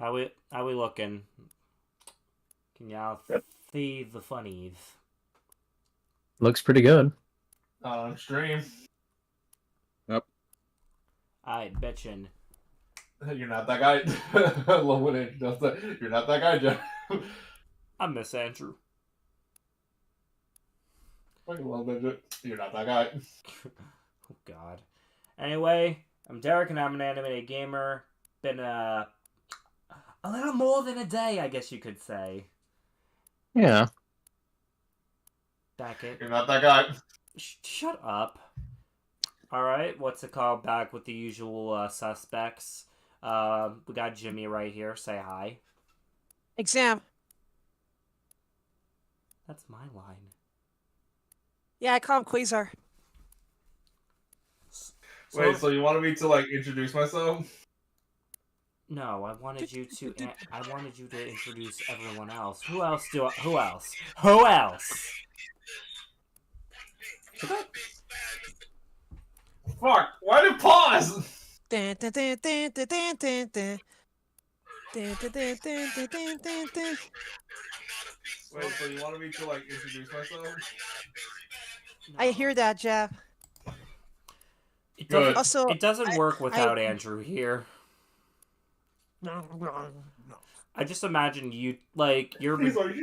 How we looking? Can y'all see the funnies? Looks pretty good. On stream. Yep. I betchin'. You're not that guy. I love when it does that. You're not that guy, Jeff. I miss Andrew. Fucking love midget. You're not that guy. Oh God. Anyway, I'm Derek and I'm an animated gamer. Been a little more than a day, I guess you could say. Yeah. Back it. You're not that guy. Shut up. Alright, what's it called? Back with the usual suspects. We got Jimmy right here. Say hi. Exam. That's my line. Yeah, I call him Quasar. Wait, so you wanted me to like introduce myself? No, I wanted you to introduce everyone else. Who else? Who else? Fuck! Why did it pause? Dun, dun, dun, dun, dun, dun, dun, dun. Dun, dun, dun, dun, dun, dun, dun, dun. Wait, so you wanted me to like introduce myself? I hear that, Jeff. It Good. doesn't, Also, it doesn't work without Andrew here. No. I just imagine you, like, you're... He's like,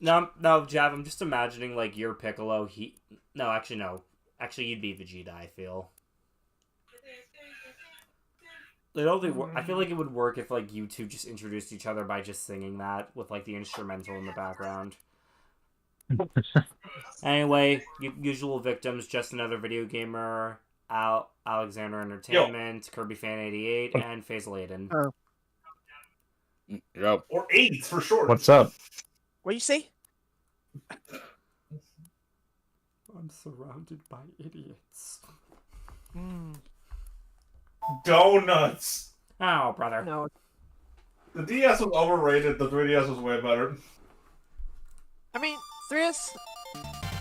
No, Jav, I'm just imagining, like, you're Piccolo, No, actually, no. Actually, you'd be Vegeta, I feel. I feel like it would work if, like, you two just introduced each other by just singing that with, like, the instrumental in the background. Anyway, usual victims, just another video gamer, Alexander Entertainment, Kirby Fan 88, and Faisal Aiden. Yep. or 8 for short. What's up? What you say? I'm surrounded by idiots. Donuts. Oh, brother. No. The DS was overrated. The 3DS was way better. I mean, 3DS.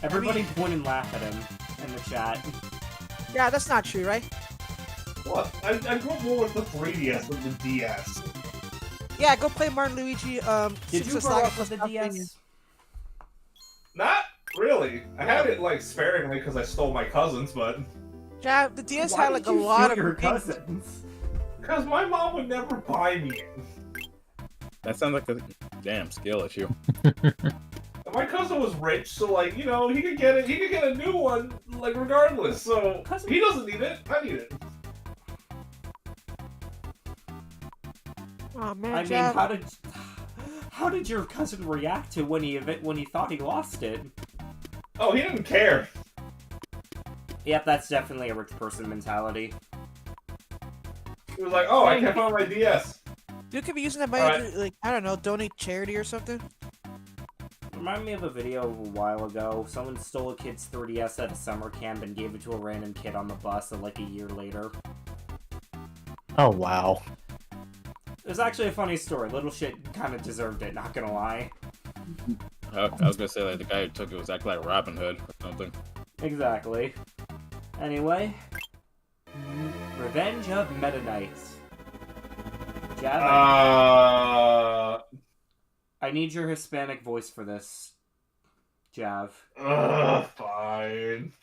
Everybody point and laugh at him in the chat. Yeah, that's not true, right? What? I grew up more with the 3DS than the DS. Yeah, go play Martin Luigi. Did you grow up with the DS? Not really. I had it like sparingly because I stole my cousin's, but Yeah, the DS Why had like did a you lot steal of your games. cousins. because my mom would never buy me it. That sounds like a damn skill issue. My cousin was rich, so like, you know, he could get it. He could get a new one, like regardless. So he doesn't need it. I need it. Oh man, I mean, Jeff. how did your cousin react to when he thought he lost it? Oh, he didn't care. Yep, that's definitely a rich person mentality. He was like, "Oh, I can't find my DS." You could be using that money to, like, I don't know, donate charity or something. Remind me of a video a while ago. Someone stole a kid's 3DS at a summer camp and gave it to a random kid on the bus like a year later. Oh, wow. It was actually a funny story. Little shit kind of deserved it, not gonna lie. I was gonna say, like, the guy who took it was acting like Robin Hood or something. Exactly. Anyway. Revenge of Meta Knight. Jav, I need your Hispanic voice for this. Jav. Fine.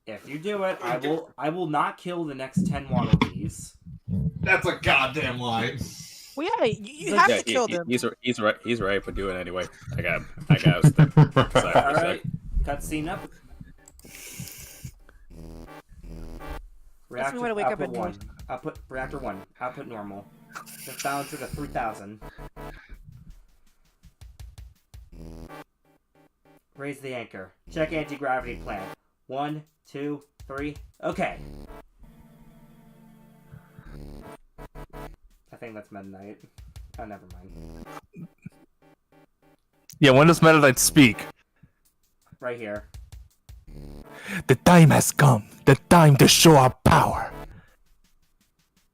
If you do it, I will not kill the next 10 water bees. That's a goddamn lie. Well, yeah, you have to kill them. He's right, but do it anyway. I got Sorry, Alright, cutscene up. That's me when I wake up output at night. 1. Reactor 1. Output normal. Just balance it at 3000. Raise the anchor. Check anti-gravity plan. 1, 2, 3. Okay. I think that's Meta Knight. Oh, never mind. Yeah, when does Meta Knight speak? Right here. The time has come. The time to show our power.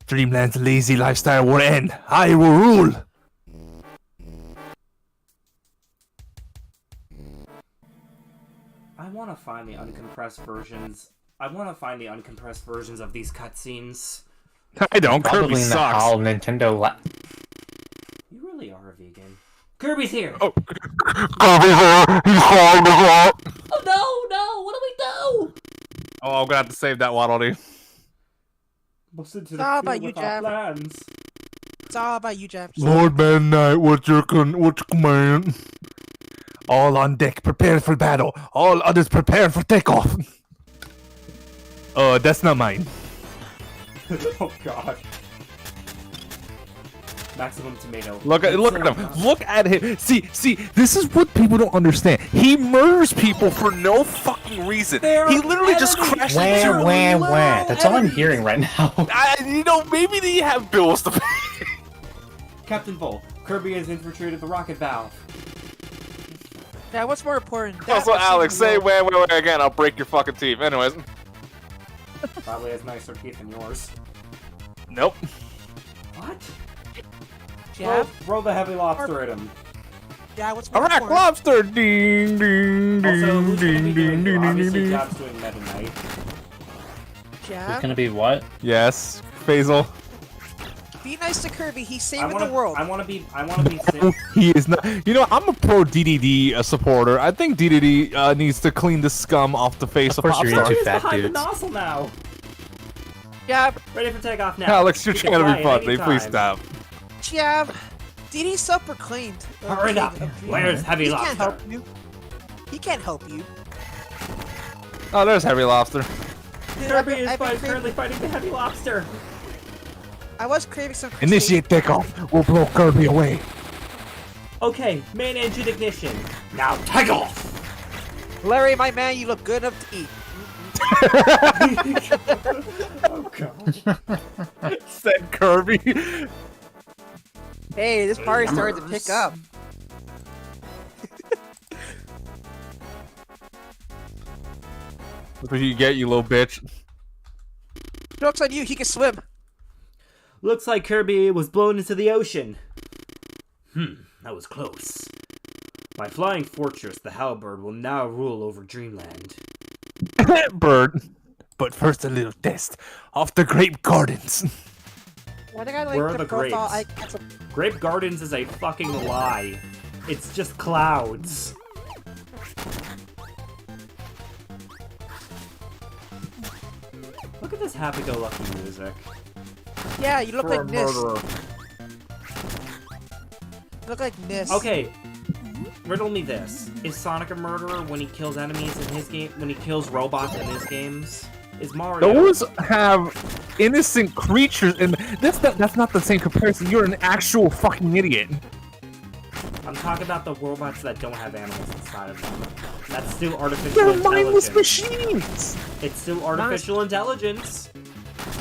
Dreamland's lazy lifestyle will end. I will rule. I want to find the uncompressed versions. I want to find the uncompressed versions of these cutscenes. I don't. Probably Kirby in the sucks. HAL Nintendo already are a vegan. Kirby's here! Oh, Kirby's here. He's flying the rock. Oh no! What do we do? Oh, I'm gonna have to save that Waddle Dee. Listen to It's all about you, with our Jab. plans. It's all about you, Jeff. Lord Meta Knight, what's your command? All on deck, prepare for battle. All others prepare for takeoff. That's not mine. Oh god. Maximum tomato. Look at him. Look at him. See, this is what people don't understand. He murders people for no fucking reason. He literally just crashes Wah, into wah, wah. That's all I'm hearing right now. maybe they have bills to pay. Captain Vol, Kirby has infiltrated the rocket valve. Yeah, what's more important? That's what Alex say. Wah, again. I'll break your fucking teeth. Anyways. Probably has nicer teeth than yours. Nope. What? Jab? Roll the heavy lobster at him. Yeah, what's more A rock important? lobster. Ding, ding, Also, ding, who's gonna be ding, doing ding, it? ding, Obviously, ding. Jab's doing Meta Knight. It's Jab? gonna be what? Yes, Faisal. Be nice to Kirby. He's saving the world. I wanna be sick. He is not. You know, I'm a pro DDD supporter. I think DDD needs to clean the scum off the face of course you're Popstar. into Kirby's fat behind the dudes. nozzle now. Jab. Ready for takeoff now. Alex, you're You can trying to fly be at funny. any Please time. stop. Jab. DD's self-proclaimed. Hurry up. Where's heavy He lobster? can't help you. He can't help you. Oh, there's Heavy Lobster. Dude, Kirby I've is been craving- currently fighting the heavy lobster. I was craving some. Initiate takeoff. We'll blow Kirby away. Okay, main engine ignition. Now take off. Larry, my man, you look good enough to eat. Oh god. Said Kirby. Hey, this party started to pick up. That's what you get, you little bitch. Joke's on you, he can swim. Looks like Kirby was blown into the ocean. That was close. My flying fortress, the Halberd, will now rule over Dreamland. Bird. But first a little test of the Grape Gardens. Why did I like Where are the the profile? grapes? Grape Gardens is a fucking lie. It's just clouds. Look at this happy-go-lucky music. Yeah, you look For a like Nis. murderer. You look like Nis. Okay, riddle me this: is Sonic a murderer when he kills enemies in his game? When he kills robots in his games? Is Mario? Those have innocent creatures, and that's not the same comparison. You're an actual fucking idiot. I'm talking about the robots that don't have animals inside of them. That's still artificial They're mindless intelligence. machines. It's still artificial intelligence.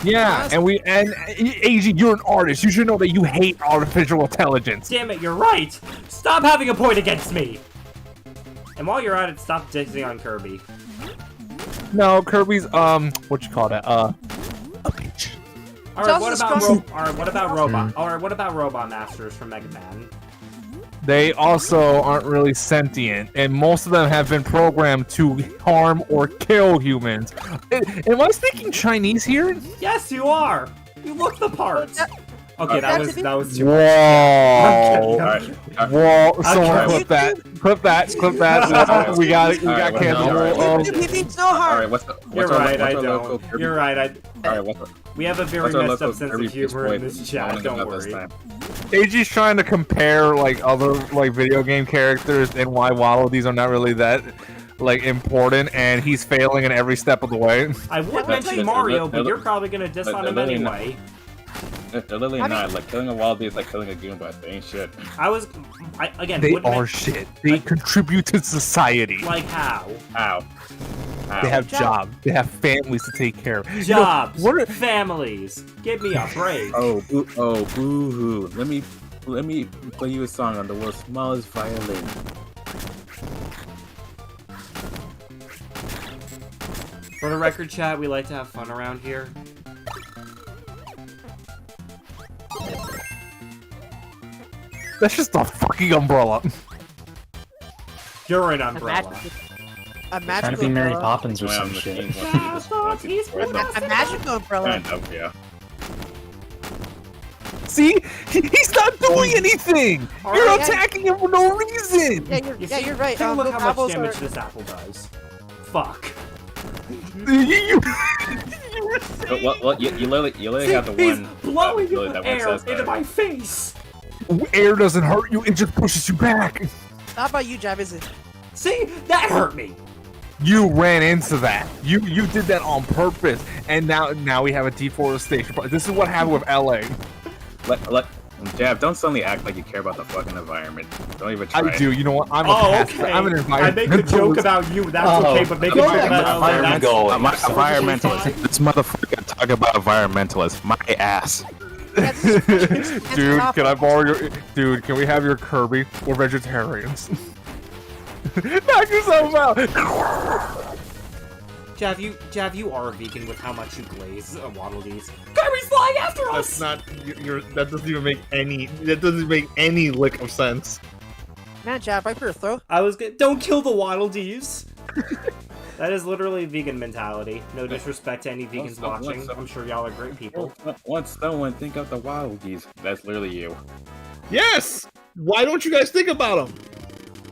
Yeah, and AG, you're an artist. You should know that you hate artificial intelligence. Damn it, you're right! Stop having a point against me! And while you're at it, stop dissing on Kirby. No, Kirby's what you call that? A bitch. Alright, what Alright, what about Robot Masters from Mega Man? They also aren't really sentient, and most of them have been programmed to harm or kill humans. Am I speaking Chinese here? Yes, you are! You look the part! Okay, that was too much. Whoa! Alright. Whoa! Someone Okay. clip that! Clip that! We got Alright, canceled. alright. He means no harm. Alright, what's You're our, right, what's I our local don't. Kirby? You're right, Alright, we have a very what's our messed local up sense Kirby of humor in this chat, don't worry. AG's trying to compare like other like video game characters and why Waddle Dees are not really that like important, and he's failing in every step of the way. I would That's mention like- Mario, but you're probably gonna diss on him literally not. anyway. They're literally I mean- not. Like, killing a Wallaby is like killing a Goomba. They ain't shit. Again, They wouldn't are men- shit. They contribute to society. Like how? Ow. Ow. They have Job. jobs. They have families to take care of. You know, Jobs, what are- families, give me a break. boo hoo. Let me play you a song on the world's smallest violin. For the record, chat, we like to have fun around here. That's just a fucking umbrella. You're an umbrella. A Trying to magical be Mary umbrella. Poppins or Well, some the shit. teens want to do this- want to do this A magical umbrella. Kind of, yeah. See? He's not doing anything! You're right, attacking him for no reason! You're right. Take a look Blue how much apples damage are- this apple does. Fuck. Well, you literally have the He's one blowing ability that one air says into that. my face. Air doesn't hurt you, it just pushes you back. How about you, Jab? Is it? See? That hurt me. You ran into that. You did that on purpose, and now we have a deforestation. This is what happened with LA. Jab, don't suddenly act like you care about the fucking environment. Don't even try. I do. You know what? I'm a Oh, pacifist. okay. I'm an I make a joke about you. That's okay, but make a joke about LA. Environmentalist. This motherfucker talk about environmentalist. My ass. Dude, can I borrow your... Dude, can we have your Kirby? We're vegetarians. Knock yourself out! Jav, you are a vegan with how much you glaze Waddle Dees. Kirby's flying after us! That's not. That doesn't even make any. That doesn't make any lick of sense. Man, Jab, right for your throat. Don't kill the Waddle Dees! That is literally vegan mentality. No disrespect to any vegans watching. I'm sure y'all are great people. Once someone think of the wild geese, that's literally you. Yes. Why don't you guys think about them?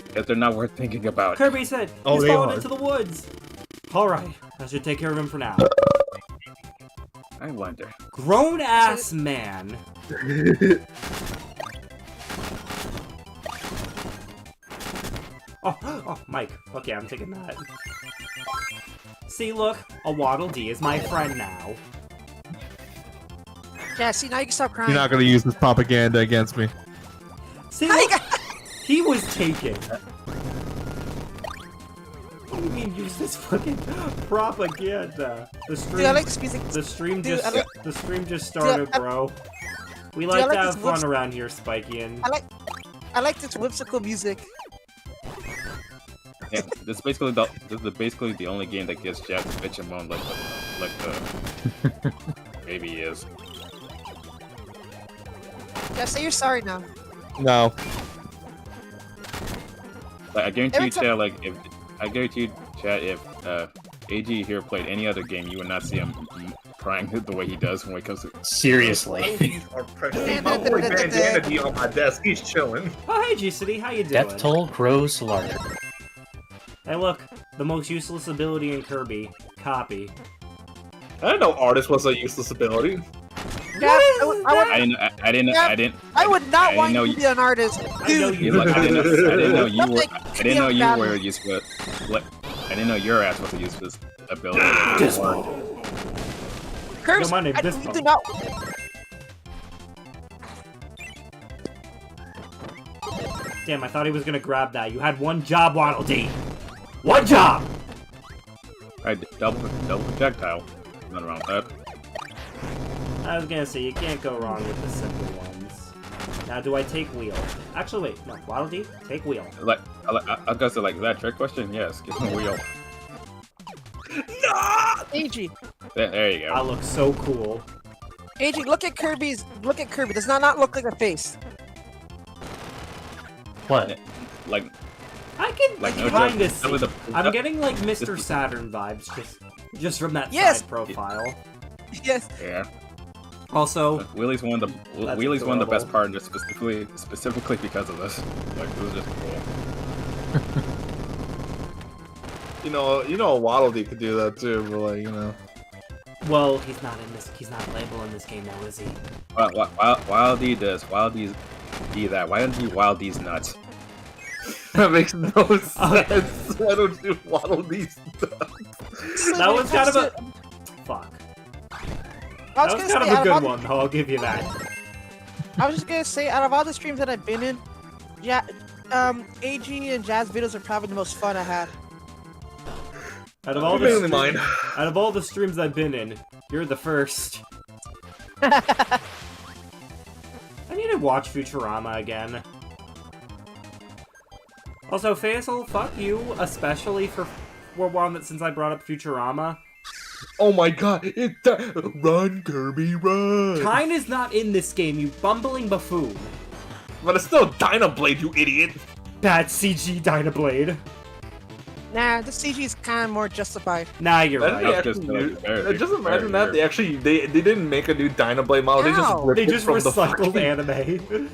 Because they're not worth thinking about. Kirby said, Oh, he's they falling are. into the woods. Alright, I should take care of him for now. I wonder. Grown-ass man. Oh, Mike. Okay, I'm taking that. See, look, a Waddle Dee is my friend now. Yeah, see, now you can stop crying. You're not gonna use this propaganda against me. See, look, he was taken. What do you mean use this fucking propaganda? The stream, Dude, I like this music. the stream Dude, just started, bro. We like I like to have this fun whips- around here, Spikian. I like this whimsical music. Yeah, this is basically the only game that gives Jeff to bitch and moan like the baby he is. Yeah, say you're sorry now. No. Like, I guarantee Every you, Chad, if AG here played any other game, you would not see him crying the way he does when it comes to. My Seriously. boy Bandana on my desk. He's chilling. Oh, hey, G-City, how you doing? Death toll grows larger. Hey, look, the most useless ability in Kirby, copy. I didn't know artist was a useless ability. Yeah, I would not want know you to be an artist. I know Dude, you. Look, I didn't know you were. Like, I didn't know you were useless. I didn't know your ass was a useless ability. Curse, Yo, my name, I this do not. Damn, I thought he was gonna grab that. You had one job, Waddle Dee. One job! Alright, double projectile. Nothing wrong with that. I was gonna say, you can't go wrong with the simple ones. Now, do I take wheel? Actually, wait, no, Waddle Dee, take wheel. Like, I guess like, is that a trick question? Yes, give him a wheel. AG, There you I go. look so cool. AG, look at Kirby. Does not look like a face. What? Like, I can like no kind joke. of see. I'm getting like Mr. Saturn vibes just from that Yes. side profile. Yes. Yeah. Also, Wheelie's one of the That's Wheelie's one of the best adorable. parts, just specifically because of this. Like, it was just cool. You know, Waddle Dee could do that too, but like, well, he's not playable in this game now, is he? Wild D does. Wild D's D that. Why don't you Wild D's nuts? that makes no sense. Why don't you Waddle Dee stuff? That was kind of a fuck. I That was was gonna kind say, of a out of good all one, though. I'll give you that. I was just gonna say, out of all the streams that I've been in, yeah, AG and Jazz videos are probably the most fun I had. Out of all the Mainly mine. out of all the streams I've been in, you're the first. I need to watch Futurama again. Also, Faisal, fuck you, especially for one that since I brought up Futurama. Oh my god, run, Kirby, run! Kine is not in this game, you bumbling buffoon. But it's still Dynablade, you idiot! Bad CG Dynablade. Nah, the CG is kind of more justified. Nah, you're Imagine right. they Just actually like better, just dude. imagine Better, that they actually they didn't make a new Dynablade model. They just Ow. ripped They it just from the recycled fucking... anime.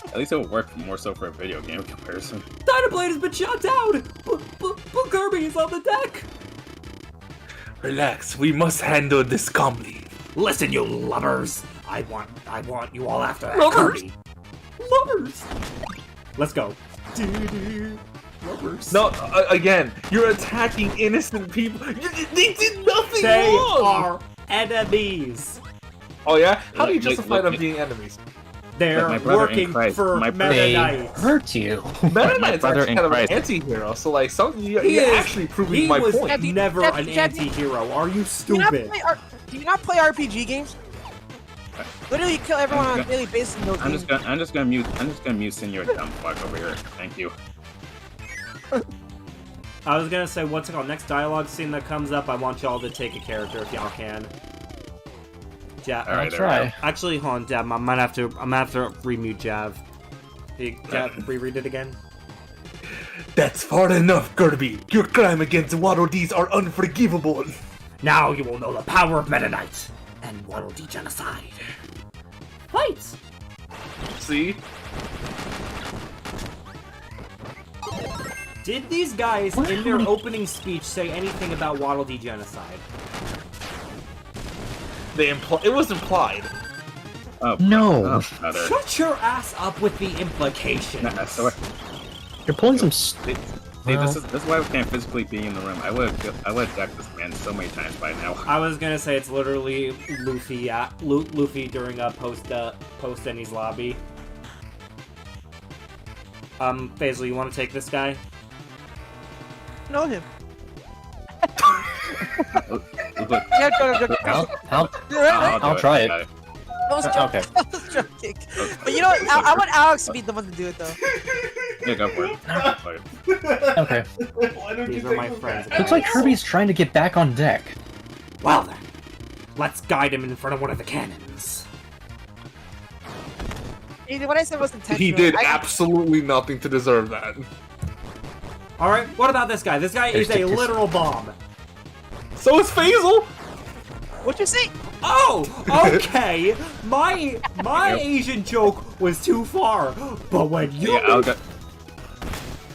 At least it'll work more so for a video game comparison. Dynablade has been shot down! But Kirby is on the deck! Relax, we must handle this calmly. Listen, you lubbers! I want you all after that Lubbers? Kirby. Lubbers! Let's go. Lubbers. No, again, you're attacking innocent people. They did nothing They wrong. are enemies. Oh yeah? How do you Look, justify look, them look. being enemies? They're my brother in working Christ, for my brother- They Meta Knight. hurt you. Meta Knight's brother actually in kind of an Christ. anti-hero, so like you're He is- actually proving He my was point. never Jeff- an Jeff- anti-hero. Are you Do you, stupid? do you not play RPG games? Literally, you kill everyone on a daily basis in those I'm games. just gonna mute Senor Dumb Fuck over here. Thank you. I was gonna say, what's it called? Next dialogue scene that comes up, I want y'all to take a character if y'all can. Jav. All right, I'll there try. Actually, hold on, Deb. I'm gonna have to remute Jav. Hey, Jav, reread it again. That's far enough, Kirby. Your crime against Waddle Dees are unforgivable. Now you will know the power of Meta Knight and Waddle Dee genocide. Fight! See? Did these guys, in their opening speech, say anything about Waddle Dee genocide? It was implied. Oh, No. oh, brother. Shut your ass up with the implications. Nah, so- You're pulling some. See, this is why we can't physically be in the room. I would have decked this man so many times by now. I was gonna say it's literally Luffy, Luffy during a post Ennie's lobby. Faisal, you want to take this guy? Know him. Look, Yeah, go. I'll do try it. Got it. I was joking. Okay. I was joking. But you know what? I want Alex to be the one to do it, though. Yeah, go for it. Go for it. Okay. Why don't These you are take my them friends. back? Looks like Kirby's trying to get back on deck. Well then, let's guide him in front of one of the cannons. What I said was intentional. He did I- absolutely nothing to deserve that. Alright, what about this guy? This guy is a literal bomb. So is Faisal! What you say? Oh, okay. My Asian joke was too far, but when you Yeah, I'll go.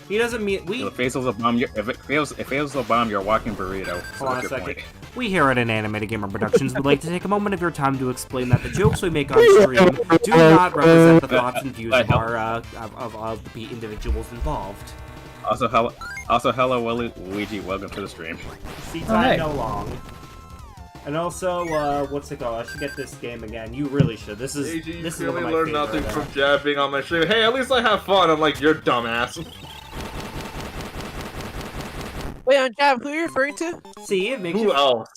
he doesn't mean we. If it fails a bomb, if it fails a bomb, you're a walking burrito. So Hold on a that's your second. point. We here at AnAnimatedGamer Productions would like to take a moment of your time to explain that the jokes we make on stream do not represent the thoughts and views of our of the individuals involved. Also, hello, Luigi. Welcome to the stream. See Oh, time hey. no long. And also, what's it called? I should get this game again. You really should. This is AG, this is you one of really my learned favorite. nothing from Jab being on my stream. Hey, at least I have fun. I'm like, you're dumbass. Wait, on Jab, who are you referring to? See, it makes Who you. else?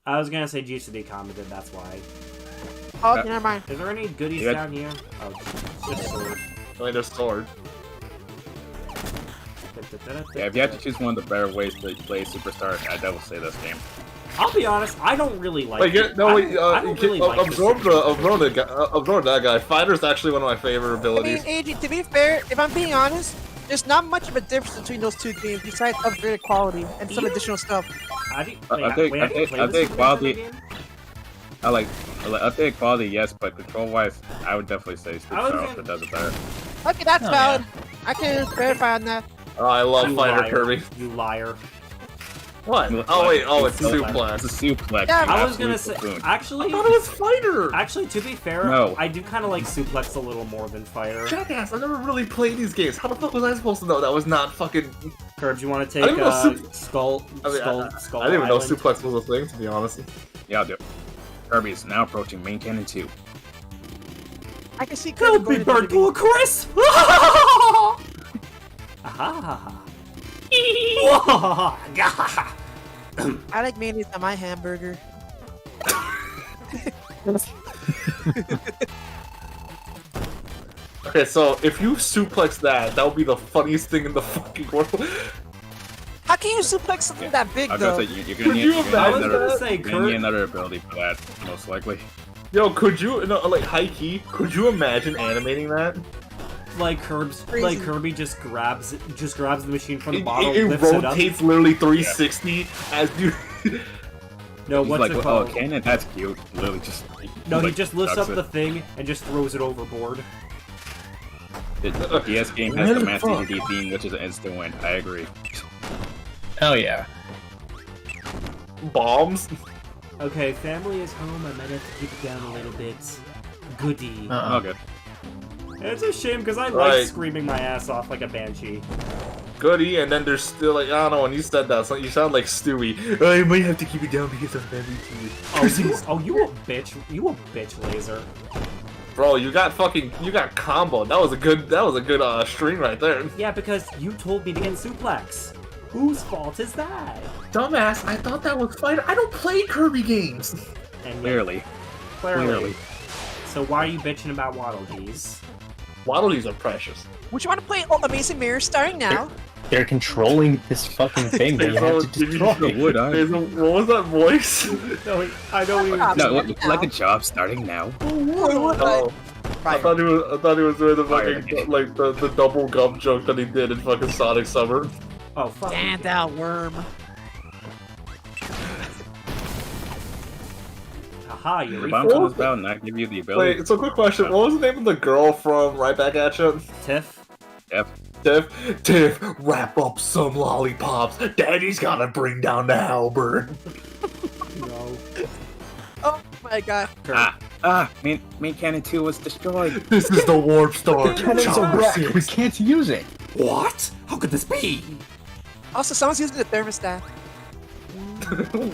I was gonna say GCD commented. That's why. Oh, never mind. Is there any goodies Yeah. down here? Oh, just sword. I mean, there's sword. Yeah, if you had to choose one of the better ways to play Superstar, I'd definitely say this game. I'll be honest. I don't really like. Wait, it. no, I wait, don't- I don't really like this absorb Superstar. absorb that guy. Fighter's actually one of my favorite I mean, abilities. AG, to be fair, if I'm being honest, there's not much of a difference between those two games besides upgraded quality and some additional stuff. I think. I Wait, think- wait, I didn't think- play I the think Superstar quality- game? I like updated quality, yes, but control-wise, I would definitely say I was Superstar gonna- Ultra does it better. Okay, that's Oh, valid. I can verify on that. Oh, I love You Fighter liar. Kirby. You liar. What? Oh wait, oh, it's It's suplex. a suplex. Yeah, you I was gonna absolute say. buffoon. Actually, I thought it was Fighter. actually, to be fair, No. I do kind of like Suplex a little more than Fire. Jackass, I never really played these games. How the fuck was I supposed to know that was not fucking? Curbs, you want to I take didn't know Skull? I mean, Skull I didn't even know Island? suplex was a thing, to be honest. Yeah, I'll do it. Kirby is now approaching main cannon 2. I can see Don't Kirby be going burnt to to a crisp! Aha! I like mayonnaise on my hamburger. Okay, so if you suplex that, that would be the funniest thing in the fucking world. How can you suplex something that big, I was though? gonna say, you're gonna Could need, you you're imagine I gonna was need gonna another, say, you're gonna need Kurt. another ability for that, most likely. Yo, could you, no, like, high key, could you imagine animating that? Kirby just grabs the machine from the bottle, It lifts it up. rotates literally 360 as you. No, He's what's like, it oh, called? cannon? That's cute. Literally just. No, he like, just lifts ducks up it. the thing and just throws it overboard. The DS game has the Master GD theme, which is an instant win. I agree. Hell yeah. Bombs. Okay, family is home. I might have to keep it down a little bit. Goody. Okay. It's a shame because I like Right. screaming my ass off like a banshee. Goody, and then there's still like, I don't know, when you said that, so you sound like Stewie. I might have to keep it down because of family too. Oh, you a bitch. You a bitch, Laser. Bro, you got combo. That was a good string right there. Yeah, because you told me to get suplex. Whose fault is that? Dumbass, I thought that was fine. I don't play Kirby games. And Clearly. Clearly. So why are you bitching about Waddle Dees? Waddle Dees are precious. Would you want to play Amazing Mirror starring now? They're controlling this fucking thing that you have to destroy. Would I? What was that voice? No, I don't even. No. No, like a job starting now. Oh. I thought he was doing the fucking like the double gum joke that he did in fucking Sonic Summer. Oh fuck. Stand out, worm. Haha, you The bounce on this bout not give you the ability. Wait, so quick question. What was the name of the girl from Right Back at You? Tiff. Yep. Tiff, wrap up some lollipops. Daddy's gotta bring down the halberd. No. Oh my god. Main Cannon 2 was destroyed. This is the warp star. Cannon's a Chopper wreck. 6. We can't use it. What? How could this be? Also, someone's using the thermostat.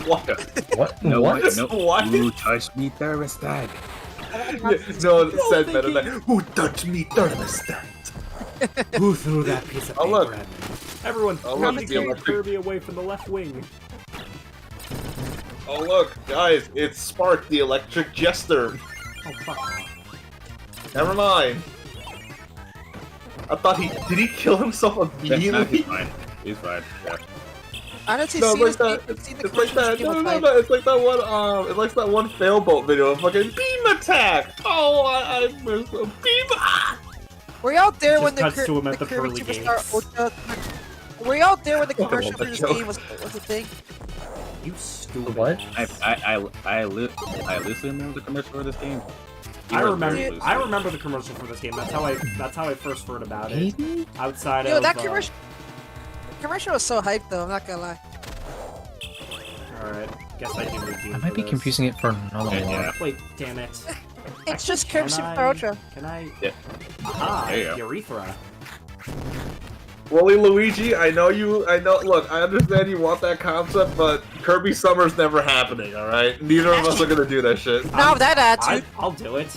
What? What? No what? one, no. What? Who touched me, thermostat? No, it said better than who touched me thermostat. Who threw that piece of Oh, paper look. at me? Everyone, Oh, try look, to the keep electric- Kirby away from the left wing. Oh look, guys, it's Spark, the electric jester. Oh fuck off. Never mind. I thought did he kill himself He's immediately? fine. He's fine. Yeah. I don't see No, the it's like that. see the It's like that. commercials No, game no, it's like that one. It's like that one failboat video of fucking beam attack. Oh, I missed a beam. Ah! Were y'all there Just when the, cuts to him at the the Kirby pearly Super Star gates. Ultra? Were y'all there when the Fucking commercial love for that this joke. game was a thing? You stupid. What? I loosely remember the commercial for this game. I remember. Very loosely. I remember the commercial for this game. That's how I first heard about it. Maybe? Outside Yo, of. that commercial was so hyped though. I'm not gonna lie. All right. Guess I do need I might be confusing it for another one. Yeah. Wait, damn it. It's just Can Kirby Super I- Star Ultra. Can I? Yeah. Aha, There you go. urethra. Wooly Luigi, I know. Look, I understand you want that concept, but Kirby Summer's never happening. All right, neither of us are gonna do that shit. Now with that attitude. I'll do it.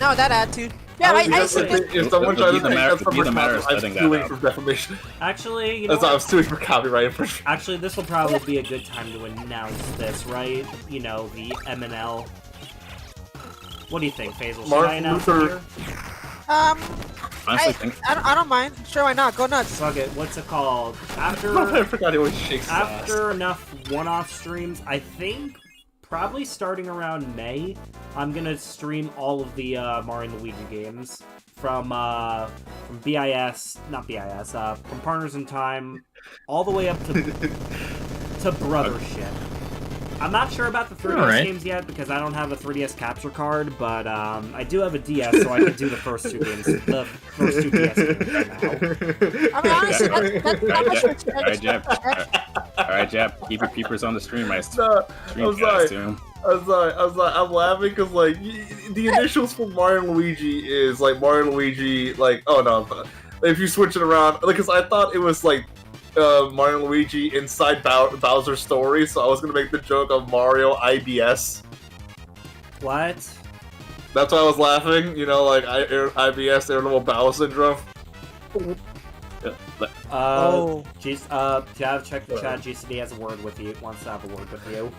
Now with that attitude. Yeah, Oh, I yes, said wait. that. If someone tries to It'll take that be the from matter of I'm setting that suing up. for defamation. Actually, you know That's why I'm what? suing for copyright infringement. Actually, this will probably be a good time to announce this, right? You know, the M&L. What do you think, Faisal? Should Mark I announce Luther. it here? Honestly, think I don't mind. Sure, why not? Go nuts. Fuck it. What's it called? I After forgot he always shakes his ass. after enough one-off streams, I think probably starting around May, I'm gonna stream all of the Mario and Luigi games from BIS, not BIS, from Partners in Time, all the way up to Brothership. I'm not sure about the 3DS Alright. games yet because I don't have a 3DS capture card, but I do have a DS, so I could do the first two games, the first two DS games right now. I mean, honestly, that's not much of a Alright, Jab. challenge. Alright, Jab. Keep your peepers on the stream. I No, stream I'm sorry. costume. I'm sorry. I'm laughing because like the initials for Mario and Luigi is like Mario and Luigi. Like, oh no, if you switch it around, because I thought it was like Mario and Luigi inside Bowser's story, so I was gonna make the joke of Mario IBS. What? That's why I was laughing. You know, like IBS, irritable bowel syndrome. Oh. Jav, check the chat. GCD has a word with you. Wants to have a word with you.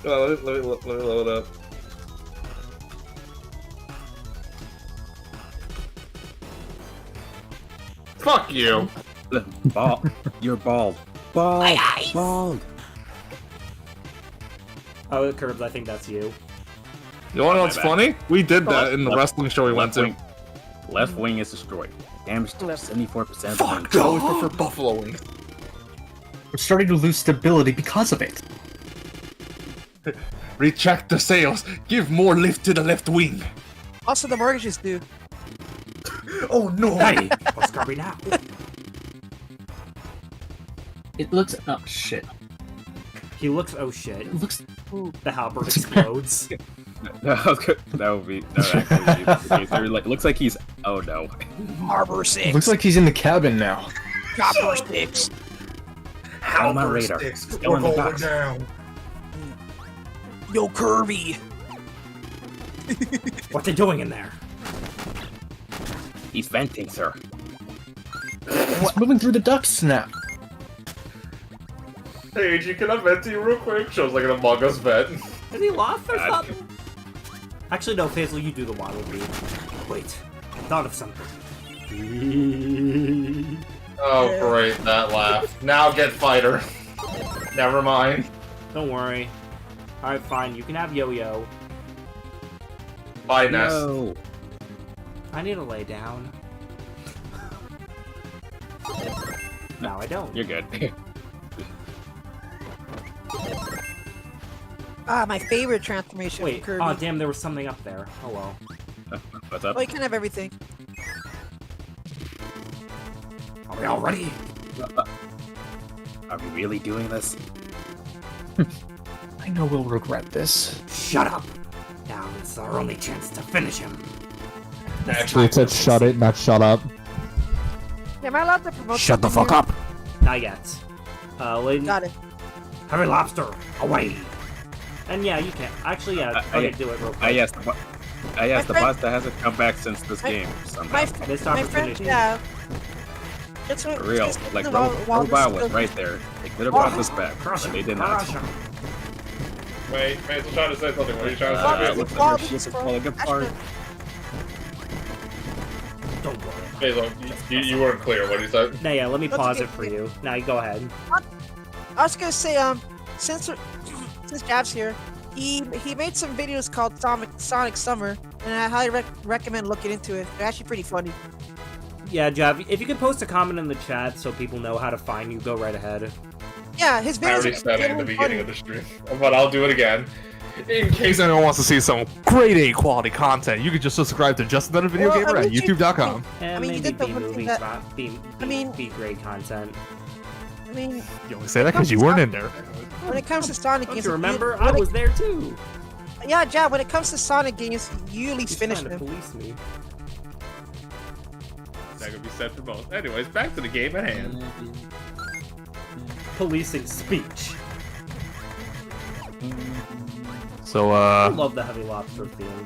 Let me load up. Fuck you. Bald. You're bald. Bald. Bald. Oh, Curbs, I think that's you. You wanna know what's funny? We did Oh, that in the wrestling show we went to. Left wing is destroyed. Damage to 74%. Fuck, I always prefer buffalo wings. We're starting to lose stability because of it. Retract the sails. Give more lift to the left wing. Also, the mortgages do. Oh no! Hey, what's Kirby now? It looks. Oh shit. He looks. Oh shit! It looks. The Halberd explodes. That would be actually the case. Like, looks like he's. Oh no. Harbor 6. Looks like he's in the cabin now. Harbor 6. On my radar. Sticks. Still in the We're going box. down. Yo, Kirby. What's he doing in there? He's venting, sir. He's moving through the ducts now. Hey, AG, can I vent to you real quick? Shows like an Among Us vent. Is he lost or God. something? Actually, no, Faisal, you do the waddle beat. Wait, I thought of something. Oh, great, that laugh. Now get fighter. Never mind. Don't worry. Alright, fine, you can have Yo-Yo. Bye, Ness. No. I need to lay down. No, I don't. You're good. Ah, my favorite transformation Wait, from Kirby. oh damn, there was something up there. Oh well. What's up? Oh, you can have everything. Are we all ready? Are we really doing this? I know we'll regret this. Shut up! Now it's our only chance to finish him. Actually, it said shut it, not shut up. Am I allowed to promote Shut the something fuck here? up! Not yet. Layden, Got it. Heavy Lobster, away! And yeah, you can. Actually, yeah, okay, do it real quick. Yes, the friend- boss that hasn't come back since this My- game somehow. My, Missed my friend, opportunity. yeah. That's what, For real, just like while- while Robot this was is- right there. They could have brought this back, Crush but him, they did not. crush him. Wait, Faisal trying to say something. What are you trying to Well, say? It looks well, like her this ship is is falling apart. Don't worry. Faisal, you weren't clear. What did you say? Now, yeah, let me That's pause okay. it for you. Now, you go ahead. I was gonna say, since Jab's here, he made some videos called Sonic Summer, and I highly recommend looking into it. They're actually pretty funny. Yeah, Jav, if you could post a comment in the chat so people know how to find you, go right ahead. Yeah, his I videos already are said it in the really beginning funny. of the stream, but I'll do it again. In In case case anyone wants to see some grade A quality content, you can just subscribe to Just Another Video Well, Gamer I at mean, you- youtube.com. And mean, you maybe did the B one thing movies, that- not B grade content. I mean, You only say that because you weren't in there. when it comes to Sonic Don't games, you remember? when I it- was there too. Yeah, Jab, when it comes to Sonic games, you at least He's finish trying to them. police me. that could be said for both. Anyways, back to the game at hand. Policing speech. So, I love the Heavy Lobster theme.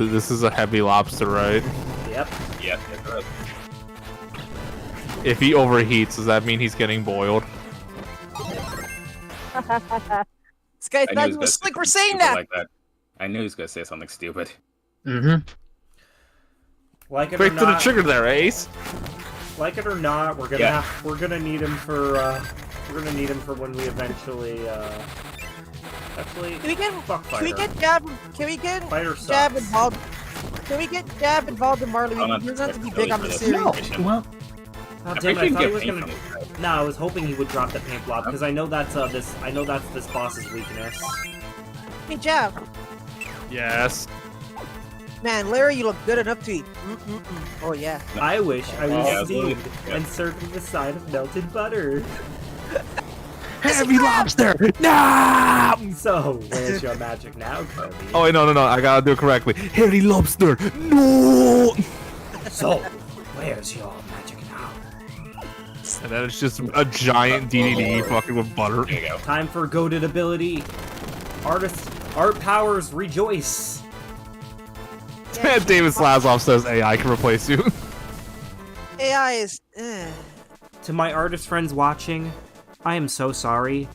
this is a heavy lobster, right? Yep. Yeah, it does. If he overheats, does that mean he's getting boiled? This guy I knew thought he he was was slick gonna for say saying something that. like that. I knew he was gonna say something stupid. Mm-hmm. Like it or Quick to the not, trigger there, Ace. like it or not, we're gonna Yeah. we're gonna need him for when we eventually actually Can we get fuck Can we Fighter. get Jab? Can we get Fighter Jab sucks. involved? Can we get Jab involved in Marley? I'm not He doesn't have to be really big on for the this. series. No. Well, Oh, I damn it, I think thought you he was can gonna. get paint from it. No, I was hoping he would drop the paint blob because I know that's this boss's weakness. Hey Jab, Yes. man, Larry, you look good enough to eat. Oh yeah. I wish I was Yeah, steamed yeah. and served with a side of melted butter. Heavy lobster! Nah! So, where's your magic now, Kirby? Oh, wait, no, I gotta do it correctly. Heavy lobster! No! So, where's your magic now? And then it's just a giant DDD fucking with butter. There you go. Time for goated ability. Art powers, rejoice. David Slazov says AI can replace you. AI is. To my artist friends watching, I am so sorry.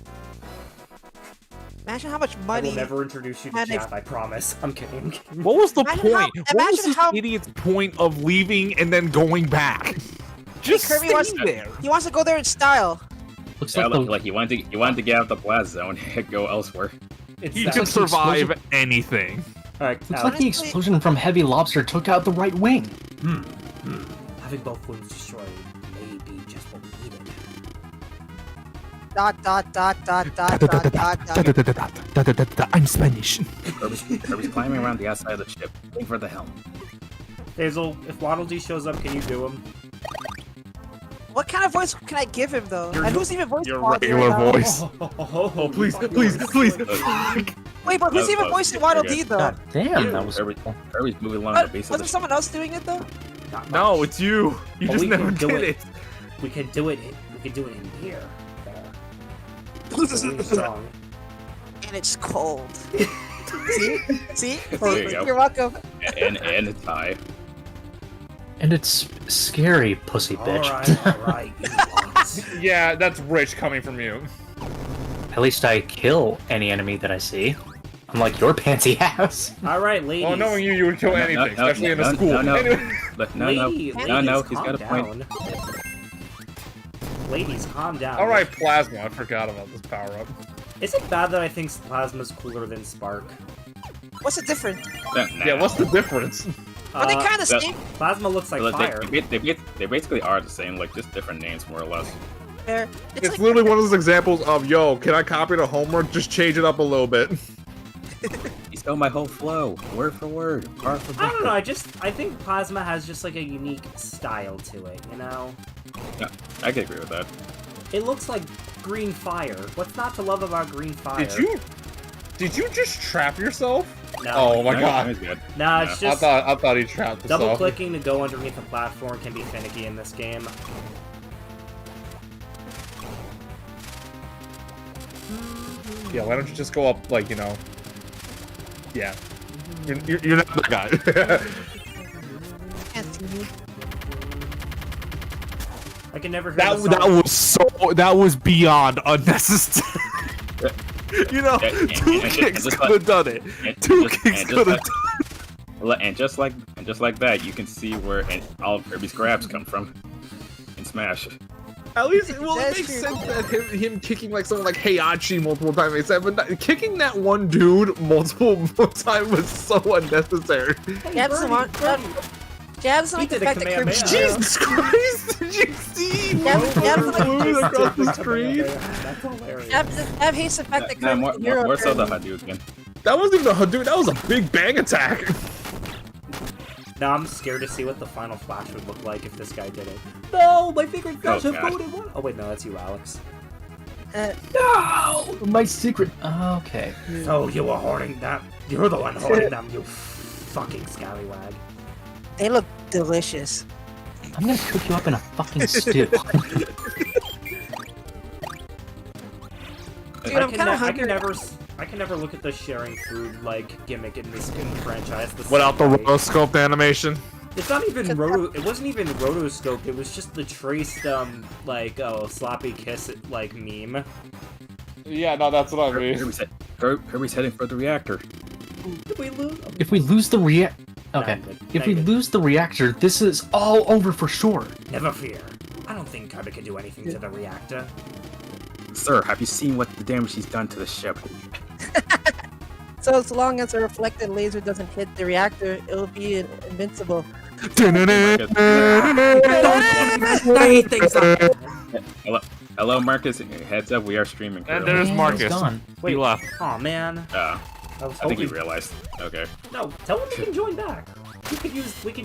Imagine how much I money. will never introduce you to And if- chat, I promise. I'm kidding. What was the Imagine how- point? What was imagine this how- idiot's point of leaving and then going back? Just Kirby stay wants- there. He wants to go there in style. Looks Yeah, like the like you wanted to get out of the blast zone and go elsewhere. He It's can survive anything. Alright, looks like the explosion from Heavy Lobster took out the right wing. having both wings destroyed may be just what we needed. Dot dot dot dot dot dot dot dot. I'm Spanish. Kirby's climbing around the outside of the ship, waiting for the helm. Hazel, if Waddle Dee shows up, can you do him? What kind of voice can I give him though? And who's even voicing Your Waddle Dee regular right now? voice. Oh, Please. Wait, but who's even voicing Waddle Dee though? God damn, that was cool. Kirby's moving along the base of the Wasn't ship. someone else doing it though? Not No, much. it's you. You But just we never can do did it. it. We can do it. We can do it in here. It's really strong. And it's cold. See? See? There you go. You're welcome. And a tie. And it's scary, pussy bitch. All right. You want. Yeah, that's rich coming from you. At least I kill any enemy that I see. Unlike your pansy ass. All right, ladies. Oh, knowing you would kill anything, especially in a school. No, Anyway. Ladies, he's got a point. down. Ladies, calm down. All right, plasma. I forgot about this power up. Is it bad that I think Plasma's cooler than Spark? What's the difference? Yeah, what's the difference? Are they kind of that- same? Plasma looks like fire. They basically are the same, like just different names, more or less. It's It's like, literally one of those examples of, yo, can I copy the homework? Just change it up a little bit. He stole my whole flow, word for word, bar for bar. I don't know. I think Plasma has just like a unique style to it. You know, Yeah, I can agree with that. it looks like green fire. What's not to love about green fire? Did you just trap yourself? No. Oh my No, god. he's good. No, it's just I thought he trapped himself. double clicking to go underneath a platform can be finicky in this game. Yeah, why don't you just go up, like, you know? Yeah. You're not the guy. can't see me. I can never hear that was beyond unnecessary. You know, And- two and- kicks and just could have done it. And Two just- kicks and could just have like- And just like that, you can see where all of Kirby's grabs come from in Smash. At least, well, it That's makes true. sense that him kicking like someone like Heihachi multiple times makes sense, but kicking that one dude multiple times was so unnecessary. Jabs him on. Jabs him He like the did a fact that Kirby. Kamehameha. Jesus Christ! Did you see? Jabs him Flew like across the screen. That's hilarious. Jab hates the fact that No, Kirby. more, the hero more so the apparently- Hadouken. That wasn't even a Hadouken. That was a big bang attack. Now I'm scared to see what the final flash would look like if this guy did it. No, my favorite flash Oh, of God. voted one. Oh wait, no, that's you, Alex. No! My secret. Okay. So you were hoarding that. You're the one hoarding them, you fucking scallywag. They look delicious. I'm gonna cook you up in a fucking stew. Dude, I I'm can, kind ne- of hungry. I can never look at the sharing food like gimmick in this franchise. The Without the same way. rotoscoped animation. It's not even roto. It wasn't even rotoscoped. It was just the traced like sloppy kiss like meme. Yeah, no, that's what I mean. Kirby's heading for the reactor. Did we lose? If we lose the Okay. Not good. If we Not good. lose the reactor, this is all over for sure. Never fear. I don't think Kirby can do anything to the reactor. Sir, have you seen what the damage he's done to the ship? So as long as a reflected laser doesn't hit the reactor, it'll be invincible. Hello, Marcus. Heads up, we are streaming. And currently. there's Yeah, Marcus. he's gone. He left. Oh man. I I was think he hoping. realized. Okay. No, tell him he can join back. We could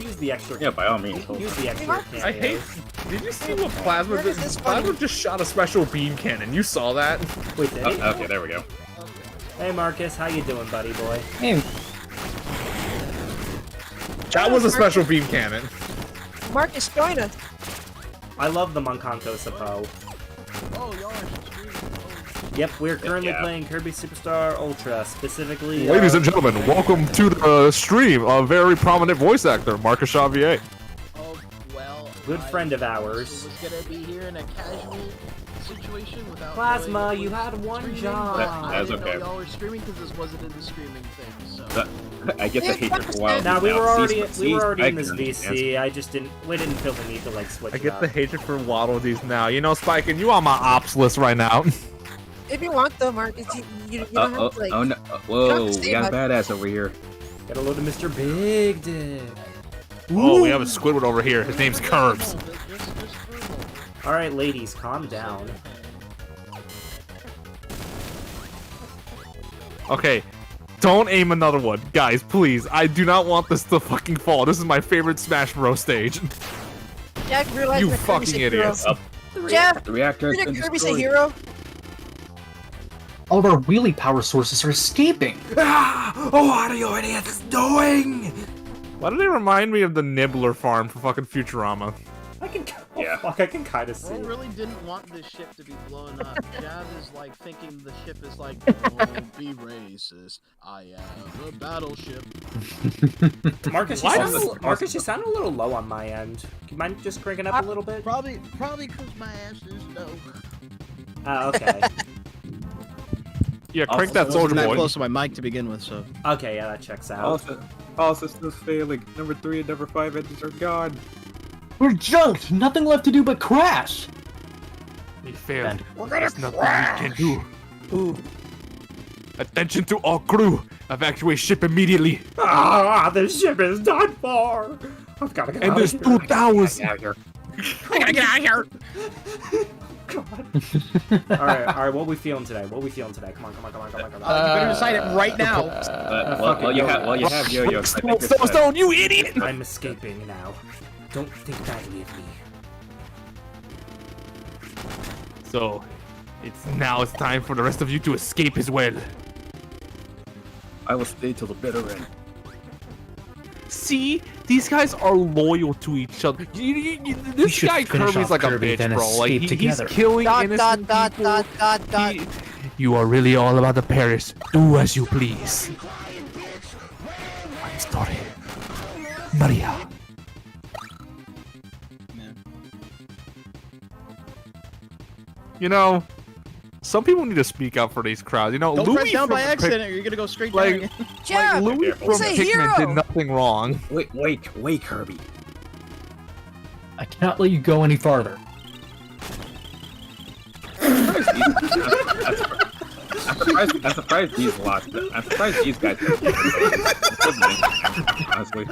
use the extra. Yeah, by all means. We can use the extra. I hate. Did you see what Plasma Where did? is this funny? Plasma just shot a special beam cannon. You saw that? Wait, did he? Okay, there we go. Hey Marcus, how you doing, buddy boy? Hey, That was a special beam cannon. Marcus, join us. I love the Monkanko Sapo. Oh, y'all are Yep, we're currently Yeah. playing Kirby Super Star Ultra, specifically. Ladies and gentlemen, welcome to the stream. A very prominent voice actor, Marcus Xavier. Oh, well. Good I friend of ours. was gonna be here in a casual situation without Plasma, knowing you it was had one streaming, job. but I That's didn't know okay. y'all were streaming because this wasn't in the streaming thing. So I get the hatred for wild. Now we were already in this Spike VC. I just didn't. We didn't feel the need to like switch. I it get up. the hatred for Waddle Dees now. You know, Spike, and you on my ops list right now. If you want though, Marcus, you don't have to like. Oh no! Whoa, we got a badass over here. Got a load of Mr. Big Dick. Oh, we have a Squidward over here. His name's Curbs. All right, ladies, calm down. Okay, don't aim another one. Guys, please. I do not want this to fucking fall. This is my favorite Smash Bros. Stage. Jack realized You that Kirby's fucking a hero. idiots. Jeff, The reactor has been isn't Kirby's a destroyed. hero? All of our wheelie power sources are escaping. Oh, what are you idiots doing? Why do they remind me of the Nibbler farm for fucking Futurama? I can. Oh, Yeah. fuck, I can kind of see. Bro it. really didn't want this ship to be blown up. Jav is like thinking the ship is like, don't be racist. I am a battleship. Marcus, you sound a little low on my end. Do you mind just cranking up a little bit? Probably because my ass is low. Oh, okay. Yeah, crank that soldier that boy. close to my mic to begin with, so. Okay, yeah, that checks out. All systems failing. Number 3 and number 5 engines are gone. We're junked. Nothing left to do but crash. We failed. We're There's nothing we can do. Ooh. Attention to all crew. Evacuate ship immediately. Ah, the ship is done for. I've got to get And out there's of 2 here. towers. I gotta get out of here. God. all right. What we feeling today? Come on. You better decide it right now. Well, you have yo-yo. I think it's fine. Stone, you idiot! I'm escaping now. Don't think badly of me. So, it's time for the rest of you to escape as well. I will stay till the bitter end. See, these guys are loyal to each other. This should guy finish Kirby's off like Kirby, a then bitch, bro. Like escape he's together. killing innocent people. He- You are really all about the Paris. Do as you please. I'm sorry, Maria. You know, some people need to speak up for these crowds. You know, Don't Louis press down from by Pic- accident or you're gonna go straight like- down again. Jeff, Louis from he's a Pikmin did hero. nothing wrong. Wait, Kirby. I cannot let you go any farther. I'm surprised these lost. I'm surprised these guys. Honestly.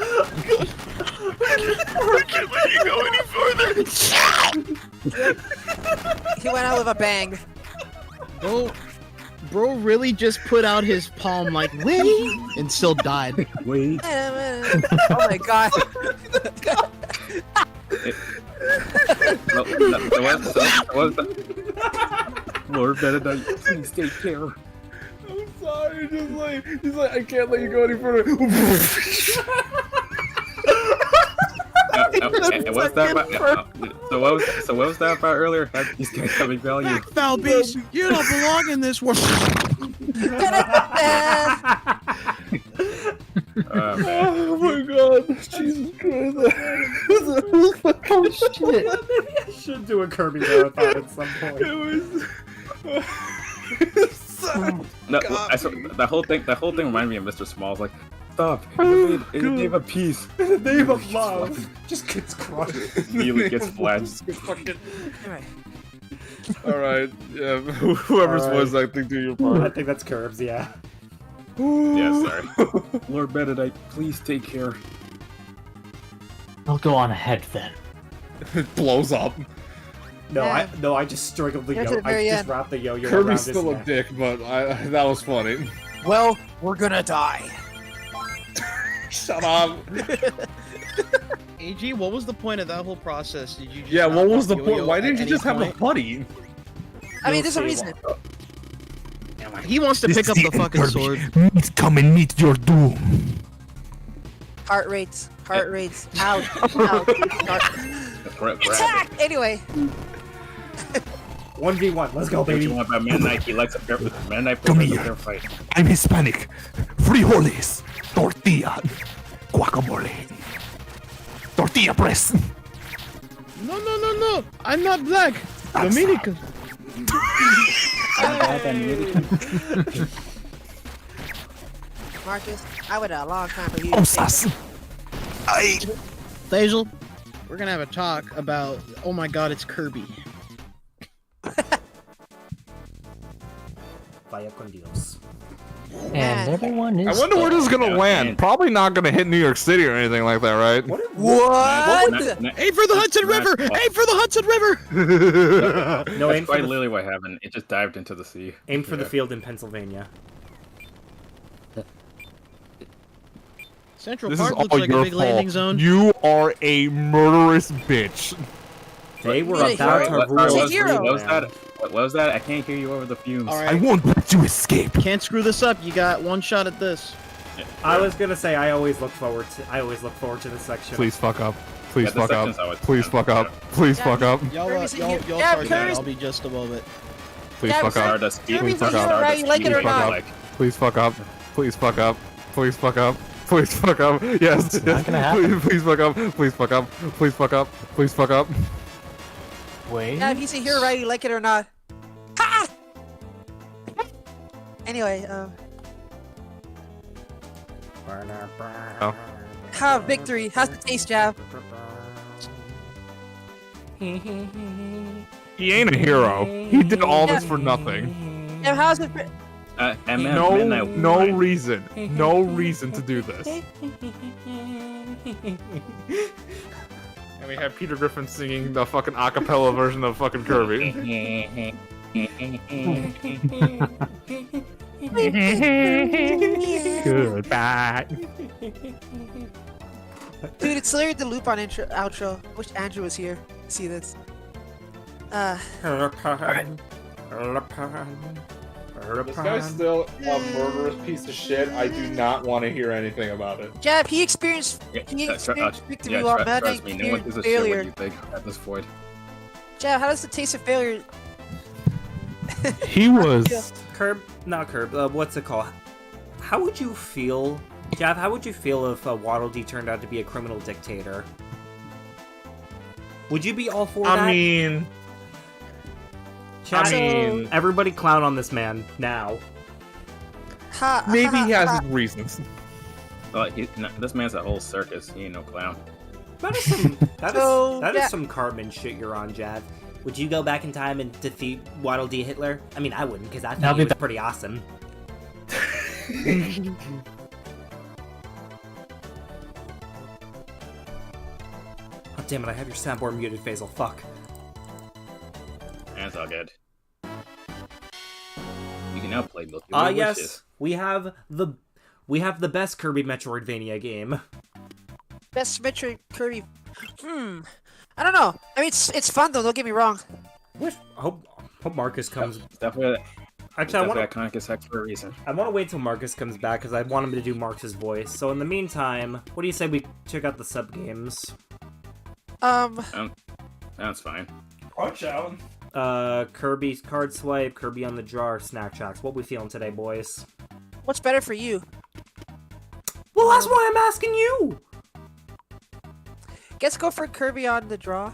He went out with a bang. Bro really just put out his palm like, wait, and still died. Wait. Oh my god. Lord Benedict, please take care. I'm sorry, he's like, I can't let you go any further. And what's that about? So what was that about earlier? These guys having value. Foul beast, you don't belong in this world. Oh my god, Jesus Christ. Oh shit. I should do a Kirby marathon at some point. No, the whole thing reminded me of Mr. Smalls. Like, stop! In the name of peace. In the name of love. Just gets crushed. Immediately gets flashed. Alright. Alright, yeah, whoever's Alright. was, I think, do your I part. think that's Curbs, yeah. Yeah, sorry. Lord Benedict, please take care. I'll go on ahead then. It blows up. No, Yeah. I just strangled the Get to yo. the I very just end. wrapped the yo-yo around Kirby's his still a neck. dick, but that was funny. Well, we're gonna die. Shut up. AG, what was the point of that whole process? Did you just Yeah, not what was want the point? Yo-Yo Why at didn't you any just have a point? buddy? I mean, there's a reason. He wants to pick up the fucking sword. Come and meet your doom. Heart rates. Ouch. Attack! Anyway. 1v1, let's go, What baby. you want about Man Knight? He likes a fair Man Knight Come likes a here. fair fight. I'm Hispanic. Frijoles. Tortilla. Guacamole. Tortilla press. No. I'm not black. Salsa. Dominican. Marcus, I waited a long time for you. Oh, to sus. Thazel, we're gonna have a talk about. Oh my God, it's Kirby. Vaya con Dios. And everyone is. I wonder where this is gonna Yeah, land. and- Probably not gonna hit New York City or anything like that, right? What? Aim for the Hudson River! Aim for the Hudson River! No, That's aim for quite the, literally what happened. It just dived into the sea. aim for the Yeah. field in Pennsylvania. Central This is Park all looks like a your big landing fault. zone. You are a murderous bitch. They were Need a about hero. to rule He's a us hero. What was land. that? What was that? I can't hear you over the fumes. All I right, won't let you escape. can't screw this up. You got one shot at this. I was gonna say I always look forward to this section. Please fuck up. Please Yeah, the fuck up. section's always Please fun. fuck up. Please Yeah, fuck up. Y'all, Kirby's a y'all, hero. y'all Yeah, start that. Kirby's- I'll be just above it. Please Yeah, fuck up. Stardust speed. Kirby's a fuck up. hero, right? You like it or Please fuck not? up. Please fuck up. Please fuck up. Please fuck up. Please fuck up. Yes. It's not gonna happen. Please fuck up. Please fuck up. Please fuck up. Please fuck up. Wait. Yeah, if he's a hero, right? You like it or not? Ha! Anyway, victory. How's the taste, Jav? He ain't a hero. He did all this for nothing. Jav, how's it? And then No midnight. reason. No reason to do this. And we have Peter Griffin singing the fucking acapella version of fucking Kirby. Goodbye. Dude, it's literally the loop on outro. Wish Andrew was here to see this. This guy's still a murderous piece of shit. I do not want to hear anything about it. Jav, he experienced victory while Matt trust me, no one gives experienced a shit what failure. you think at this point. Jav, how does the taste of failure? He was. Not Curb. What's it called? How would you feel, Jav? How would you feel if Waddle Dee turned out to be a criminal dictator? Would you be all for that? I mean, Chat, I mean- everybody clown on this man now. Ha, maybe ha, he has ha. his reasons. This man's a whole circus. He ain't no clown. That is some, that So, is, that yeah. is some Cartman shit you're on, Jav. Would you go back in time and defeat Waddle Dee Hitler? I mean, I wouldn't, because I I'll thought be he was back. pretty awesome. Oh, damn it, I have your soundboard muted, Faisal. Fuck. That's all good. You can now play Milky Way Wishes. Yes, we have the best Kirby Metroidvania game. Best Metroid Kirby. I don't know. I mean, it's fun though. Don't get me wrong. Hope Marcus comes. It's definitely, Actually, I want definitely iconic as heck for a reason. to wait till Marcus comes back because I want him to do Marcus's voice. So in the meantime, what do you say we check out the sub games? That's fine. Watch out. Kirby's Card Swipe, Kirby on the Jar, Snack Tracks. What we feeling today, boys? What's better for you? Well, that's why I'm asking you. Let's go for Kirby on the draw.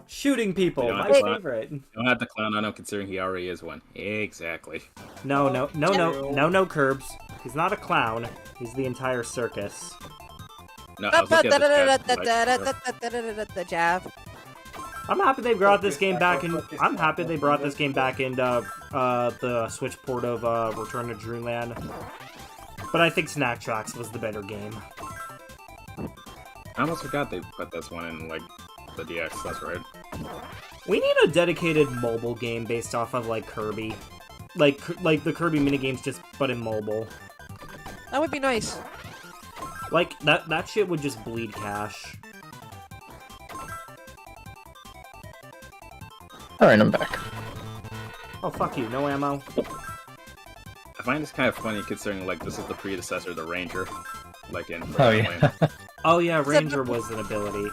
Shooting people, You don't my have to favorite. You don't have to clown on him considering he already is one. Exactly. No, Curbs. He's not a clown. He's the entire circus. No, I was looking at this The jab. I'm happy they brought this game back in. I'm happy they brought this game back into the Switch port of Return to Dreamland. But I think Snack Tracks was the better game. I almost forgot they put this one in, like, the DX, that's right. We need a dedicated mobile game based off of like Kirby, like the Kirby minigames, just but in mobile. That would be nice. Like that shit would just bleed cash. Alright, I'm back. Oh fuck you, no ammo. I find this kind of funny considering, like, this is the predecessor of the Ranger, like in Oh, yeah. Oh yeah, Ranger was an ability.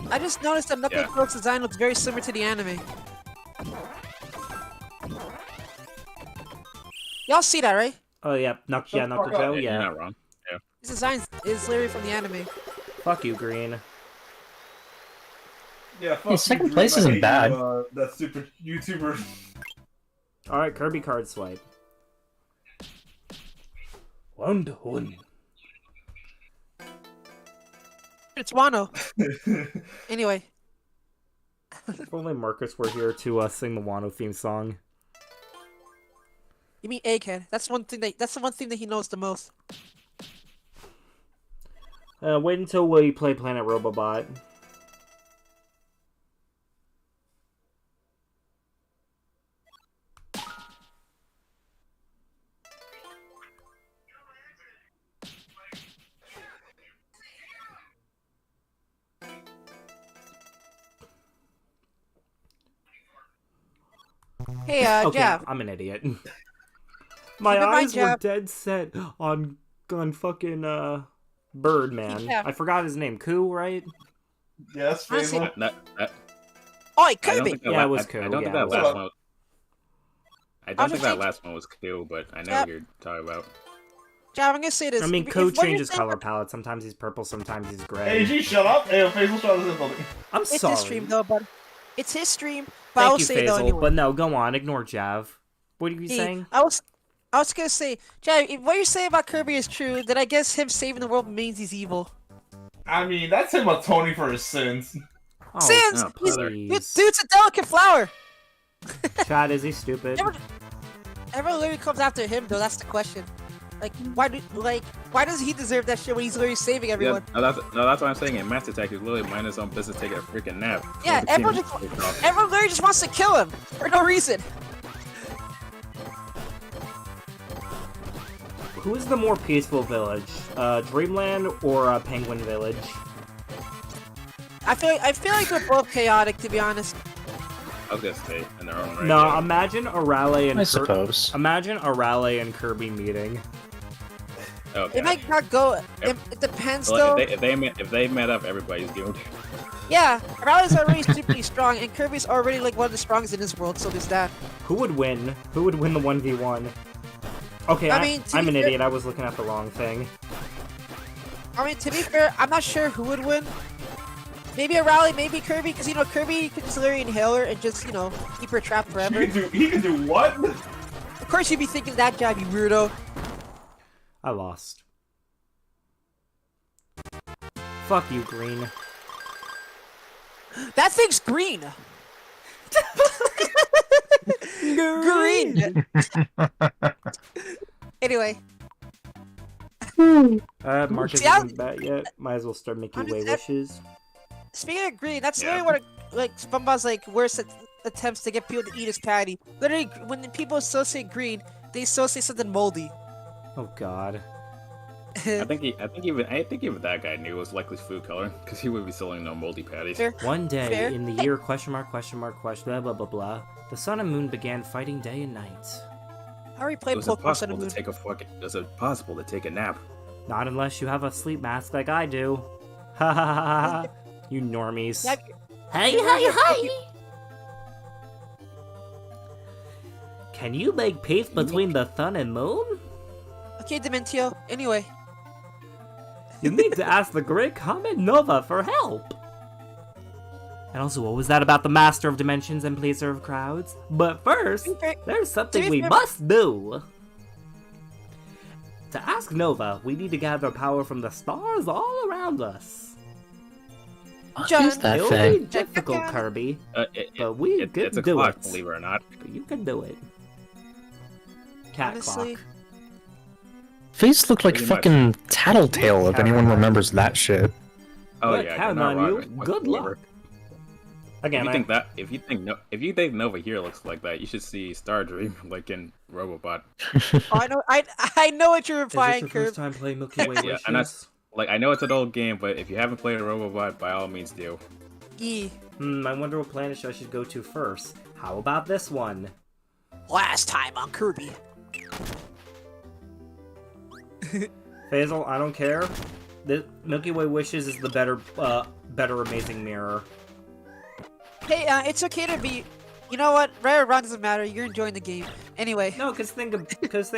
I just noticed that Knuckle Yeah. Throat's design looks very similar to the anime. Y'all see that, right? Oh yeah, Knuckle Joe, You're yeah. not wrong. His design is literally from the anime. Fuck you, Green. Yeah, fuck Hey, you, second Dream. place I isn't hate you, bad. that super YouTuber. Alright, Kirby card swipe. 1-1. It's Wano. Anyway. If only Marcus were here to sing the Wano theme song. You mean Egghead. That's the one thing that he knows the most. Wait until we play Planet Robobot. Hey, Okay, Jav. I'm an idiot. My Keep in mind, eyes were Jav. dead set on fucking Birdman. Yeah. I forgot his name. Koo, right? Yes, Honestly, Faisal. Oi, Yeah, Oi, it Kirby! was cool. I don't Yeah, think that it was last cool. one. I I'll don't think just that take- last one was cool, but I know Yeah. what you're talking about. Jav, I'm gonna say this. I mean, If Koo what you're changes saying- color palette. Sometimes he's purple, sometimes he's gray. Hey, G, shut up. Hey, Faisal, shut up. I'm It's sorry. his stream, though, but it's his stream. But I Thank will you, say though, Faisal. anyway. But no, go on. Ignore Jav. What are you Hey, saying? I was gonna say, Jav, if what you're saying about Kirby is true, then I guess him saving the world means he's evil. I mean, that's him atoning for his sins. Oh, Sins! no, please. Dude's a delicate flower! Chad, is he stupid? Everyone literally comes after him, though, that's the question. Like, why does he deserve that shit when he's literally saving Yeah, everyone? no, that's what I'm saying. In Mass Attack, he's literally minding his own business, taking a freaking nap. Yeah, The team everyone is pissed off. everyone literally just wants to kill him for no reason. Who is the more peaceful village? Dreamland or Penguin Village? I feel like they're both chaotic, to be honest. I was gonna say in their own right. No, yeah. imagine Arale and I suppose. Imagine Arale and Kirby meeting. Okay. It might not go. It depends, Well, though. if they met up, everybody's doomed. Yeah, Riley's already stupidly strong, and Kirby's already like one of the strongest in this world. So there's that. Who would win? Who would win the 1v1? Okay, I mean, to I'm be an fair- idiot. I was looking at the wrong thing. I mean, to be fair, I'm not sure who would win. Maybe a rally, maybe Kirby, because Kirby could just literally inhale her and just keep her trapped forever. He can do what? Of course, you'd be thinking that job, you weirdo. I lost. Fuck you, Green. That thing's green. Green. Anyway, Marcus See, I- isn't back yet. Might as well start Milky I'm Way just- Wishes. speaking of green, that's Yeah. literally what SpongeBob's worst attempts to get people to eat his patty. Literally, when the people associate green, they associate something moldy. Oh God. I think even that guy knew it was likely food coloring because he would be selling no moldy patties. Fair. One day Fair. in the year blah blah blah blah, the sun and moon began fighting day and night. I already played Was Pokemon it Sun possible and to Moon. take a fucking? Was it possible to take a nap? Not unless you have a sleep mask like I do. Ha ha ha ha. You normies. Yeah, Hey, Can you make peace between the sun and moon? Okay, Dementio. Anyway, You need to ask the great Comet Nova for help. And also, what was that about the Master of Dimensions and Pleaser of Crowds? But first, there's something we must do. To ask Nova, we need to gather power from the stars all around us. What John, is that It'll thing? be difficult, Kirby, It- but we it- can it's a do clock, it. believe it or not. But you can do it. Cat Honestly, clock. Face looked like Pretty much. fucking Tattletale, if anyone remembers that shit. Oh But yeah, count you're not on you. wrong Good whatsoever. luck. Again, If you think Nova here looks like that, you should see Star Dream like in Robobot. I know what you're is implying, this your first Kirby. time playing Milky Way Wishes? Yeah, and that's like I know it's an old game, but if you haven't played a Robobot, by all means do. Yee. I wonder what planet I should go to first. How about this one? Last time on Kirby. Faisal, I don't care. The Milky Way Wishes is the better Amazing Mirror. Hey, it's okay to be. You know what? Right or wrong doesn't matter. You're enjoying the game. Anyway. No, because think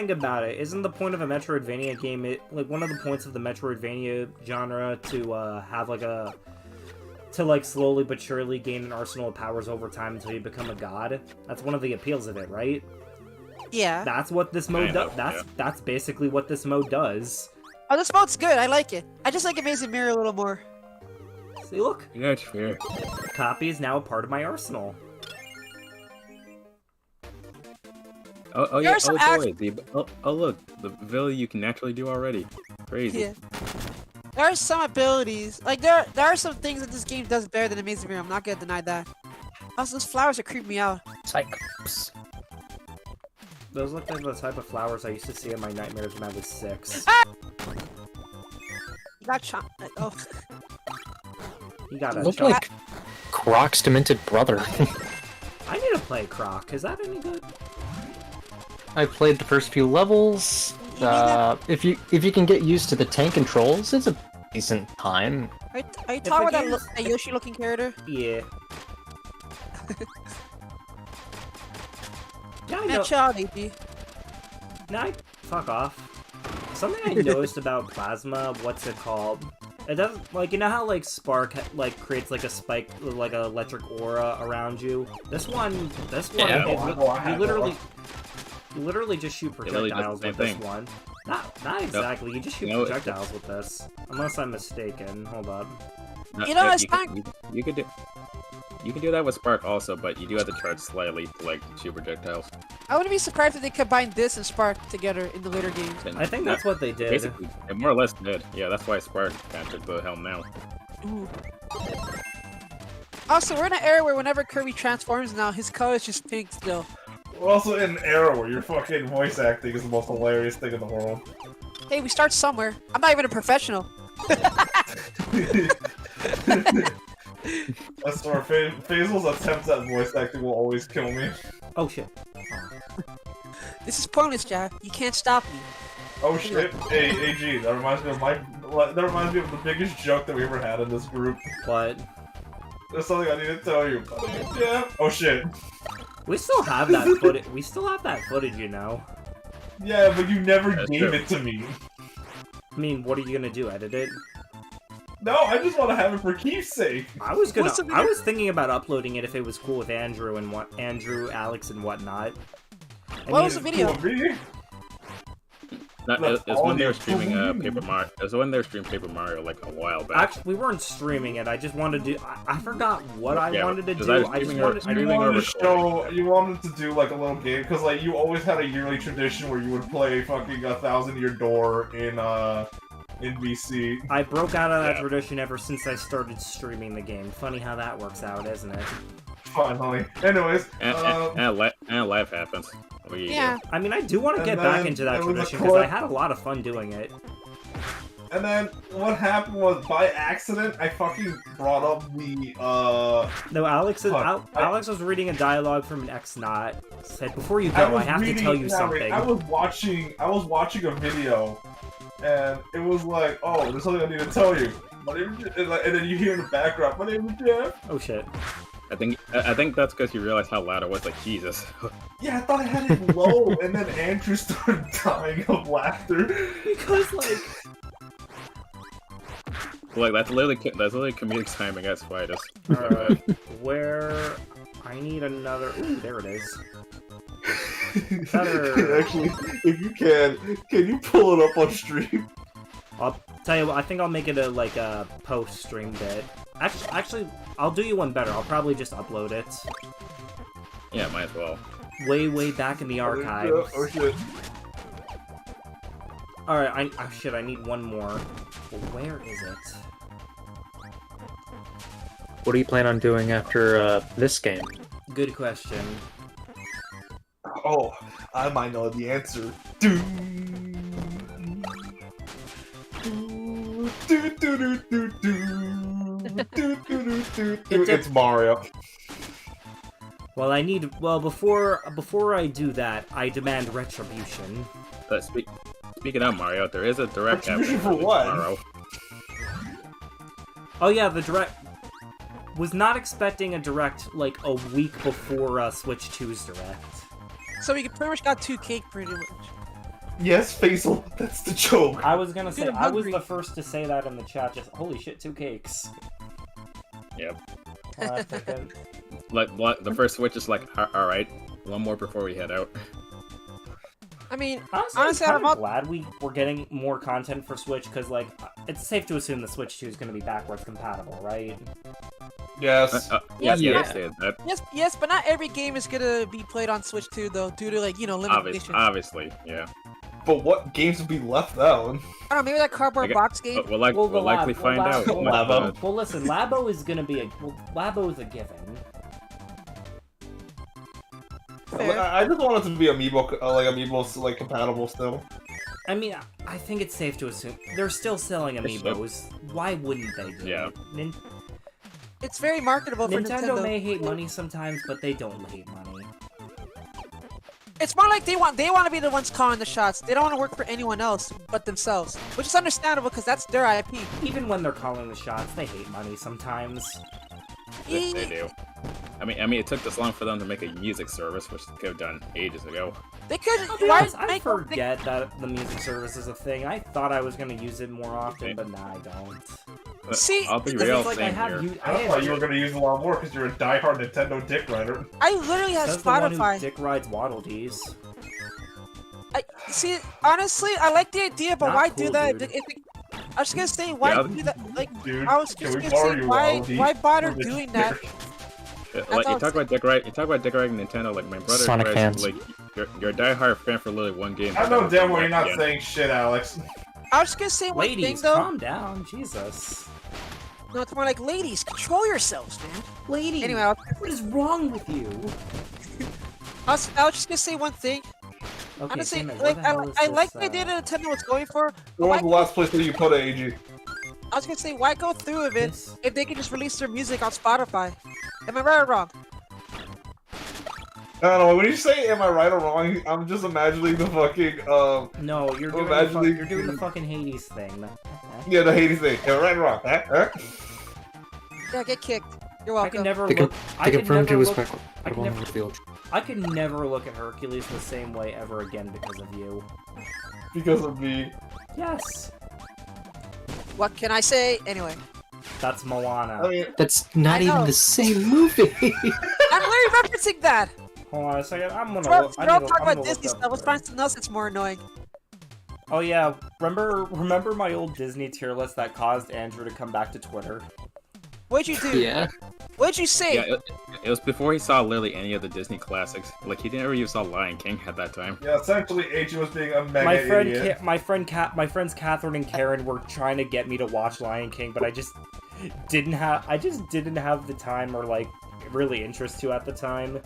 about it. Isn't the point of a Metroidvania game, like one of the points of the Metroidvania genre to have like a to like slowly but surely gain an arsenal of powers over time until you become a god. That's one of the appeals of it, right? Yeah. That's what this mode does. yeah. That's basically what this mode does. Oh, this mode's good. I like it. I just like Amazing Mirror a little more. See, look. Yeah, it's fair. Copy is now a part of my arsenal. Oh There yeah, are some oh look, the ability you can naturally do already. Crazy. Yeah. There are some abilities, like there are some things that this game does better than Amazing Mirror. I'm not gonna deny that. Also, those flowers are creeping me out. Cyclops. Those look like the type of flowers I used to see in my nightmares when I was 6. You got shot. Oh. You got a Look shot. like Croc's demented brother. I need to play Croc. Is that any good? I played the first few levels. If you can get used to the tank controls, it's a decent time. Are you the talking about game's- that Yoshi-looking character? Yeah. Yeah, I Man, know. chill out, AP. No, fuck off. Something I noticed about Plasma, what's it called? It doesn't, like, you know how, like, Spark, like, creates, like, a spike, like, an electric aura around you? This one, Yeah, you literally just shoot literally does the projectiles same with this thing. one. Not exactly, you just shoot No, it- projectiles with this. Unless I'm mistaken, hold up. No, You know, yeah, it's not- you could do. You can do that with Spark also, but you do have to charge slightly to like shoot projectiles. I wouldn't be surprised if they combined this and Spark together in the later games. And I think that's what they did. basically it more or less did. Yeah, that's why Spark captured the helm now. Ooh. Also, we're in an era where whenever Kirby transforms now, his color is just pink still. We're also in an era where your fucking voice acting is the most hilarious thing in the world. Hey, we start somewhere. I'm not even a professional. That's where Faisal's attempts at voice acting will always kill me. Oh shit. This is pointless, Jack. You can't stop me. Oh shit! Hey, AG, that reminds me of the biggest joke that we ever had in this group. What? There's something I need to tell you. Yeah. Oh shit. We still have that footage. We still have that footage, you know. Yeah, but you never That's gave true. it to me. I mean, what are you gonna do? Edit it? No, I just want to have it for keepsake. I was What's the I was thinking about uploading it if it was cool with Andrew and Alex and whatnot. I What mean, was the video? Cool, me? No, That's it's all when they were you- streaming Paper Mario. It was when they were streaming Paper Mario like a while back. Actually, we weren't streaming it. I just wanted to. I forgot what I Yeah, wanted to was do. I I just streaming or- wanted. streaming You wanted or to show. recording? You wanted to do like a little game because like you always had a yearly tradition where you would play fucking 1,000 Year Door in VC. I broke out of that Yeah. tradition ever since I started streaming the game. Funny how that works out, isn't it? Finally. Anyways, And life happens. What do you Yeah. I mean, I do want to And get back then into that there was a tradition because I clip- had a lot of fun doing it. and then what happened was by accident I fucking brought up the No, Alex Fuck, Alex was reading a dialogue from an ex-not. Said, before you I go, I, was have to reading- tell you no, wait, something. I was watching a video, and it was like, oh, there's something I need to tell you. My name is, and then you hear in the background, my name is Jeff. Oh shit. I think that's because you realized how loud it was. Like Jesus. Yeah, I thought I had it low, and then Andrew started dying of laughter. Because like. Like that's literally comedic timing at Spiders. Alright, where I need another. Ooh, there it is. Better. Actually, if you can you pull it up on stream? I'll tell you what. I think I'll make it a post-stream bit. Actually, I'll do you one better. I'll probably just upload it Yeah, might as well. way back in the archives. Oh shit. All right, I need one more. Well, where is it? What do you plan on doing after this game? Good question. Oh, I might know the answer. It's Mario. Well, before I do that, I demand retribution. But speaking of Mario, there is a direct Retribution happening for what? tomorrow. Oh yeah, the direct. Was not expecting a direct like a week before Switch 2's direct. So we pretty much got 2 cake pretty much. Yes, Faisal, that's the joke. I was gonna say Dude, I'm I was hungry. the first to say that in the chat. Just holy shit, 2 cakes. Yep. Well, that's a good- Like what? The first Switch is like, all right, one more before we head out. I mean, Honestly, honestly, I'm I'm kind all, of glad we're getting more content for Switch, because, like, it's safe to assume the Switch 2 is going to be backwards compatible, right? Yes. Yes, Yeah, yeah. they said that. yes, but not every game is gonna be played on Switch 2 though, due to like limitations. Obviously, yeah. But what games would be left out? I don't know, maybe that cardboard Okay, box game. We'll likely find out. Labo. Well, listen, Labo is going to be Labo is a given. Fair. I just want it to be amiibo like compatible still. I mean, I think it's safe to assume they're still selling amiibos. Why wouldn't they do Yeah. it? It's very marketable for Nintendo Nintendo. may hate money sometimes, but they don't hate money. It's more like they want to be the ones calling the shots. They don't want to work for anyone else but themselves, which is understandable because that's their IP. Even when they're calling the shots, they hate money sometimes. They do. I mean, it took this long for them to make a music service, which they could have done ages ago. They could. I'll be Why honest, I make forget that the music service is a thing. I thought I was going to use it more often, but nah, I don't. But See, I'll be because real, It's like I same have here. I thought you were gonna use it a lot more because you're a diehard Nintendo dick rider. I literally have That's the one who Spotify. dick rides Waddle Dees. See, honestly, I like the idea, but Not why cool, do that? dude. I was just gonna say, why Yeah, do that? Like, Dude, I was can just we gonna borrow say, your why Waddle bother Dee? doing that? Like all you talk about dick riding Nintendo. Like my brother, Sonic tries, hands. like you're a diehard fan for literally one game. I know damn well you're not Yeah. saying shit, Alex. I was just gonna say one thing Ladies, though. calm down. Jesus. No, it's more like, ladies, control yourselves, man. Ladies, Anyway, what is wrong with you? I was just gonna say one thing. Okay, Honestly, Damon, like, where the hell is I like this, the idea that Nintendo was going for. What Why, was the last place that you put it, AG? I was gonna say, why go through with it This- if they can just release their music on Spotify? Am I right or wrong? I don't know. When you say "Am I right or wrong?" I'm just imagining the fucking No, you're doing, Imagine you're doing the fucking Hades thing. yeah, the Hades thing. Am I right or wrong? Huh? Yeah, get kicked. You're I can welcome. never They look. I They can confirmed never it was look. I can never- revealed. I could never look at Hercules the same way ever again because of you. Because of me. Yes, What can I say? Anyway, that's Moana. I mean, That's not I even know. the same movie. I'm literally referencing that. Hold on a second. I'm gonna. Bro, Look, I we're all need to- talking I'm about gonna look Disney up stuff. Let's the- find something else that's more annoying. Oh yeah, remember my old Disney tier list that caused Andrew to come back to Twitter? What'd you do? Yeah. What'd you say? Yeah, it was before he saw literally any of the Disney classics. Like he never even saw Lion King at that time. yeah. Essentially, AG was being a mega My friend, idiot. my friends Catherine and Karen were trying to get me to watch Lion King, but I just didn't have the time or like really interest to at the time.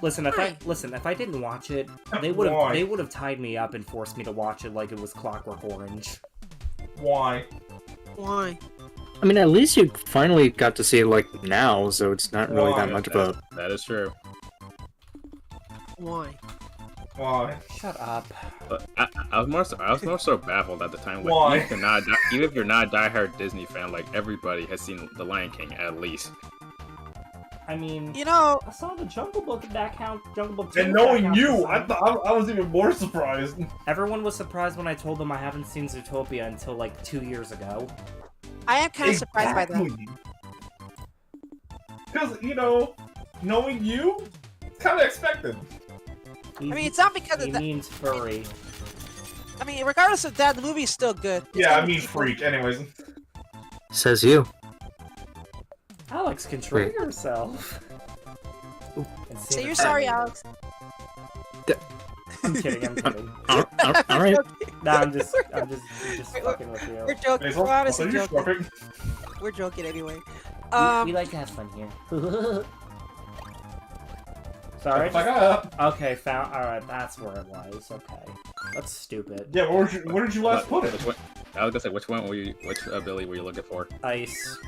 Listen, if I didn't watch it, they Why? would have tied me up and forced me to watch it like it was Clockwork Orange. Why? Why? I mean, at least you finally got to see it like now, so it's not really Why? that much of a. That is true. Why? Why? Shut up. But I was more so baffled at the time. Like, Why? even if you're not a diehard Disney fan, like everybody has seen The Lion King at least. I mean, You know, I saw the Jungle Book in that count. Jungle Book 2 And if that knowing counts you, as I was even more surprised. Everyone was surprised when I told them I haven't seen Zootopia until like 2 years ago. I am kind of surprised by that. Because knowing you, it's kind of expected. He, I mean, it's not because he of that. means furry. I mean, regardless of that, the movie is still good. It's Yeah, I only mean people- freak. Anyways, Says you. Alex, control Wait. yourself. And Say that- you're sorry, Alex. I'm kidding. I'm kidding. Alright. No, I'm just Wait, fucking with We're you. joking. Basil, We're honestly are you joking. stroking? We're joking anyway. We like to have fun here. Sorry. Like, Okay, found. All right, that's where it was. Okay, that's stupid. yeah, where did you last put it? I was gonna say which ability were you looking for? Ice.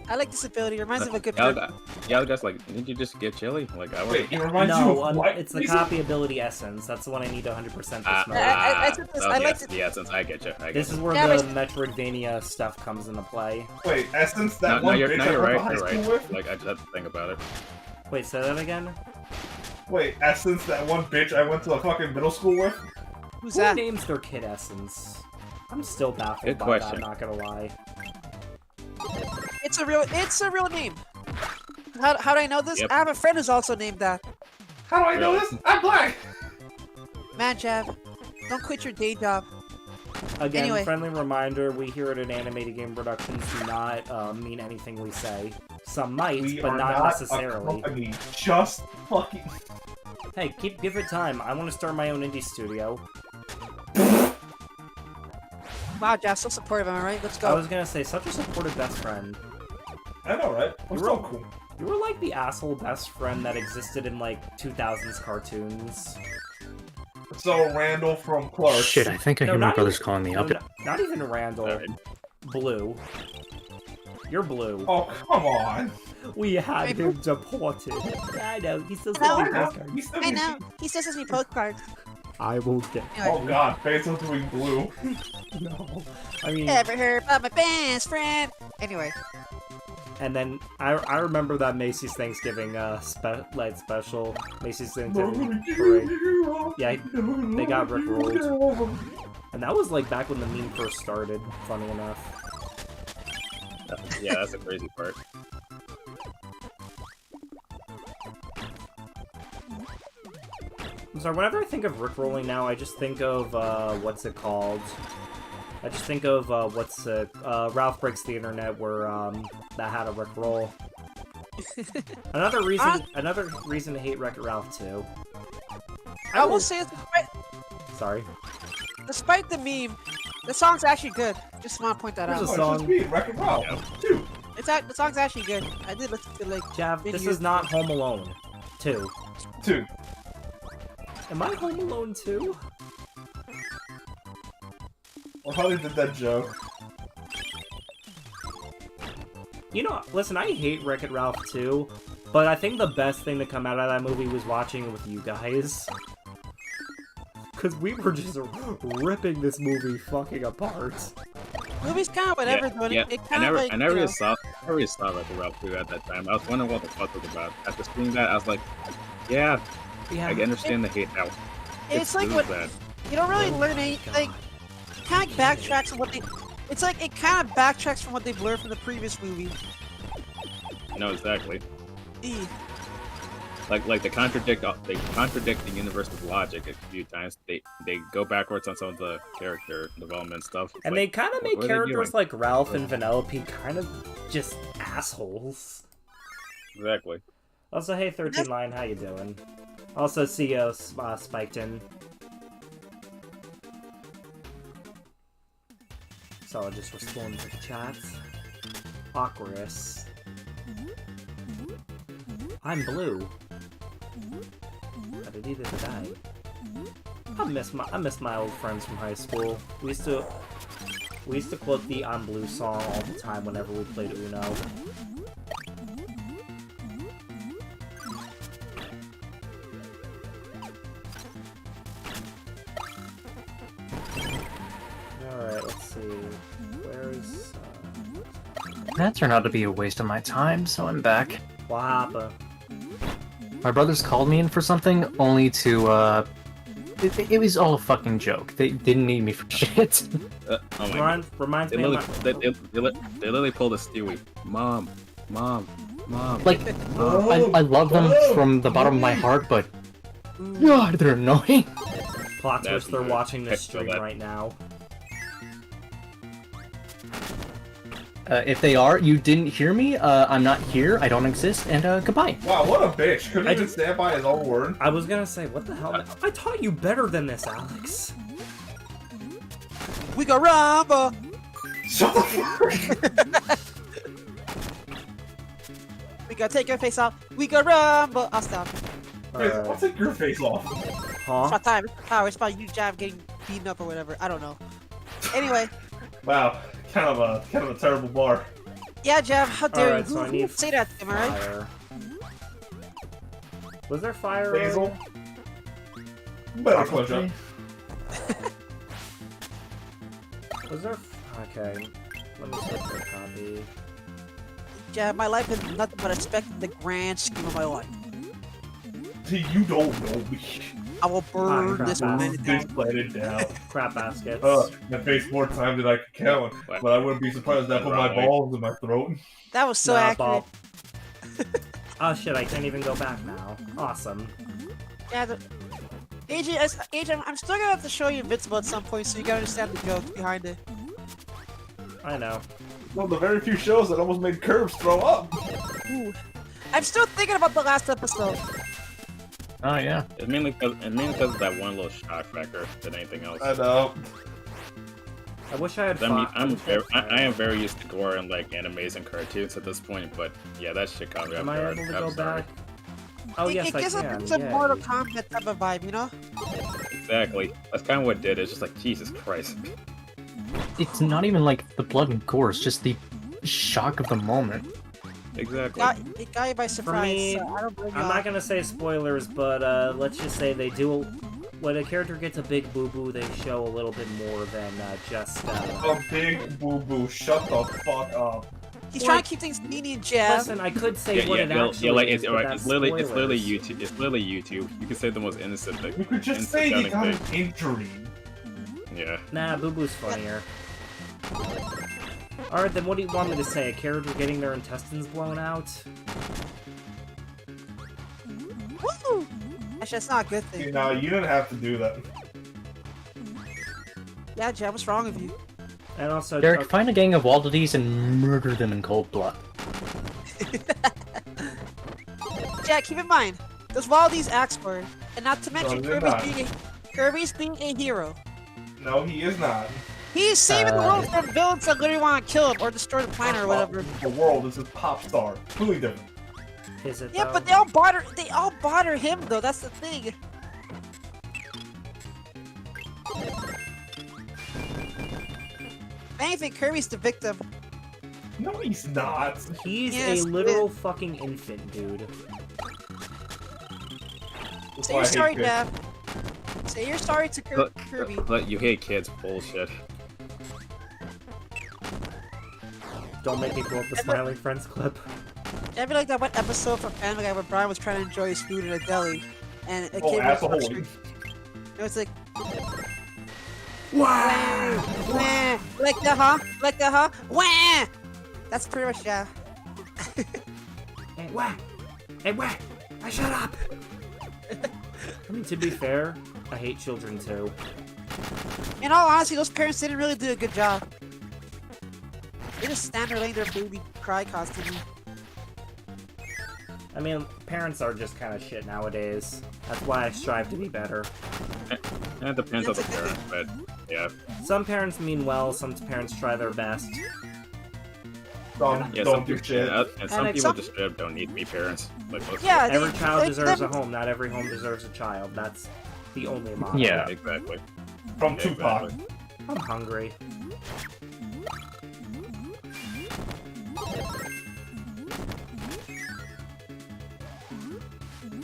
I like this ability. It reminds me of a good Yeah, person. I was like, didn't you just get chili? Like I was. Wait, it reminds you No, of what? it's the Please? copy ability essence. That's the one I need 100% this mode. I took this- I liked it. The essence. I get you. This is where Yeah, the but- Metroidvania stuff comes into play. Wait, Essence, that No, one you're bitch I went to right. high You're school right. with? Like I just have to think about it. Wait, say that again? Wait, Essence, that one bitch I went to a fucking middle school with? Who's Who that? names their kid Essence? I'm still baffled Good by question. that, not gonna lie. It's a real name. How do I know this? Yep. I have a friend who's also named that. How do I know this? I'm black. Man, Jav, don't quit your day job. Again, Anyway. friendly reminder, we here at Animated Game Productions do not mean anything we say. Some might, We but are not a necessarily. company. Just fucking. Hey, give it time. I want to start my own indie studio. Wow, Jav, so supportive, am I right? Let's I go. was gonna say, such a supportive best friend. I know, right? I'm You're so a- cool. You were like the asshole best friend that existed in like 2000s cartoons. So Randall from Clark. Shit, I think I No, hear my not brother's even- calling me up. Not even Randall. Alright. Blue. You're Blue. Oh, come on. We had Hey, him deported. I know, he still No, sends me I postcards. He still I needs- know. He still sends me postcards. I will get. Anyway. Oh god, Basil's doing blue. No. I mean, Ever heard about my best friend? Anyway. and then I remember that Macy's Thanksgiving special. Macy's Thanksgiving parade. Yeah, they got rickrolled. And that was like back when the meme first started, funny enough. Yeah, that's the crazy part. I'm sorry, whenever I think of rickrolling now, I just think of, what's it called? I just think of, Ralph Breaks the Internet, where, that had a rickroll. Another reason to hate Wreck-It Ralph 2. I will say, Sorry. despite the meme, the song's actually good. Just want to point that Here's out. a Oh, song. it's just me, Wreck-It Ralph. Dude. The song's actually good. I did listen to like. Jav, this videos. is not Home Alone 2. Dude. Am I Home Alone 2? Well, how they did that joke. You know, listen, I hate Wreck-It Ralph 2, but I think the best thing to come out of that movie was watching it with you guys. Because we were just ripping this movie fucking apart. Movie's kind of whatever, though. Yeah, It I kind of never, like. I never you know, really saw Wreck-It Ralph 2 at that time. I was wondering what the fuck it was about. After seeing that, I was like, yeah, Yeah, I understand the hate now. it's like really what bad. you don't really Oh learn my any God. like. Kind of backtracks from what they. It's like it kind of backtracks from what they've learned from the previous movie. No, exactly. E. Like they contradict the universe's logic a few times. They go backwards on some of the character development stuff. It's And like, they kind of make what are they characters doing? like Ralph and Vanellope kind of just assholes. Exactly. Also, hey 13 Line, how you doing? Also, CEO spiked in. So I'll just respond to the chat. Aquarius. I'm blue. But it either die. I miss my old friends from high school. We used to quote the I'm Blue song all the time whenever we played Uno. Alright, let's see. Where's That turned out to be a waste of my time, so I'm back. what happened? My brothers called me in for something, only to, it was all a fucking joke. They didn't need me for shit. Oh my god. Reminds They me of literally, my... they literally pulled a Stewie. Mom. Like, I love them from the bottom of my heart, but God, they're annoying. Plot twist, they're That's watching this good. stream right now. If they are, you didn't hear me. I'm not here. I don't exist. And goodbye. Wow, what a bitch. Couldn't I even just- stand by his own word. I was gonna say, what the hell? I taught you better than this, Alex. We go rumble. Shut the fuck. We gotta take your face off. We go rumble. I'll stop. I'll take your face off. It's Huh? my time. It's my power. It's about you, Jav, getting beaten up or whatever. I don't know. Anyway, Wow, kind of a terrible bar. yeah, Jav. How dare Alright, you? so I Who need would say that? Am I right? Fire. Was there fire? Basil. Better clutch up. Was there? Okay. Let me switch the copy. Jav, my life is nothing but expecting the grand scheme of my life. You don't know me. I will burn crap this basket. planet down. down. Crap baskets. I faced more time than I could count, but I wouldn't be surprised if I put my balls in my throat. That was so Nah, accurate. Bob. Oh shit, I can't even go back now. Awesome. Yeah, AJ, I'm still gonna have to show you Invincible at some point so you gotta understand the joke behind it. I know. One of the very few shows that almost made Curbs throw up. Ooh. I'm still thinking about the last episode. Oh yeah. It's mainly because of that one little shock factor than anything else. I know. I wish I had I mean, fought. I am very used to gore and like animes and cartoons at this point, but yeah, that shit caught me off Am I guard. able to I'm go sorry. back? Oh yes, it I gives can. it some Yay. Mortal Kombat type of vibe, you know? Exactly. That's kind of what it did. It's just like Jesus Christ. It's not even like the blood and gore, it's just the shock of the moment. Exactly. It got you by surprise. me, so I don't blame you. I'm not gonna say spoilers, but let's just say they do. When a character gets a big boo boo, they show a little bit more than just. A big boo boo. Shut the fuck up. He's trying to keep things meaty and jab. Listen, I could say what it actually like is, it's, but right, that's it's literally spoilers. YouTube. It's literally YouTube. You can say the most innocent thing. You could just innocent say he sounding got an thing. injury. Yeah. Nah, boo boo's funnier. Alright, then what do you want me to say? A character getting their intestines blown out? Woo! Actually, that's not a good thing. No, you didn't have to do that. Yeah, Jab, what's wrong with you? And also, Derek, find a gang of Waldities and murder them in cold blood. Jack, keep in mind, those Waldies axe word, and not to mention they're not. Kirby's being a hero. No, he is not. He's saving the world from villains that literally want to kill him or destroy the planet or whatever. The world is a pop star. Completely different. is it Yeah, though? but they all bother him though. That's the thing. If anything, Kirby's the victim. No, he's not. He's Yes, a literal fucking infant, dude. That's Say why I you're hate sorry, kids. Jab. Say you're sorry to Kirby. But you hate kids. Bullshit. Don't make me pull up the Smiling Friends clip. That'd be like that one episode from Family Guy where Brian was trying to enjoy his food in a deli, and a Oh, kid was asshole. frustrated. It was like, wah, wah, like the huh, wah. That's pretty much yeah. Hey, what? Hey, what? I shut up! I mean, to be fair, I hate children too. In all honesty, those parents didn't really do a good job. They just stand there letting their baby cry constantly. I mean, parents are just kind of shit nowadays. That's why I strive to be better. And it depends on the parent, but yeah. Some parents mean well, some parents try their best. Yeah, Don't do shit. And some And people some- just straight up don't need to be parents. Like most Yeah, Every child deserves a them- home, not every home deserves a child. That's the only motto. Yeah. Exactly. From Yeah, Tupac. exactly. I'm hungry.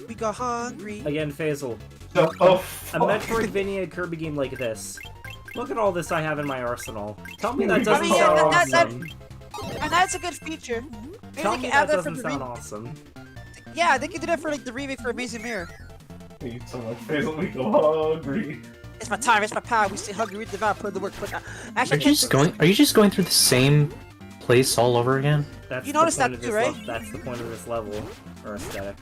We got hungry. Again, Faisal. Shut the A fuck. Metroidvania Kirby game like this. Look at all this I have in my arsenal. Tell me that I doesn't mean, yeah, sound that- awesome. And that's a good feature. Maybe Tell they me can that add that for doesn't the sound remake. awesome. Yeah, they could do that for like the remake for Amazing Mirror. Eat so much Faisal, we go hungry. It's my time, it's my power. We stay hungry, we devour, put in the work. Put Are actually, you just going through the same place all over again? That's You the noticed point that of too, this right? That's the point of this level or aesthetic.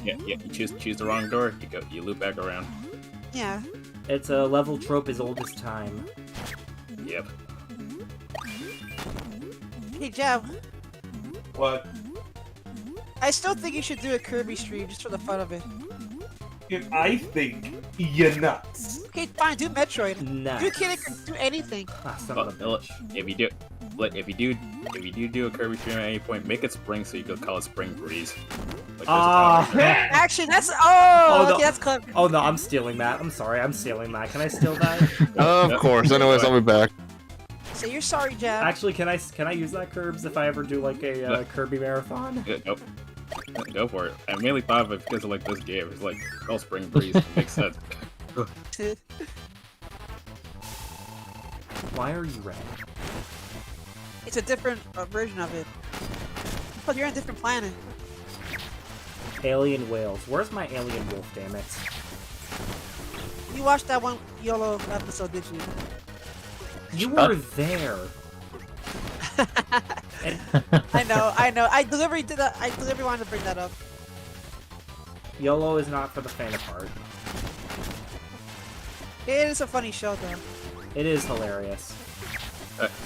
Yeah, you choose the wrong door, you loop back around. yeah. It's a level trope as old as time. Yep. Hey, Jab, What? I still think you should do a Kirby stream just for the fun of it. If I think you're nuts. Okay, fine, do Metroid. Nah. You can't do anything. Ah, son of a Well, bitch. if you do a Kirby stream at any point, make it spring so you can call it Spring Breeze. Like, there's a Ah. tower there. Actually, that's Oh, no. okay, that's clever. Oh no, I'm stealing that. I'm sorry, I'm stealing that. Can I steal that? Of course. Anyways, I'll be back. Say you're sorry, Jab. Actually, can I use that Curbs if I ever do like a Kirby marathon? Yeah, nope. Go for it. I mainly thought of it because of like this game. It's like, oh, Spring Breeze makes sense. Why are you red? It's a different version of it. But you're on a different planet. Alien whales. Where's my alien wolf, damn it? You watched that one YOLO episode, did you? You were there. And I know. I deliberately did that. I deliberately wanted to bring that up. YOLO is not for the faint of heart. It is a funny show, though. It is hilarious.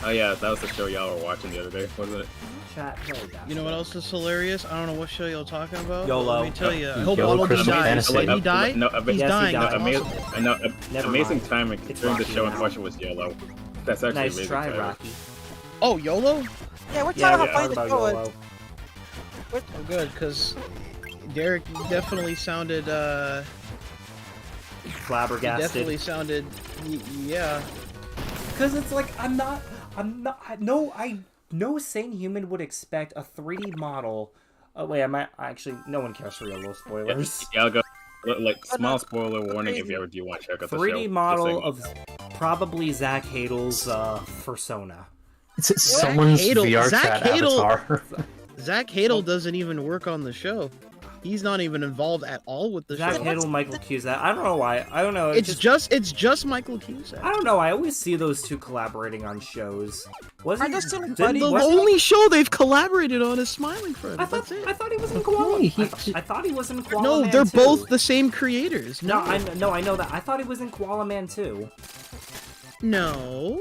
Oh yeah, that was the show y'all were watching the other day, wasn't it? Chat, play that. You know what else is hilarious? I don't know what show you're talking about. YOLO. Let me tell you. I YOLO hope all of you Christmas die. Fantasy. Did he die? No, He's yes, he dying. died. That's Amazing, awesome. I know, Never amazing mind. timing It's during the Rocky show in now. question was yellow. That's actually Nice amazing try, timing. Rocky. Oh, YOLO? Yeah, we're talking Yeah, about we funny are the about show was. YOLO. Oh, good, because Derek, you definitely sounded, Flabbergasted. definitely sounded, yeah. Because it's like, no sane human would expect a 3D model. Oh, wait, actually, no one cares for YOLO spoilers. Yeah, I'll go. Like, Oh, small no. spoiler warning if Crazy. you ever do want to check out the 3D show. model Just saying. of probably Zach Hadel's persona. It's someone's Hadel- VR Zach chat Hadel- avatar. Zach Hadel doesn't even work on the show. He's not even involved at all with the Zach show. Hadel, Michael Cusack. I don't know why. I don't know. It's just Michael Cusack. I don't know. I always see those two collaborating on shows. Wasn't Are those two didn't- buddies? The wasn't- only show they've collaborated on is Smiling Friends. I thought That's it. I thought he was in Koala. Hey, he- I thought he was in Koala No, Man they're too. both the same creators. No, No, I know that. I thought he was in Koala Man too. no.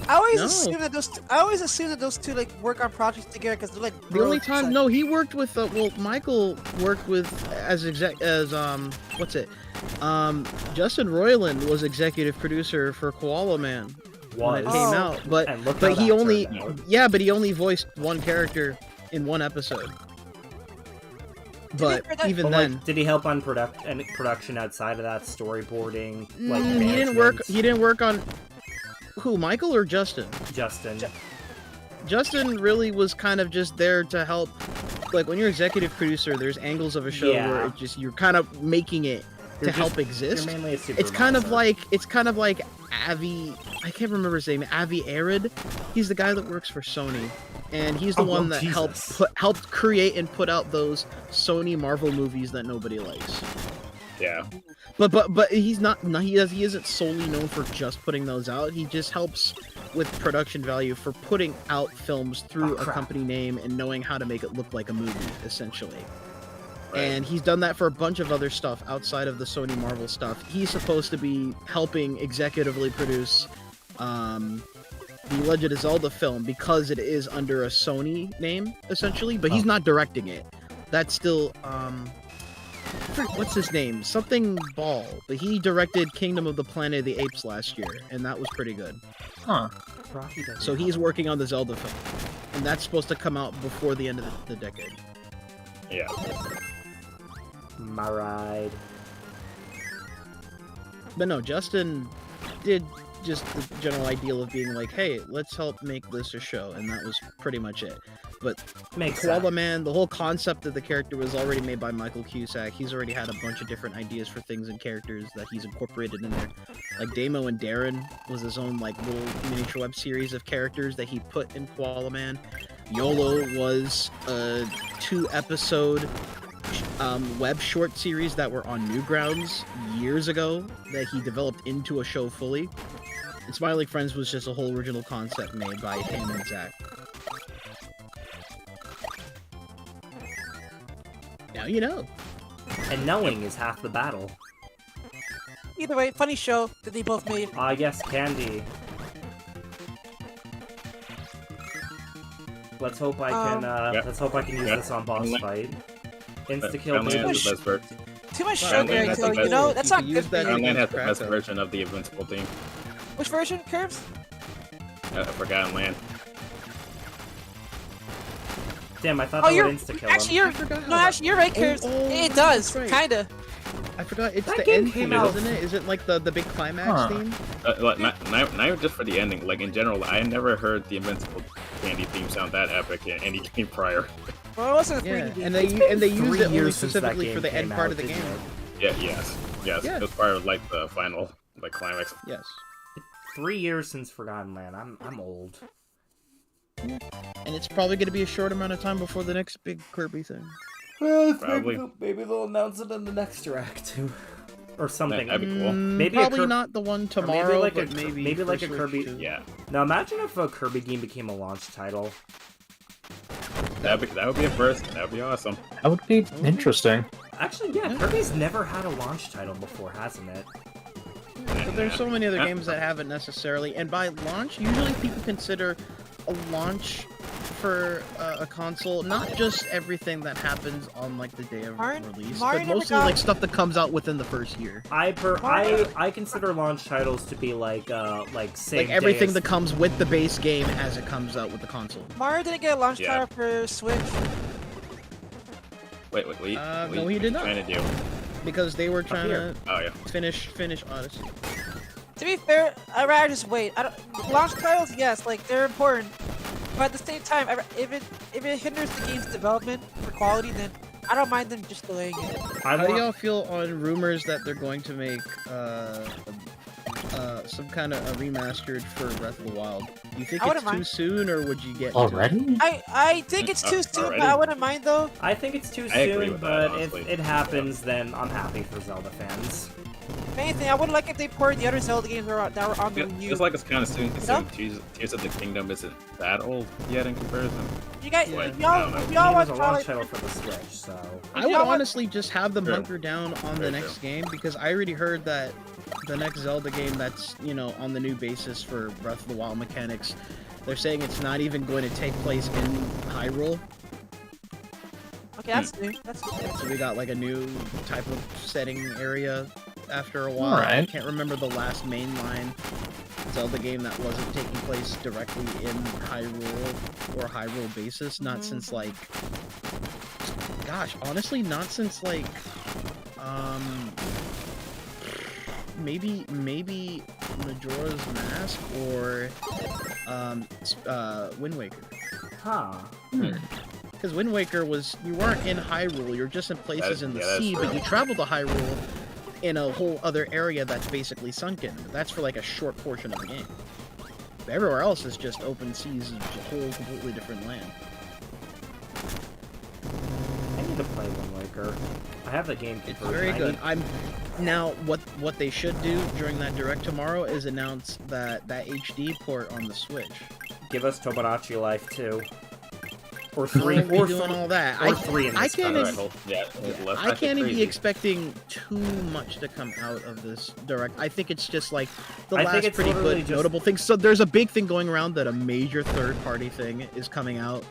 I always No. assume that those. I always assume that those two like work on projects together because they're like. The only bros. time, Like, no, he worked with. Well, Michael worked with what's it? Justin Roiland was executive producer for Koala Man when it Was. came Oh. out, but And look how he that only, turned out. yeah, but he only voiced one character in one episode. But that- even But, then, like, did he help on production outside of that, storyboarding? Like he didn't work. He didn't work on who, Michael or Justin? Justin. Justin really was kind of just there to help. Like when you're executive producer, there's angles of a show Yeah. where it just you're kind of making it You're to help You're exist. mainly a super It's kind of like Avi. I can't remember his name. Avi Arad. He's the guy that works for Sony, and he's the one that helped create and put out those Sony Marvel movies that nobody likes. Yeah. But he's not. He isn't solely known for just putting those out. He just helps with production value for putting out films through a crap. company name and knowing how to make it look like a movie, essentially. Right. And he's done that for a bunch of other stuff outside of the Sony Marvel stuff. He's supposed to be helping executively produce the Legend of Zelda film because it is under a Sony name, essentially, but he's not directing it. That's still, what's his name? Something Ball. But he directed Kingdom of the Planet of the Apes last year, and that was pretty good. Huh. Rocky doesn't So have he's working on the Zelda film, and that's supposed to come out before the end of the decade. Yeah. my ride. But no, Justin did just the general ideal of being like, hey, let's help make this a show, and that was pretty much it. But Makes Koala sense. Man, the whole concept of the character was already made by Michael Cusack. He's already had a bunch of different ideas for things and characters that he's incorporated in there. Like Damo and Darren was his own like little miniature web series of characters that he put in Koala Man. YOLO was a 2-episode web short series that were on Newgrounds years ago that he developed into a show fully. And Smiling Friends was just a whole original concept made by him and Zach. Now you know. And knowing is half the battle. Either way, funny show that they both made. Ah, yes, Candy. Let's hope I can. Yeah. Let's hope I can use Yeah. this on boss Unless- fight. Insta kill. Gunland has the best version. Too much Wow, sugar, man, I that's tell the you. best know, one. that's You not can good use for that you. on Gunland has the Crack best up. version of the Invincible team. Which version, Curves? Forgotten Land. Damn, I thought Oh, that you're would insta kill actually him. you're no, actually you're right, Curves. Oh, it that's does, right. kinda. I forgot, it's That the game end came theme, out- isn't it? Is it like the big climax Huh. theme? Not even just for the ending. Like in general, I never heard the Invincible Candy theme sound that epic in any game prior. Well, it wasn't a Yeah, 3D. and they used it 3 only years since that specifically game for the came end part out, of the didn't game. it? Yes. Yeah. It was part of like the final like climax. Yes. 3 years since Forgotten Land. I'm old. And it's probably going to be a short amount of time before the next big Kirby thing. Well, Probably. maybe they'll announce it in the next direct too, or something. That'd be cool. Maybe a Probably not the one tomorrow, but maybe like a for Kirby. Switch 2. Yeah, Now imagine if a Kirby game became a launch title. that would be a first. That would be awesome. That would be interesting. Actually, yeah, Kirby's never had a launch title before, hasn't it? But there's so many other Yeah. games that haven't necessarily, and by launch, usually people consider a launch for a console not just everything that happens on like the day of Mario- release, Mario but never mostly got- like stuff that comes out within the first year. I consider launch titles to be like same Like everything day that comes with the base game as it comes out with the console. Mario didn't get a launch Yeah. title for Switch. Wait. No, he did not. Trying to do? Because they were trying here. to Oh yeah. finish Odyssey. To be fair, I'd rather just wait. Launch titles, yes, like they're important, but at the same time, if it hinders the game's development for quality, then I don't mind them just delaying it. How do y'all feel on rumors that they're going to make some kind of a remastered for Breath of the Wild? Do you think I it's wouldn't too mind. soon, or would you get into it? Already? I think it's too soon, but Already? I wouldn't mind though. I think it's too I agree soon, with that, but if honestly. it happens, then I'm happy for Zelda fans. If anything, I would like if they ported the other Zelda games that were on the Wii U. Feels like it's kind of soon. No? Tears of the Kingdom isn't that old yet in comparison. You guys, Like, y'all I don't know. watch There's a launch Twilight. title for the Switch, so I would You know what? honestly just have them True. hunker down on the Very next game, because I already heard that the next Zelda game that's, on the new basis for Breath of the Wild mechanics, they're saying it's not even going to take place in Hyrule. Okay, that's new. That's new. So we got like a new type of setting area after a while. I Alright. can't remember the last mainline Zelda game that wasn't taking place directly in Hyrule or Hyrule basis. Not since like, gosh, honestly, not since like, maybe Majora's Mask or Wind Waker. huh. Because Wind Waker you weren't in Hyrule, you're just in places in the that's sea, true. but you travel to Hyrule in a whole other area that's basically sunken. But that's for like a short portion of the game. But everywhere else is just open seas, and a whole completely different land. I need to play Wind Waker. I have the game. It's very good. Now what they should do during that direct tomorrow is announce that HD port on the Switch. Give us Tomodachi Life 2. Or Or 3. Or doing all that. or 3 in I this can't direct. even- I I can't even be expecting too much to come out of this direct. I think it's just like the I think last it's pretty literally good just- notable things. So there's a big thing going around that a major third-party thing is coming out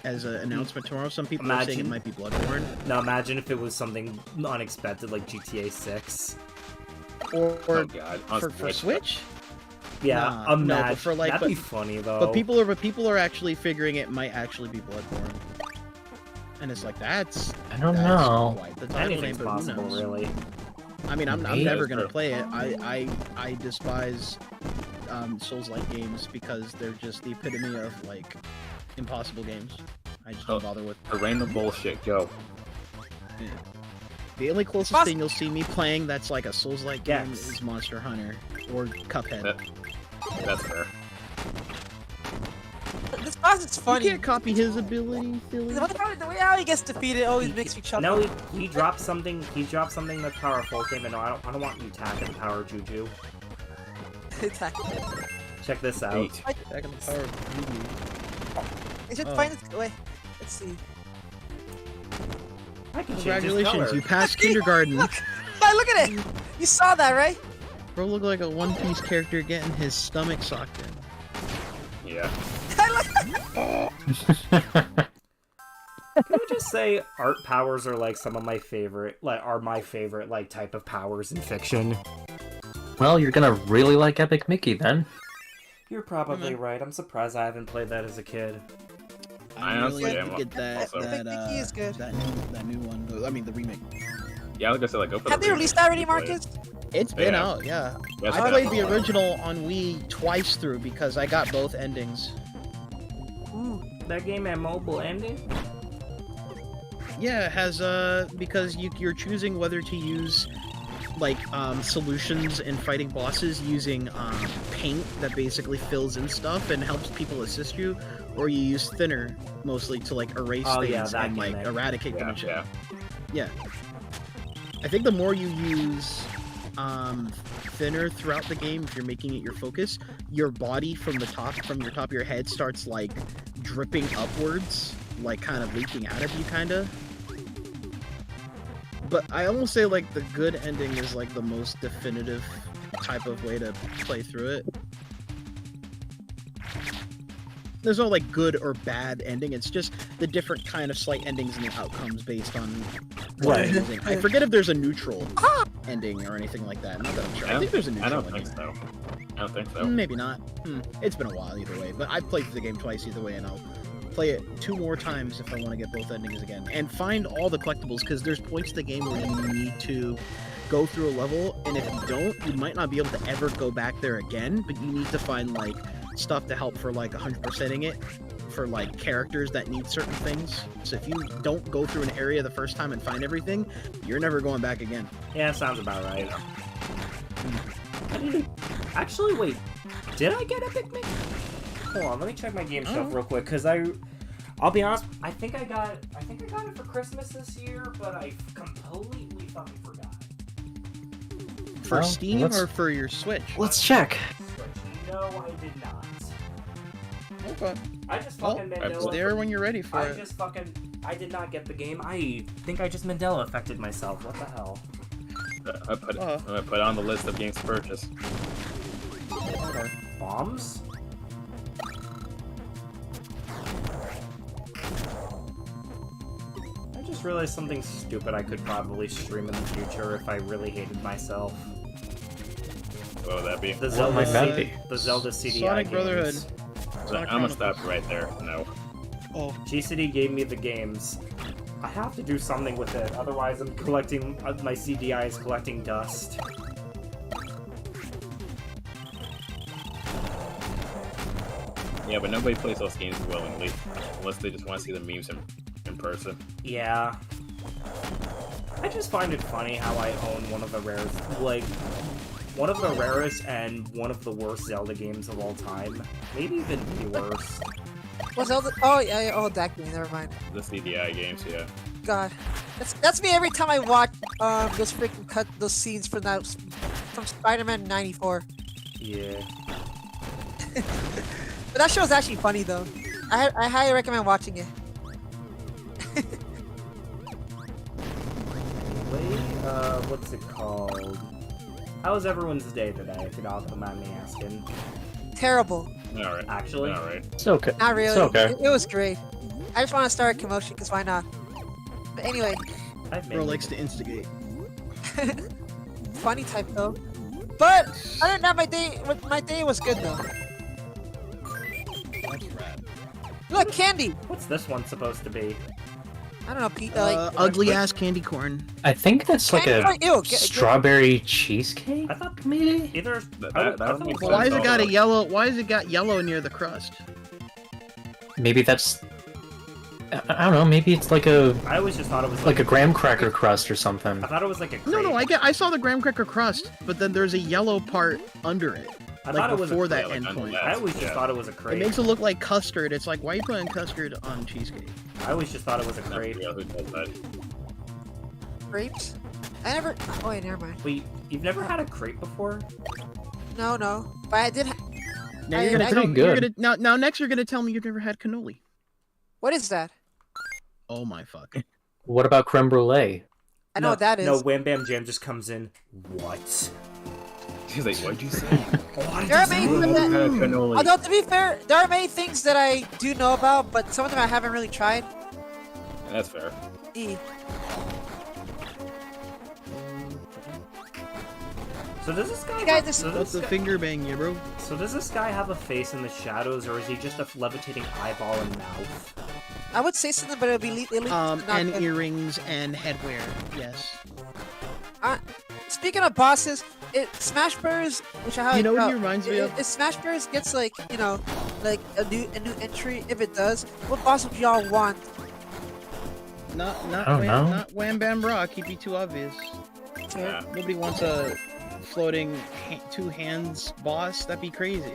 as an announcement tomorrow. Some people are saying it Imagine- might be Bloodborne. Now imagine if it was something unexpected like GTA 6. Or Oh god. On for Switch. Yeah, Nah, no, but imagine. for, like, That'd but- be funny though. But people are actually figuring it might actually be Bloodborne. And it's like that's I don't know. quite the title name, Anything's but who possible, knows? really. I mean, I'm Maybe. never That's gonna true. play it. I despise Souls-like games because they're just the epitome of like impossible games. I just don't Oh. bother with. A random bullshit. Go. The only closest thing you'll see me playing that's like a Souls-like game Yes. is Monster Hunter or Cuphead. That's fair. This boss is You funny. can't copy his ability, silly. The way how he gets defeated always makes me chuckle. No, he dropped something. He dropped something that's powerful. Okay, but no, I don't want you tapping power juju. Check this out. 8. Back in the power of Yu-Gi-Oh! I should Oh. find this. Wait, let's see. I can change his Congratulations, color. you passed kindergarten. Look, look at it. You saw that, right? Bro look like a One Piece character getting his stomach socked in. Yeah. Can I just say art powers are like some of my favorite, my favorite type of powers in fiction. Well, you're gonna really like Epic Mickey then. You're probably right. I'm surprised I haven't played that as a kid. I I'm honestly really am to get that also- that Mickey is good. that new one. I mean the remake. Yeah, I was gonna say like go for Have the they remake. released that already, Play it. Marcus? It's been Yeah. out, yeah. Yes, I it played has. the original on Wii twice through because I got both endings. Ooh. That game had mobile ending? Yeah, it has because you're choosing whether to use like solutions in fighting bosses using paint that basically fills in stuff and helps people assist you, or you use thinner mostly to like erase Oh, things yeah, that and like gimmick. eradicate them and shit. Yeah. Yeah. I think the more you use thinner throughout the game, if you're making it your focus, your body from your top of your head starts like dripping upwards, like kind of leaking out of you, kind of. But I almost say like the good ending is like the most definitive type of way to play through it. There's no like good or bad ending. It's just the different kind of slight endings and the outcomes based on what you're using. I forget if there's a neutral ending or anything like that. Not that I'm sure. I think there's a neutral ending. I don't think so. Maybe not. It's been a while either way. But I've played through the game twice either way, and I'll play it 2 more times if I want to get both endings again. And find all the collectibles, because there's points in the game where you need to go through a level, and if you don't, you might not be able to ever go back there again, but you need to find like stuff to help for like 100%ing it for like characters that need certain things. So if you don't go through an area the first time and find everything, you're never going back again. Yeah, sounds about right. I didn't... Actually, wait. Did I get Epic Mickey? Hold on, let me check my game shelf real quick, because I'll be honest, I think I got it for Christmas this year, but I completely fucking forgot. For Well, Steam let's- or for your Switch? Let's check. No, I did not. Okay. I just Well, fucking it's Mandela. there when you're ready for I it. just fucking... I did not get the game. I think I just Mandela affected myself. What the hell? I'm gonna put it on the list of games to purchase. Bombs? I just realized something stupid I could probably stream in the future if I really hated myself. What would that be? The might Zelda, that be? the Zelda CDI Sonic games. Brotherhood. I'm gonna stop right there. No. Oh, GCD gave me the games. I have to do something with it, otherwise I'm collecting... my CDI is collecting dust. Yeah, but nobody plays those games willingly, unless they just want to see the memes in person. Yeah. I just find it funny how I own one of the rarest, like, one of the rarest and one of the worst Zelda games of all time. Maybe even the worst. What's Zelda? Oh yeah, oh that game. Never mind. The CDI games, yeah. God, that's me every time I watch those freaking those scenes from Spider-Man '94. Yeah. But that show is actually funny though. I highly recommend watching it. Wait, what's it called? How was everyone's day today, if you don't mind me asking? Terrible. Alright. Actually? Alright. It's okay. Not really. It's okay. It was great. I just want to start a commotion because why not? But anyway, I've bro made likes to instigate. funny type though. But other than that, my day was good though. That's rad. Look, candy. What's this one supposed to be? I don't know, Pete. Like Ugly ass candy corn. I think that's like candy a corn. Ew, strawberry cheesecake. I thought Maybe. either... That I would thought make it was- But why has it got a Also- yellow? Why has it got yellow near the crust? Maybe that's. I don't know. Maybe it's like a I always just thought it was like a graham cracker crust or something. I thought it was like a No, no, crepe. I saw the graham cracker crust, but then there's a yellow part under it, I like thought it was before a that like endpoint. under I always just Yeah. thought it was a It crepe. makes it look like custard. It's like, why are you putting custard on cheesecake? I always just thought it was a Not crepe. real, who does that? grapes. I never. Oh wait, never mind. Wait, you've never had a crepe before? No. But I did. Now I- you're gonna I- tell Pretty me. You're good. gonna now next you're gonna tell me you've never had cannoli. What is that? Oh my fuck. What about creme brulee? I know what that is. No, Wham Bam Jam just comes in. What? He's like, what'd you say? There are many things that, Cannoli. although to be fair, there are many things that I do know about, but some of them I haven't really tried. That's fair. So does this guy? Hey, guys, have, this- so, What's this the guy, finger bang you, bro? so does this guy have a face in the shadows, or is he just a levitating eyeball and mouth? I would say something, but it'll be not And good. earrings and headwear. Yes. Speaking of bosses, Smash Bros. Which I highly You know what doubt, he reminds me of? If Smash Bros. Gets like like a new entry, if it does, what boss would y'all want? Not I don't know. not Wham Bam Rock. He'd be too obvious. Yeah. Nobody wants a floating two hands boss. That'd be crazy.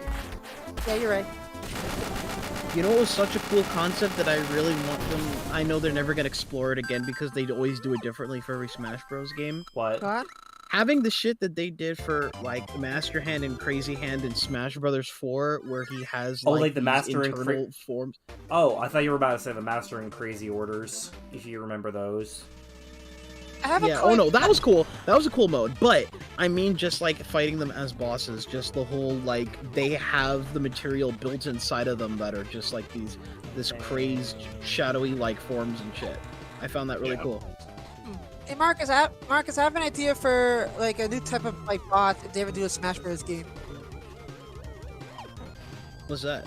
Yeah, you're right. You know, it was such a cool concept that I really want them. I know they're never gonna explore it again because they always do it differently for every Smash Bros. Game. What? What? Having the shit that they did for like Master Hand and Crazy Hand in Smash Brothers 4, where he has like the these Master and internal forms. Oh, I thought you were about to say the Master and Crazy Orders, if you remember those. I have Yeah. Oh no, that was cool. That was a cool mode. But I mean, just like fighting them as bosses, just the whole like they have the material built inside of them that are just like this crazed shadowy like forms and shit. I found that really cool. Hey Marcus, I have an idea for like a new type of like boss if they ever do a Smash Bros. Game. What's that?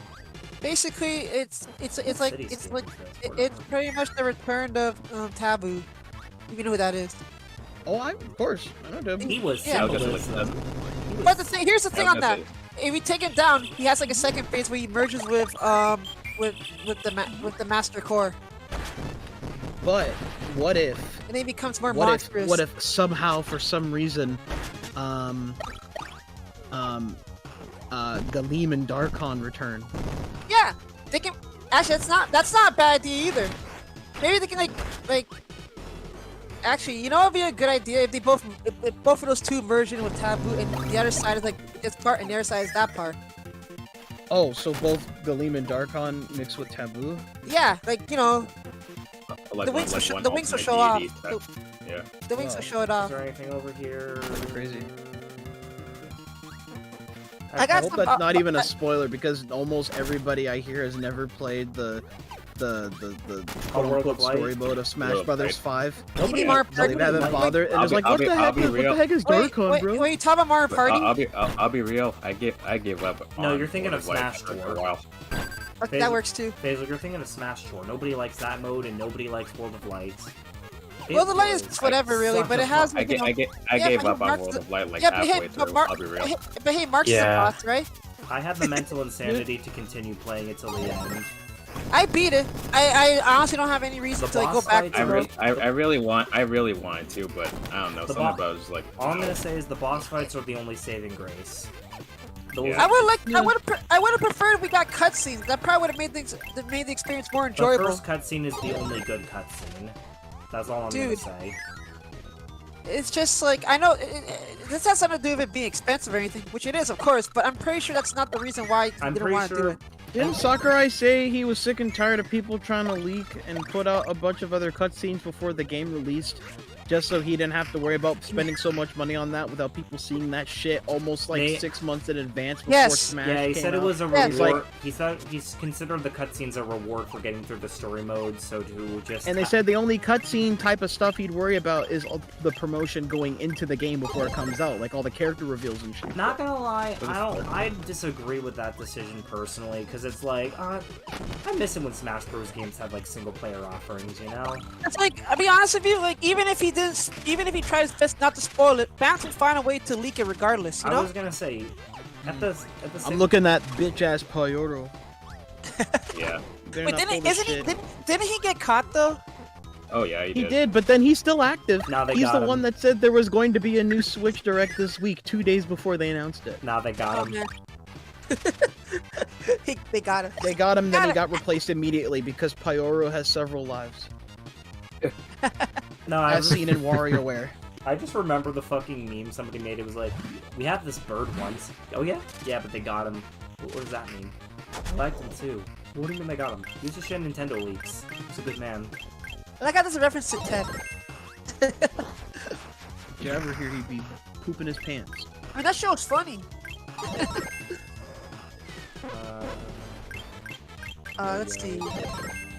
Basically, it's like Cities it's game, like that's what it's pretty much the return of Taboo. You know who that is. Oh, of course. I know Dub. He was Yeah. symbolism. But here's the thing I on was that. gonna If you take him down, he has like a second phase where he merges with the Master Core, But what if? and then he becomes more What monstrous. if somehow for some reason, Galeem and Darkon return? Yeah, they can. Actually, that's not a bad idea either. Maybe they can like. Actually, you know, it'd be a good idea if both of those two merge in with Taboo, and the other side is like this part, and the other side is that part. Oh, so both Galeem and Darkon mixed with Taboo? Yeah, like you know, Like the wings will one the wings will ultimate show off. deity type. Yeah. The wings will show it Is off. there anything over here? Crazy. I I got hope some, that's not even a spoiler because almost everybody I hear has never played the quote World of unquote story Light? mode of Smash World of Brothers Light. 5. Nobody more So they haven't bothered, and it's like, what the heck is Darkon, wait, bro? wait, you talking about Mario Party? I'll be real. I give up. No, on you're thinking World of Light Smash for a Tour. while. Okay, that works too. Faisal, you're thinking of Smash Tour. Nobody likes that mode, and nobody likes World of Light. Well, the light is just whatever, really, but it has. I you know, gave but up on Mark's World the- of Light like yeah, but halfway hey, through. Mark, I'll be real. but hey, Mark's the boss, right? I have the mental insanity to continue playing it till the end. I beat it. I honestly don't have any reason The to like, go boss back fights to are- it. I really wanted to, but I don't know. The Something bo- about it was like. All I'm gonna say is the boss fights are the only saving grace. Those- Yeah. I would have preferred if we got cutscenes. That probably would have made the experience more The enjoyable. first cutscene is the only good cutscene. That's all I'm Dude. gonna say. It's just like I know this has something to do with it being expensive or anything, which it is, of course. But I'm pretty sure that's not the reason why I'm they didn't pretty want to do sure. it. Didn't Sakurai say he was sick and tired of people trying to leak and put out a bunch of other cutscenes before the game released, just so he didn't have to worry about spending so much money on that without people seeing that shit almost like They- 6 months in advance before Yes. Smash Yeah, he came said it out? was a Yeah, reward. like- He said he's considered the cutscenes a reward for getting through the story mode. So to just And they said the only cutscene type of stuff he'd worry about is the promotion going into the game before it comes out, like all the character reveals and shit. Not gonna lie, I disagree with that decision personally, because it's like, I miss it when Smash Bros. Games have like single player offerings, you know? It's like I'll be honest with you, like even if he tries his best not to spoil it, Vance will find a way to leak it regardless. You I know? was gonna say, at the I'm same- looking at bitch ass Pyoro. Yeah. Better Wait, not pull didn't this isn't he shit. didn't he get caught though? Oh yeah, He did, but then he's still active. Now they He's got the him. one that said there was going to be a new Switch Direct this week, 2 days before they announced it. Now they got Oh him. man. They got it. They got him, then he Got got replaced immediately because Pyoro has several lives, No, as seen in WarioWare. I just remember the fucking meme somebody made. It was like, we had this bird once. Oh yeah? Yeah, but they got him. What does that mean? I liked him too. What do you mean they got him? He's just sharing Nintendo leaks. He's a good man. And I got this a reference to Ted. If you ever hear he'd be pooping his pants. I mean that show was funny. Let's see.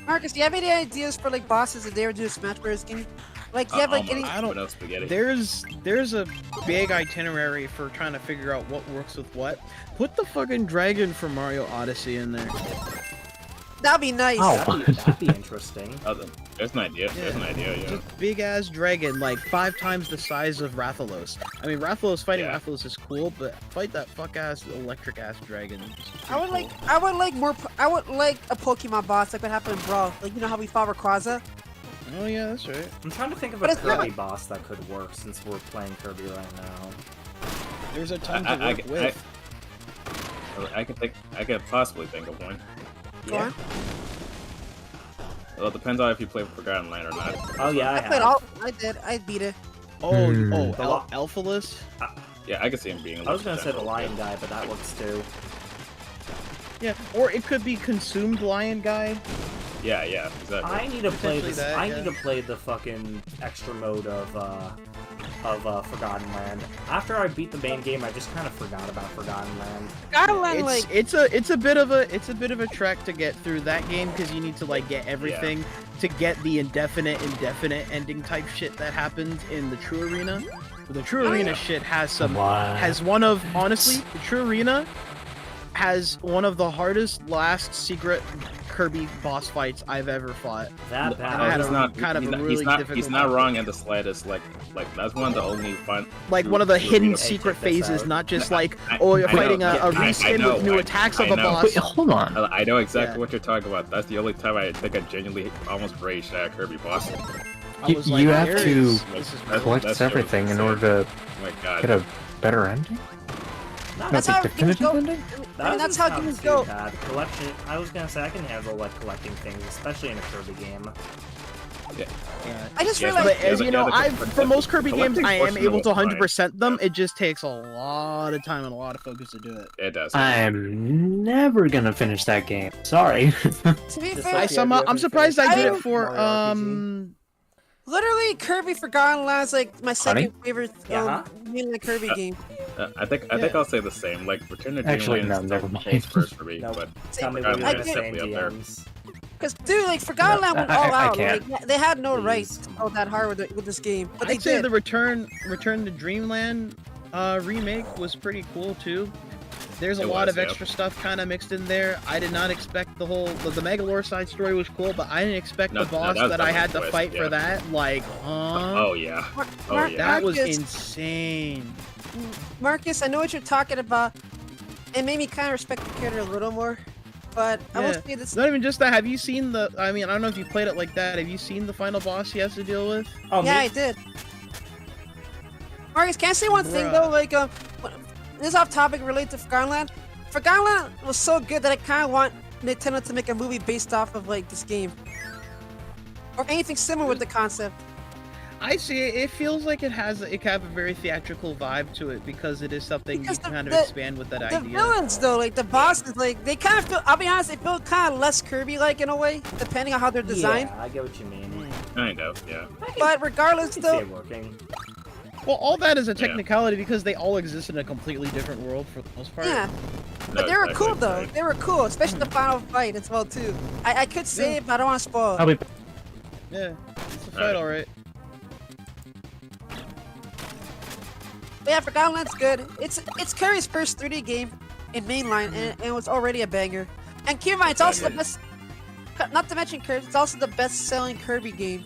Marcus, do you have any ideas for like bosses if they ever do a Smash Bros. Game? Like, do you have like any? I don't know. Spaghetti. There's a big itinerary for trying to figure out what works with what. Put the fucking dragon from Mario Odyssey in there. That'd be nice. That'd be interesting. Oh, there's an idea. There's an idea. Yeah. Just big ass dragon, like 5 times the size of Rathalos. I mean, Rathalos fighting Yeah. Rathalos is cool, but fight that fuck ass electric ass dragon. I would like a Pokemon boss like what happened in Brawl. Like you know how we fought Rayquaza? Oh yeah, that's right. I'm trying to think of But a it's not- Kirby boss that could work since we're playing Kirby right now. There's a ton to work with. I could possibly think of one. Go Yeah. on. Well, it depends on if you play Forgotten Land or not. Oh yeah, I played all. I did. I beat it. Oh, Hmm. Alphaless? Yeah, I can see him being. I was gonna say the potential, lion guy, but that works too. Yeah, or it could be Consumed Lion Guy. Yeah, exactly. I need to play Potentially this. that, I yeah. need to play the fucking extra mode of Forgotten Land. After I beat the main game, I just kind of forgot about Forgotten Land. Gotta learn like. It's a bit of a trek to get through that game because you need to like get everything to get the indefinite ending type shit that happens in the True Arena. The True Arena shit has honestly, the True Arena has one of the hardest last secret Kirby boss fights I've ever fought. That And I had bad. He's not wrong in the slightest. Like that's one of the only fun. Like one of the hidden Hey, secret check this phases, out. not just I- like, I- oh, you're I know, fighting a I reskin know, with new I- attacks I of a know. boss. Wait, hold on. I know exactly Yeah. what you're talking about. That's the only time I think I genuinely almost raged at a Kirby boss. I was like, You have there to is- this is That's- collect that's everything in insane. order to Oh my god. get a better ending. Not That's Not how the games definitive go. ending. I mean, that's how doesn't games sound go. too bad. Collection. I was gonna say I can handle like collecting things, especially in a Kirby game. Yeah. I just Yeah, realized. But as you know, for most Kirby games, collecting I am portion able of to it's fine. 100% them. It just takes a lot of time and a lot of focus to do it. It does. I'm never gonna finish that game. Sorry. To be Just fair, like I'm surprised I did it for Mario RPG. literally Kirby Forgotten Land's like my second favorite Yeah. mainline Kirby game. I think I'll say the same. Like Return to Actually, Dreamland no, is never still mind. close first for me, No. but Tell me I what you're gonna get- say in definitely up there. DMs. Cause dude, like Forgotten Land went I- all I out. can't. Like they had no Please, rights come to go that hard with this game, but they I'd say did. the Return to Dreamland remake was pretty cool too. There's a It lot was, of yep. extra stuff kind of mixed in there. I did not expect the Megalore side story was cool, but I didn't expect No, the no, boss that was that I had to definitely a fight twist, for that. Like, oh yeah, oh yeah. that was Marcus, insane. Marcus, I know what you're talking about. It made me kind of respect the character a little more, but I will Yeah. say this. It's not even just that. Have you seen the? I mean, I don't know if you played it like that. Have you seen the final boss he has to deal with? Oh, Yeah, me? I did. Marcus, can I say one thing Bruh. though? Like, this is off topic related to Forgotten Land. Forgotten Land was so good that I kind of want Nintendo to make a movie based off of like this game, or anything similar with the concept. I see it. It feels like it have a very theatrical vibe to it because it is something Because you can the- kind of the- expand with that The idea. villains though, like the bosses, like they kind of feel. I'll be honest, they feel kind of less Kirby-like in a way, depending on how they're designed. Yeah, I get what you mean. Kind of, yeah. But regardless, I can see though, it working. Well, all that is a technicality because they all exist in a completely different world for the most part. yeah. No, But they were exactly, cool though. exactly. They were cool, especially the final fight as well too. I could say it, but I don't want to spoil. I'll be Yeah, it's a fight, alright. But yeah, Forgotten Land's good. It's Kirby's first 3D game in mainline, and it was already a banger. And keep in mind, it's also the best. Not to mention Kirby, it's also the best-selling Kirby game.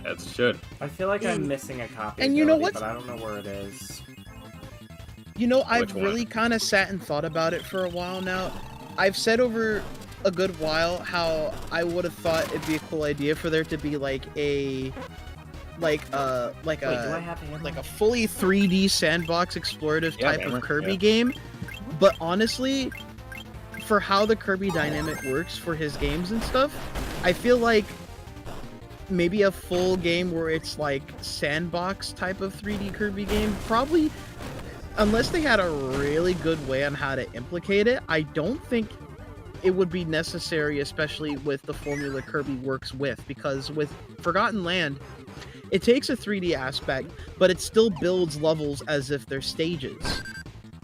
That should. I feel like I'm Mm. missing a copy. And you know ability, what's- But I don't know where it is. You know, I've Which one? really kind of sat and thought about it for a while now. I've said over a good while how I would have thought it'd be a cool idea for there to be like a Wait, do I have it? like a fully 3D sandbox explorative Yeah, type Hammer, of Kirby yeah. game. But honestly, for how the Kirby dynamic works for his games and stuff, I feel like maybe a full game where it's like sandbox type of 3D Kirby game, probably, unless they had a really good way on how to implicate it, I don't think it would be necessary, especially with the formula Kirby works with, because with Forgotten Land, it takes a 3D aspect, but it still builds levels as if they're stages.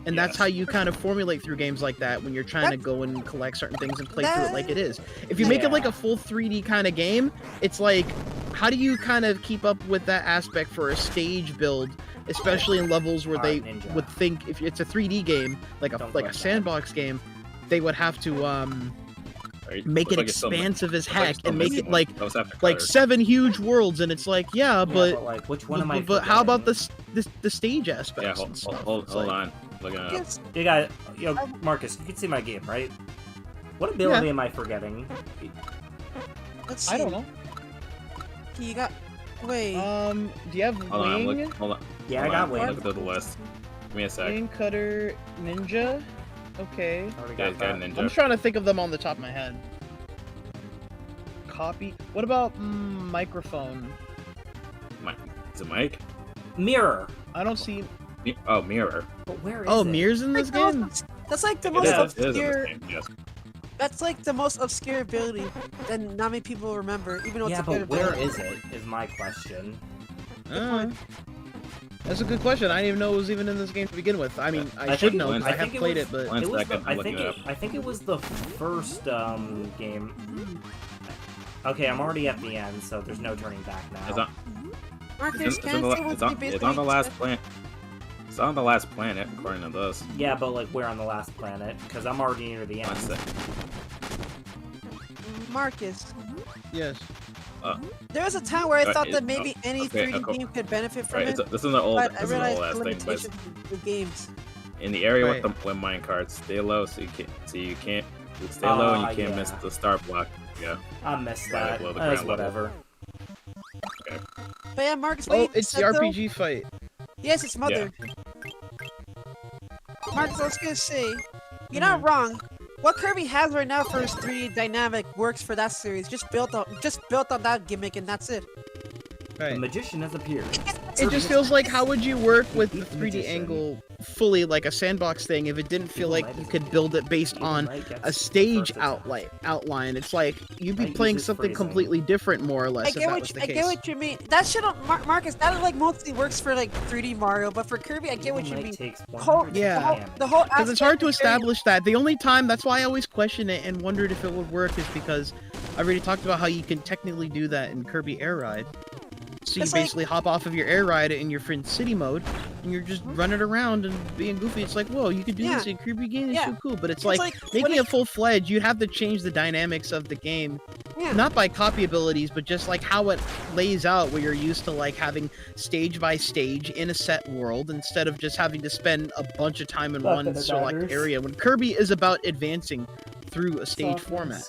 And that's Yes. how you kind of formulate through games like that when you're trying to go and collect certain things and play through it like it is. If you make it like a full 3D kind of game, it's like, how do you kind of keep up with that aspect for a stage build, especially in levels where they Alright, Ninja. would think if it's a 3D game, like a Don't like a click that. sandbox game, they would have to Right? make Looks it like it's still- expansive as looks like heck it's still and make missing it like one. That was after like Colors. 7 huge worlds, and it's like, yeah, but like, which one am I? but how about forgetting? the stage Yeah, aspects? hold, and stuff? hold, It's hold like- on. Looking it up. Yes. You got, yo, Marcus. You can see my game, right? What ability Yeah. am I forgetting? Let's see. I don't know. You got. Wait. Do you have Hold on, wing, hold on. Yeah, Hold I got on, wing. Look through the list. Give me a sec. wing cutter, ninja? Okay. Already Yeah, got got that. ninja. I'm trying to think of them on the top of my head. Copy. What about microphone? Is it Mike? Mirror. I don't see. Oh, Mirror. But where is Oh, it? Mirror's in this Like, game. that's like the It most is, it is in obscure. this game, yes. That's like the most obscure ability that not many people remember, even though Yeah, it's a good but where ability. is it? Is my question. That's a good question. I didn't even know it was even in this game to begin with. I mean, I I should think- know because I I have think it played was- it, but One It was second, the, I'm looking it up. I think it was the first game. Okay, I'm already at the end, so there's no turning back now. It's on, Marcus, it's can on, I the, say it's what's on, the it's on the last planet. It's on the last planet, according to this. Yeah, but like where on the last planet? Because I'm already near the One end. sec. Marcus, yes. there was a time where I thought that it- maybe any okay, 3D okay. game could benefit from Right, it, this is an old, but this I is an realized old ass the thing, but limitations of games. in the area Right. with the mine carts, stay low so you can't stay low and you can't miss yeah. the start block. Yeah. I missed Right that. below the That's ground level. whatever. But yeah, Marcus, what Oh, you it's the said, though- RPG fight. Yes, it's Mother. Marcus, I was gonna say, you're not wrong. What Kirby has right now for his 3D dynamic works for that series. Just built on that gimmick, and that's it. The Right. magician has appeared. It just feels like how would you work with the Beat the 3D magician. angle fully like a sandbox thing if it didn't feel like you could build it based Evil on Knight gets a stage first attack. outline? It's like you'd be Knight playing uses something phrasing. completely different, more or I less, if get that what was you, the I case. get what you mean. That shit, Marcus, that like mostly works for like 3D Mario, but for Kirby, I get what Evil you Knight mean. takes Whole- 100 Yeah. damage. The whole Because it's hard to aspect of Kirby- establish that. The only time, that's why I always question it and wondered if it would work, is because I already talked about how you can technically do that in Kirby Air Ride. So you It's like- basically hop off of your air ride in your friend's city mode, and you're just running around and being goofy. It's like, whoa, you could do this Yeah. in Kirby game. It's Yeah. so cool. But it's It's like, like, making when it full-fledged, you'd have to change the dynamics of the game. Yeah. Not by copy abilities, but just like how it lays out, where you're used to like having stage by stage in a set world instead of just having to spend a bunch of time in one select area. When Kirby is about advancing through a stage format.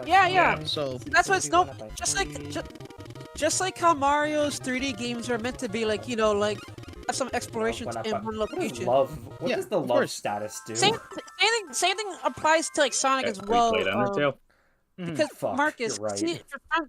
Yeah. So That's what it's no. Just like how Mario's 3D games are meant to be, like, you know, like have some explorations in one What does location. love? What Yeah, does the of love course. status do? Same thing applies to like Sonic as well. Played Undertale? Because Fuck, Marcus, you're right. see,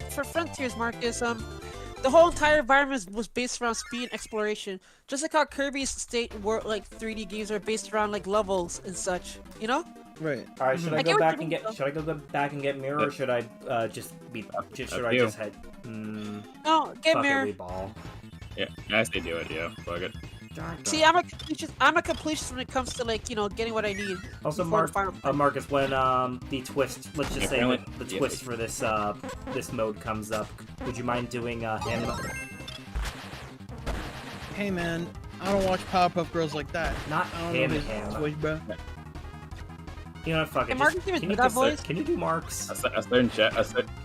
for Frontiers, Marcus, the whole entire environment was based around speed and exploration. Just like how Kirby's state world, like 3D games, are based around like levels and such. You know? right. All right, should I I go get what back you and mean, get? though. Should I go back and get mirror, or should I just be? Should I you. just head? No, get Fuck it, mirror. we ball. Yeah, I say do it, yeah. Fuck it. See, I'm a completionist when it comes to like, you know, getting what I need. Also, before the final Marcus, when the twist, let's just Yeah, say apparently- the yeah. twist for this this mode comes up, would you mind doing him? Hey man, I don't watch Powerpuff Girls like that. Not I don't him, know his him. voice, bro. You know what? Fuck it. Hey, Marcus, just- even can you that just- voice? Can you do Marks? A certain chat.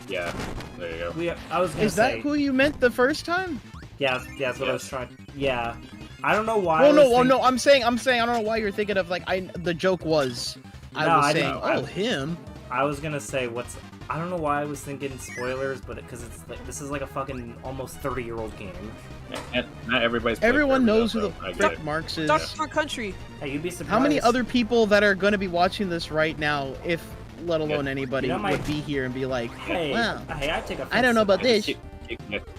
Yeah, there you go. I was gonna Is say. that who you meant the first time? Yeah, that's what I was Yes. trying. Yeah, I don't know why. Well, I no, was well, think- no. I'm saying. I don't know why you're thinking of like. The joke was. I No, was I saying, know. oh, him. I was gonna say what's. I don't know why I was thinking spoilers, but because it's like this is like a fucking almost 30-year-old game. And not everybody's played Everyone Kirby, knows though, who the so I get frick it. Marks is. Donkey Kong Country. Hey, you'd be surprised. How many other people that are going to be watching this right now, if let alone anybody, You know, my- would be here and be like, Hey, wow, hey, I take a. I don't know about this.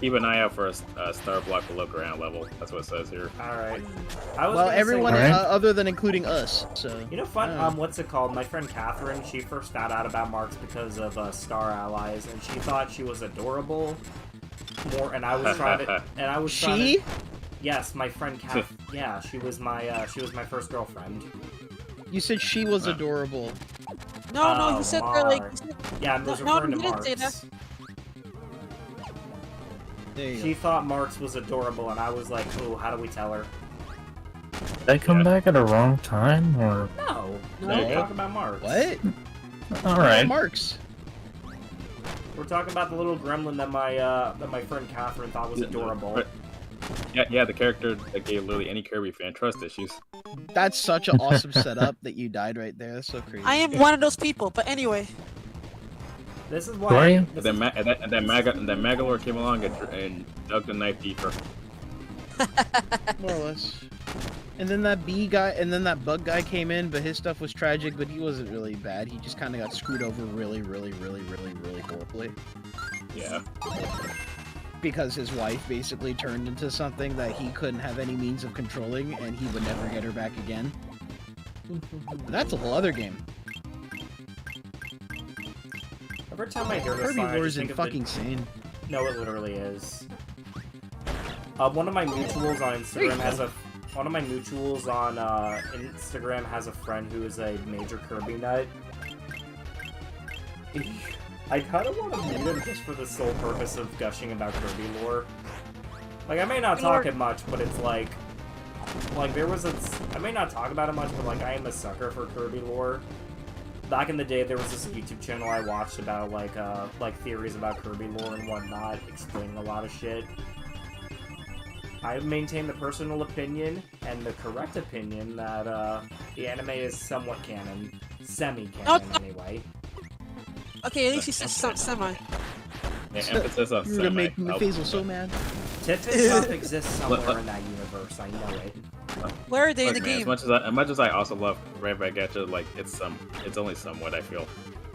Keep an eye out for a star block below ground level. That's what it says here. All right. I was Well, gonna everyone Say, Alright. other than including us. So you know, fun. Yeah. What's it called? My friend Catherine. She first found out about Marks because of Star Allies, and she thought she was adorable. And I was trying to. And I was trying she. to, yes, my friend Kath. Yeah, she was my first girlfriend. You said she was adorable. No, Oh, he said they're like. Mark. Yeah, I was No, referring he to didn't say Marks. There you She thought Marks was adorable, and I was like, "Ooh, how do we tell her?" Did I come back at a wrong time, or No, No. we're talking about Marks. go. What? all right? Marks. We're talking about the little gremlin that my friend Catherine thought was adorable. Yeah, the character that gave literally any Kirby fan trust issues. That's such an awesome setup that you died right there. That's so crazy. I am one of those people, but anyway. This is Who why. are you? And then Magalore came along and dug the knife deeper. More or less. And then that bee guy, and then that bug guy came in, but his stuff was tragic, but he wasn't really bad. He just kind of got screwed over really horribly. Yeah. Because his wife basically turned into something that he couldn't have any means of controlling, and he would never get her back again. But that's a whole other game. Every time I hear this Kirby song, I War just is think of fucking insane. No, it literally is. One of my mutuals on Instagram has a has a friend who is a major Kirby nut. I kind of want to meet him just for the sole purpose of gushing about Kirby lore. Like, I may not talk it much, but it's like there was I may not talk about it much, but like I am a sucker for Kirby lore. Back in the day, there was this YouTube channel I watched about like theories about Kirby lore and whatnot, explaining a lot of shit. I maintain the personal opinion and the correct opinion that the anime is somewhat canon, semi-canon anyway. Okay, at least he said semi. Yeah, emphasis on You're gonna semi. make Faisal so mad. Tiff and Tuff exists somewhere in that universe, I know it. Where are they in Look, the man, game? as much as I also love Red Baguette, like it's only somewhat, I feel.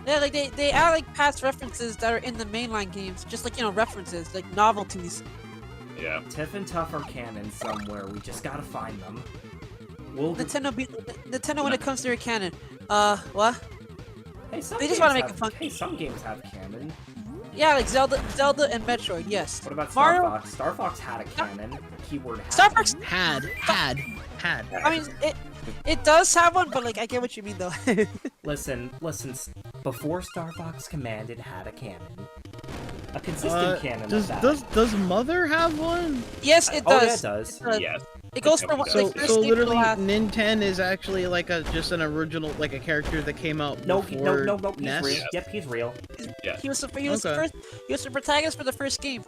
Yeah, like they add like past references that are in the mainline games, just like, you know, references, like novelties. Yeah. Tiff and Tuff are canon somewhere, we just gotta find them. Nintendo when it comes to their canon. What? Hey, some They just games wanna make have- it fun. Hey, some games have canon. Yeah, like Zelda and Metroid, yes. What about Star Mario? Fox? Star Fox had a canon. Keyword had. Star Fox. Had. I mean, it does have one, but like I get what you mean though. Listen. Before Star Fox Command, it had a canon. A consistent canon of that. Does Mother have one? Yes, it Oh, yeah, does. it does. Yes. It goes for So- like, first So game literally, to last. Ninten is actually like just an original, like a character that came out No, before no, he's NES? real. Yep, he's real. He was Okay. the protagonist for the first game.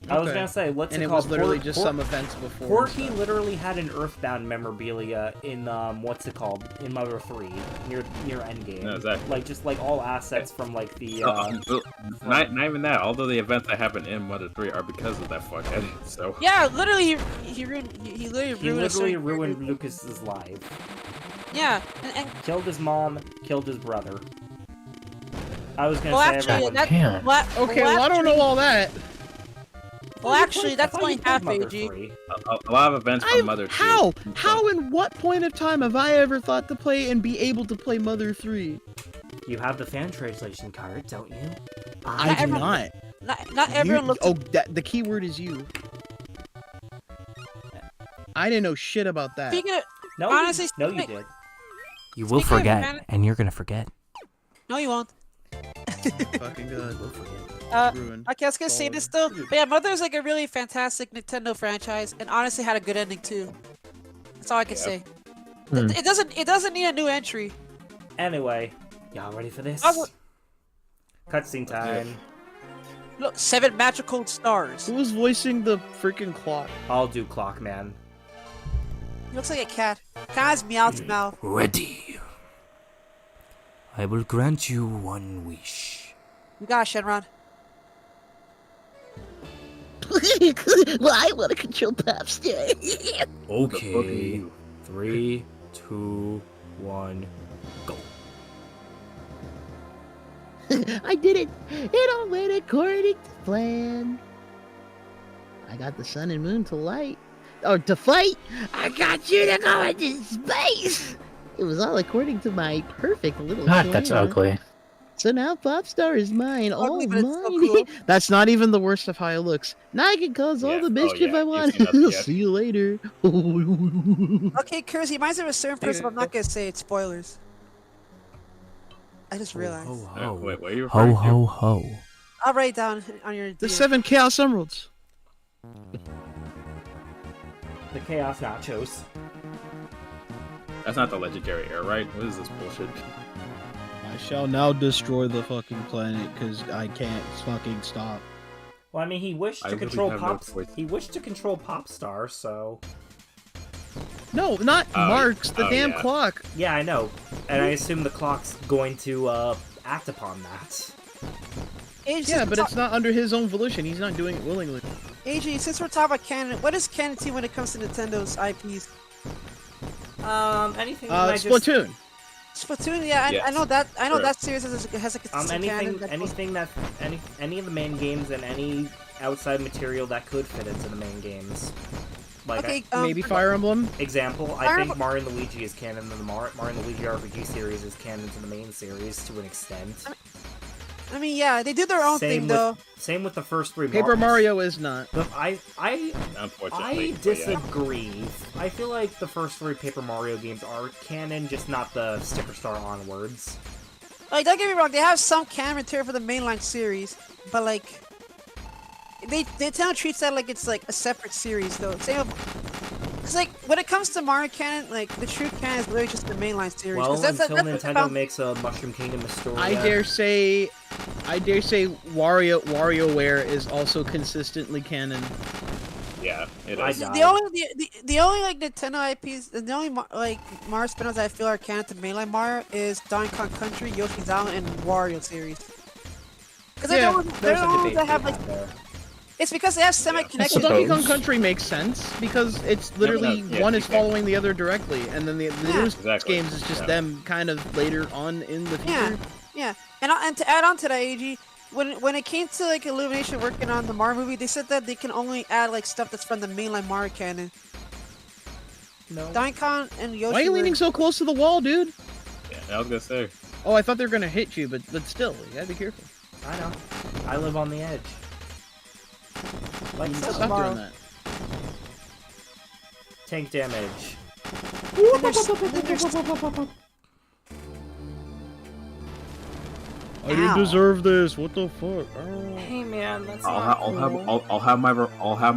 I was Okay. gonna say, what's And it it called? was literally just some events before. and Porky stuff. literally had an Earthbound memorabilia in what's it called? In Mother 3, near Endgame. No, exactly. Like just like all assets from like the Not even that. Although the events that happen in Mother 3 are because of that fuckhead. So. Yeah, literally he literally he ruined a literally certain ruined character. Lucas's life. Yeah, and Killed his mom, killed his brother. I was gonna well, say actually, everyone. that, Damn. Okay, well, I don't know all that. Well, actually, that's I thought only you played half Mother AG. 3. A lot of events from Mother 2. How in what point of time have I ever thought to play and be able to play Mother 3? You have the fan translation card, don't you? I do everyone- not. Not everyone looks. Oh, the keyword is you. I didn't know shit about that. Speaking of, No, honestly, no, you speaking- did. You will speaking of forget, fan- and you're gonna forget. no, you won't. Fucking good. Ruined. Okay, I was gonna say this though, but yeah, Mother's like a really fantastic Nintendo franchise, and honestly had a good ending too. That's all I can say. It doesn't need a new entry. Anyway, y'all ready for this? Also- Cutscene time. Look, 7 magical stars. Who was voicing the freaking clock? I'll do Clockman. He looks like a cat. Kind of has Meowth's mouth. Ready. I will grant you one wish. You got it, Shenron. Well, I want to control Popstar. Okay. 3, 2, 1, go. I did it. It all went according to plan. I got the sun and moon to light. Or to fight. I got you to go into space. It was all according to my perfect little God, that's plan. ugly. So now Popstar is mine, all Ugly, but it's so mine. cool. That's not even the worst of how it looks. Now I can cause all Yeah. the Oh, mischief yeah. I You've want. seen that, yeah. See you later. Okay, Curse, he reminds me of a certain person, but I'm not gonna say it's spoilers. I just realized. Wait, what are you referring to? ho. I'll write it down on your. The DM. 7 Chaos Emeralds. The Chaos Nachos. That's not the legendary air, right? What is this bullshit? I shall now destroy the fucking planet because I can't fucking stop. Well, I mean, he wished I to really control have no Pop. choice. He wished to control Popstar, so No, not Oh, Marks, the oh, damn yeah. clock. yeah, I know, and I assume the clock's going to act upon that. It's Yeah, just but it's not under his own volition. He's not doing it willingly. AG, since we're talking about canon, what is canon to you when it comes to Nintendo's IPs? Anything that I just... Splatoon. Splatoon, yeah, I Yes. know that. I know Sure. that series has a consistent canon. Any of the main games and any outside material that could fit into the main games. Like, Okay, Maybe Fire Emblem. example, I Fire think Emblem- Mario and Luigi is canon to the Mario and Luigi RPG series is canon to the main series to an extent. I mean, yeah, they do their own Same thing with- though. Same with the first three. Paper Mario is not. But I Unfortunately. but disagree. I feel like the first three Paper Mario games are canon, just not the Sticker Star onwards. Like, don't get me wrong, they have some canon material for the mainline series, but like, Nintendo treats that like it's like a separate series though. Same with, cause like when it comes to Mario canon, like the true canon is literally just the mainline series. Well, 'cause that's until that's Nintendo makes a Mushroom Kingdom Astoria. I dare say WarioWare is also consistently canon. Yeah, it I is. died. the only like Nintendo IPs, the only like Mario spin-offs I feel are canon to mainline Mario is Donkey Kong Country, Yoshi's Island, and Wario series. Cause they're Yeah, the ones, they're There's the a ones debate that to have be like. had there. It's because they have semi-connection. Well, Donkey Kong Suppose. Country makes sense because it's literally yeah, one is exactly. following the other directly, and then the newest Exactly. games is just Yeah. them kind of later on in the future. Yeah, and to add on to that, AG, when it came to like Illumination working on the Mario movie, they said that they can only add like stuff that's from the mainline Mario canon. No. Donkey Kong and Yoshi. Why are you leaning so close to the wall, dude? Yeah, I was gonna say. Oh, I thought they were gonna hit you, but still, you gotta be careful. I know. I live on the edge. Like so. Stop doing that. Tank damage. I didn't deserve this. What the fuck? Hey man, that's I'll have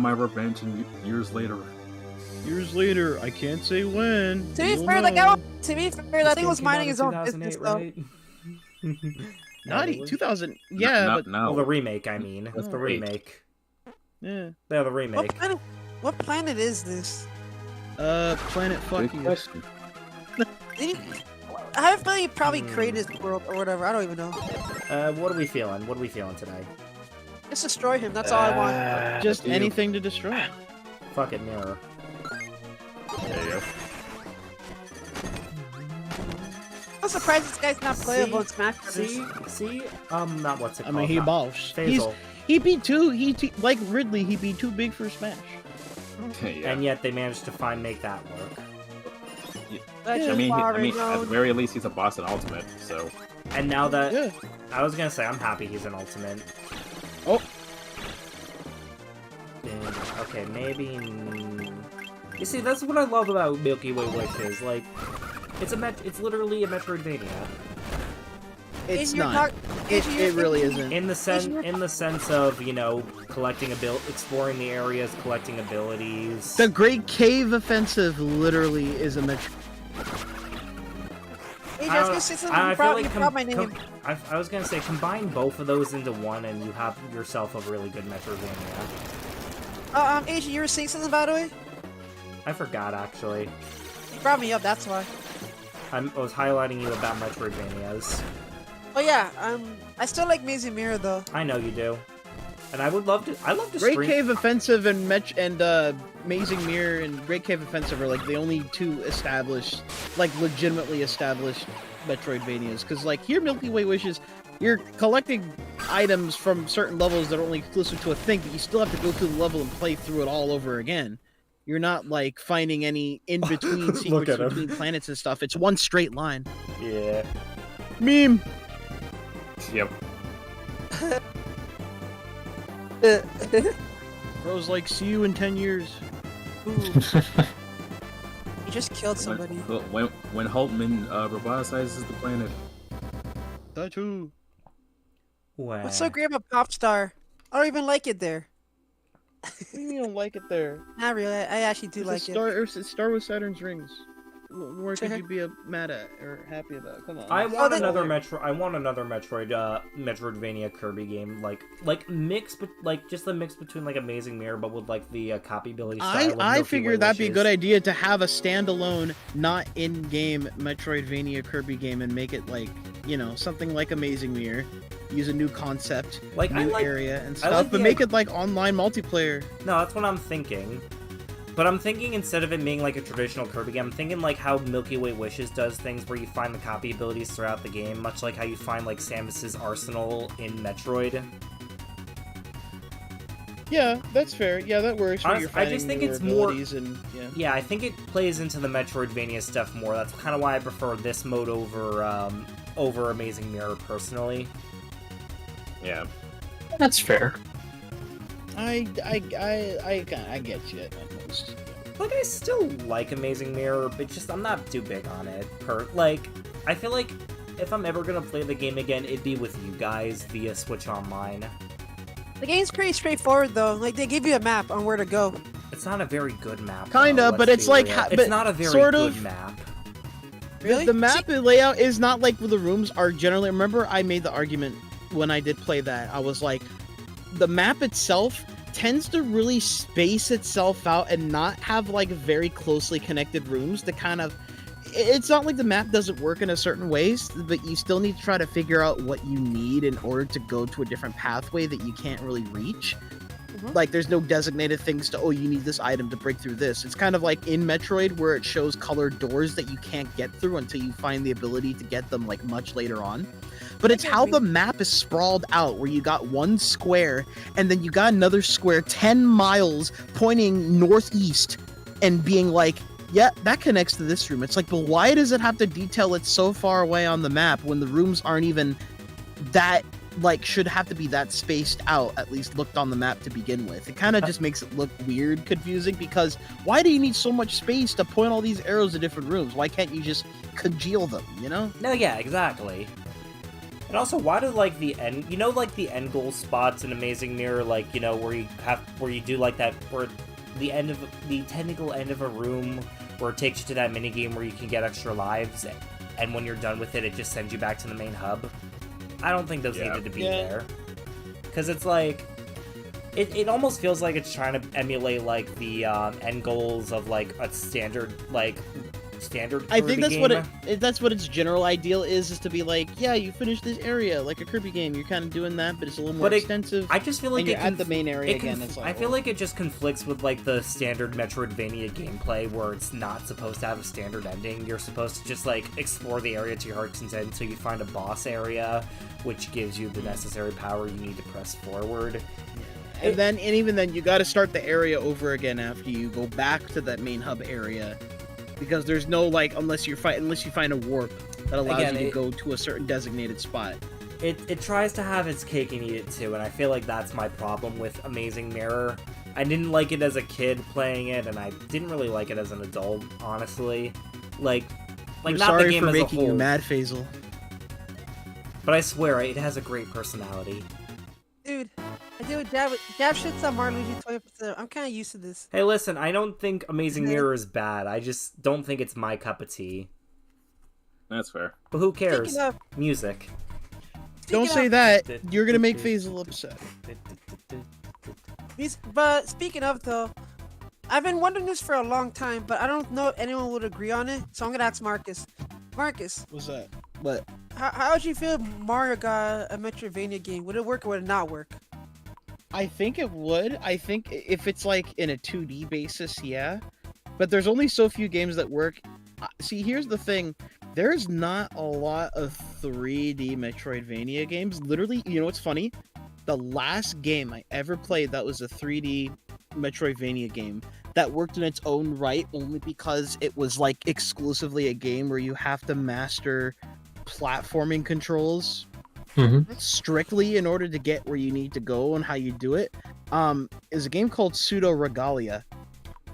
my revenge in years later. Years later, I can't say when. To be You'll fair, like know. to be fair, I think it was minding his own business though. Right? Naughty 2000. Yeah, no, but no. Well, the remake, I mean. That's the Wait. remake. yeah. Yeah, the remake. What planet is this? Planet fuck Good you. question. Did he, I have a feeling he probably created this world or whatever. I don't even know. What are we feeling? What are we feeling today? Just destroy him. That's all I want. Just You. anything to destroy. Fuck it, mirror. There you go. I'm surprised this guy's not playable in Smash Bros. See? Not what's it I called? mean, he not- evolves. Phasal. He'd be like Ridley. He'd be too big for Smash. Yeah. And yet they managed to make that work. I mean, at the very least, he's a boss in Ultimate, so. And now that... Yeah. I was gonna say, I'm happy he's an Ultimate. Oh. Okay, maybe... You see, that's what I love about Milky Way Wishes. Like, it's literally a Metroidvania. It's And you're not. It really isn't. In the sense of, you know, exploring the areas, collecting abilities. The Great Cave Offensive literally is a Metro. Hey, I was gonna say something. I You feel like brought my name. I was gonna say combine both of those into one, and you have yourself a really good Metroidvania. Asian, you were saying something by the way? I forgot actually. You brought me up. That's why. I was highlighting you about Metroidvanias. Oh yeah. I still like Mazy Mirror though. I know you do, and I love to Great stream. Cave Offensive and Amazing Mirror and Great Cave Offensive are like the only two established, like legitimately established Metroidvanias. Because like here, Milky Way Wishes, you're collecting items from certain levels that are only exclusive to a thing, but you still have to go through the level and play through it all over again. You're not like finding any in between secrets at him. between planets and stuff. It's one straight line. Yeah. Meme. Yep. Bro's like, see you in 10 years. Ooh. You just killed somebody. When Holtman roboticizes the planet. Tattoo. Wow. What's so great about Popstar? I don't even like it there. You don't like it there. Not really. I actually do like it. It's Star with Saturn's rings. What could Sure. you be mad at or happy about? Come on. I want they- another Metroidvania Kirby game, like mix, but like just a mix between like Amazing Mirror, but with like the copyability style. of I Milky Way figured that'd be a Wishes. good idea to have a standalone, not in-game Metroidvania Kirby game and make it like, you know, something like Amazing Mirror. use a new concept, Like, I new like- area and I stuff, like but the make it like online multiplayer. No, that's what I'm thinking. But I'm thinking instead of it being like a traditional Kirby game, I'm thinking like how Milky Way Wishes does things where you find the copy abilities throughout the game, much like how you find like Samus's arsenal in Metroid. Yeah, that's fair. Yeah, that works. Honest- I just think it's more- and yeah. Yeah, I think it plays into the Metroidvania stuff more. That's kind of why I prefer this mode over Amazing Mirror personally. Yeah. That's fair. I get you at most. Like, I still like Amazing Mirror, but just I'm not too big on it. I feel like if I'm ever gonna play the game again, it'd be with you guys via Switch Online. The game's pretty straightforward though. Like they give you a map on where to go. It's not a very good map. Kinda, though, but let's it's be like real. ha- it's but not a very sort good of- map. Really? The map layout is not like the rooms are generally. Remember, I made the argument when I did play that. I was like, the map itself tends to really space itself out and not have like very closely connected rooms to kind of. It's not like the map doesn't work in a certain ways, but you still need to try to figure out what you need in order to go to a different pathway that you can't really reach. Like, there's no designated things to, oh, you need this item to break through this. It's kind of like in Metroid where it shows colored doors that you can't get through until you find the ability to get them, like, much later on. But it's how the map is sprawled out, where you got one square, and then you got another square 10 miles pointing northeast and being like, yeah, that connects to this room. It's like, but why does it have to detail it so far away on the map when the rooms aren't even that, like, should have to be that spaced out, at least looked on the map to begin with? It kind of just makes it look weird, confusing, because why do you need so much space to point all these arrows to different rooms? Why can't you just congeal them, you know? No, yeah, exactly. And also, why do, like, the end... You know, like, the end goal spots in Amazing Mirror, like, you know, where you do, like, that... Where the technical end of a room where it takes you to that minigame where you can get extra lives, and when you're done with it, it just sends you back to the main hub. I don't think those needed to be there. Because it's like... It almost feels like it's trying to emulate, like, the end goals of, like, a standard standard Kirby I think that's game. that's what its general ideal is to be like, yeah, you finish this area like a Kirby game. You're kind of doing that, but it's a little more extensive. I just feel like and you're at the main area again. It's like, I feel like it just conflicts with like the standard Metroidvania gameplay, where it's not supposed to have a standard ending. You're supposed to just like explore the area to your heart's content until you find a boss area, which gives you the necessary power you need to press forward. and even then, you got to start the area over again after you go back to that main hub area. Because there's no, like, unless you find a warp that allows you to go to a certain designated spot. It tries to have its cake and eat it too, and I feel like that's my problem with Amazing Mirror. I didn't like it as a kid playing it, and I didn't really like it as an adult, honestly. Like We're not sorry the game for as a making whole. you mad, Faisal. But I swear, it has a great personality. Dude, I do jab shits on Mario Luigi 20%. I'm kind of used to this. Hey, listen, I don't think Amazing Mirror is bad. I just don't think it's my cup of tea. That's fair. But who cares? Speaking of- Music. Don't say that. You're gonna make Faisal upset. But speaking of though, I've been wondering this for a long time, but I don't know if anyone would agree on it. So I'm gonna ask Marcus. Marcus, What's that? What? how would you feel if Mario got a Metroidvania game? Would it work or would it not work? I think it would. I think if it's like in a 2D basis, yeah. But there's only so few games that work. See, here's the thing. There's not a lot of 3D Metroidvania games. Literally, you know what's funny? The last game I ever played that was a 3D Metroidvania game that worked in its own right only because it was like exclusively a game where you have to master platforming controls strictly in order to get where you need to go and how you do it, is a game called Pseudo Regalia.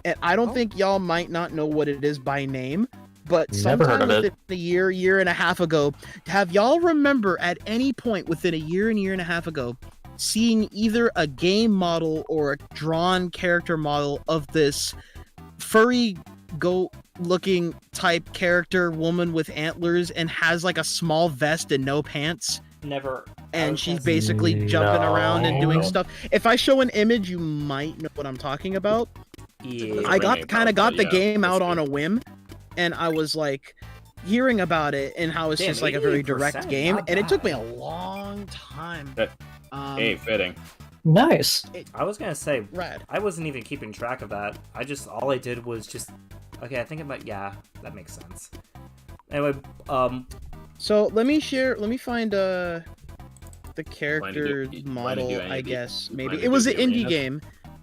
And I don't think y'all might not know what it is by name, but Never heard sometime of it. within a year and a half ago, have y'all remember at any point within a year and a half ago seeing either a game model or a drawn character model of this furry goat looking type character woman with antlers and has like a small vest and no pants? Never. And she's basically jumping around and doing stuff. If I show an image, you might know what I'm talking about. Yeah. I got Ring kind of about got the that, yeah. game out That's on good. a whim, and I was like, hearing about it and how it's Damn, just like a very 88%, direct game, not and it took me bad. a long time. Hey, fitting. Nice. I was gonna say, Rad. I wasn't even keeping track of that. All I did was just, okay, I think it might, yeah, that makes sense. Anyway, So let me find the Plan to character do- you plan to model, do any I of the- guess. you Maybe plan to it do was the an indie arenas? game.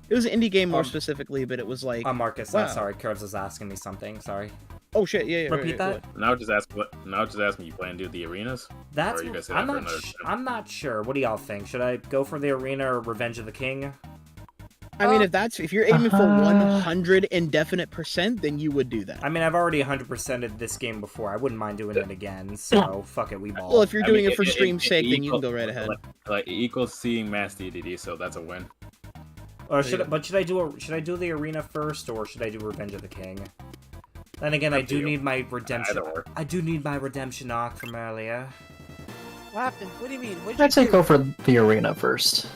It was an indie game more Um, specifically, but it was like, Marcus, wow. sorry, Curves was asking me something, sorry. oh shit, yeah, Repeat that? Now just ask me. You plan to do the arenas? That's, Or you guys say I'm that for not, another time? I'm not sure. What do y'all think? Should I go for the arena or Revenge of the King? I mean, if you're aiming for 100 indefinite %, then you would do that. I mean, I've already 100%ed this game before. I wouldn't mind doing it again, so fuck it, we ball. Well, if you're I doing mean, it for stream's sake, then you can equals- go right ahead. Like it equals seeing Mass DDD, so that's a win. Or should I do the arena first, or should I do Revenge of the King? Then again, I Up to do you. need my redemption. Either or. I do need my redemption arc from earlier. What happened? What do you mean? What did I'd you say do? go for the arena first.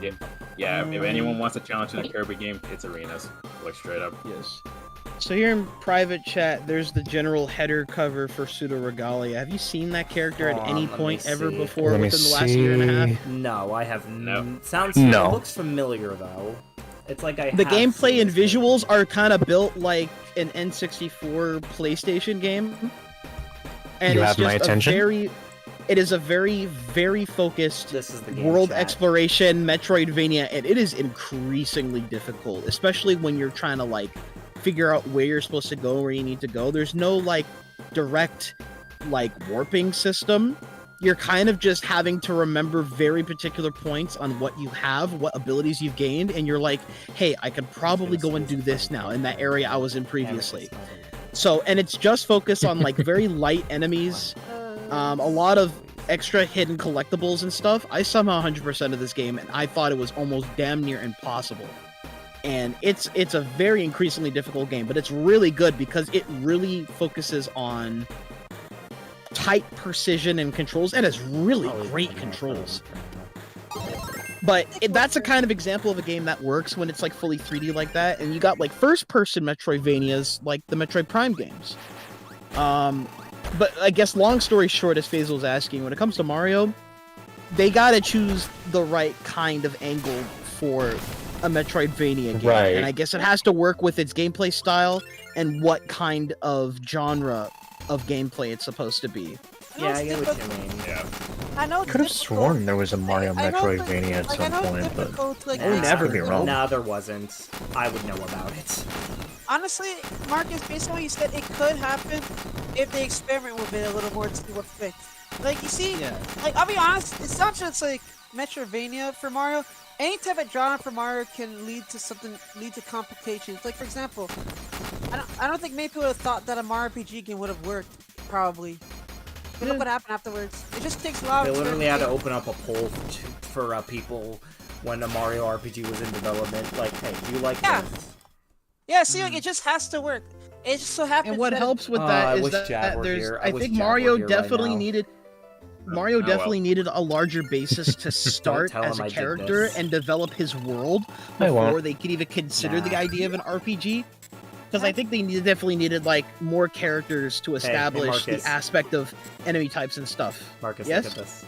Yeah. Yeah, if anyone wants a challenge in a Kirby game, it's arenas. Like straight up. Yes. So here in private chat, there's the general header cover for Pseudo Regalia. Have you seen that character at any Let me point ever see. before Let me within the last year and a half? No, I have No. Sounds. No. It looks familiar though. It's like I. The have gameplay seen and this game. visuals are kind of built like an N64 PlayStation game, and You it's have my just attention? it is a very, very focused This is the game world chat. exploration Metroidvania, and it is increasingly difficult, especially when you're trying to like figure out where you're supposed to go, where you need to go. There's no like direct like warping system. You're kind of just having to remember very particular points on what you have, what abilities you've gained, and you're like, hey, I could probably go and do this now in that area I was in previously. So, and it's just focused on like very light enemies, a lot of extra hidden collectibles and stuff. I somehow 100% of this game, and I thought it was almost damn near impossible. And it's a very increasingly difficult game, but it's really good because it really focuses on tight precision and controls, and it's really great controls. But that's a kind of example of a game that works when it's like fully 3D like that, and you got like first-person Metroidvanias like the Metroid Prime games. But I guess long story short, as Faisal was asking, when it comes to Mario, they gotta choose the right kind of angle for a Metroidvania game. Right. And I guess it has to work with its gameplay style and what kind of genre of gameplay it's supposed to be. Yeah, I get what you mean. Yeah. I know. Could have sworn there was a Mario I know it's Metroidvania at like, I some know point, it's but difficult to, like, Oh, never. could be wrong. Nah, there wasn't. I would know about it. Honestly, Marcus, based on what you said, it could happen if they experiment with it a little more to see what fits. Like, you see, Yeah. like, I'll be honest, it's not just, like, Metroidvania for Mario. Any type of genre for Mario can lead to complications. Like, for example, I don't think many people would have thought that a Mario RPG game would have worked, probably. But look what happened afterwards. It just takes a lot They of literally had to open up a poll for people when a Mario RPG was in development. Like, hey, do you like Yeah. this? Yeah, see, like, it just has to work. It just so happens And what that helps with I that is wish that Jad were there's, here. I wish think Jad were Mario here right definitely now. needed. Oh, Mario well. definitely needed a larger basis to start tell as him a I did character this. and develop his world I won't. before they could even consider the Nah. idea of an RPG. Because I think they definitely needed like more characters to establish the Marcus. aspect of enemy types and stuff. Marcus, Yes? look at this.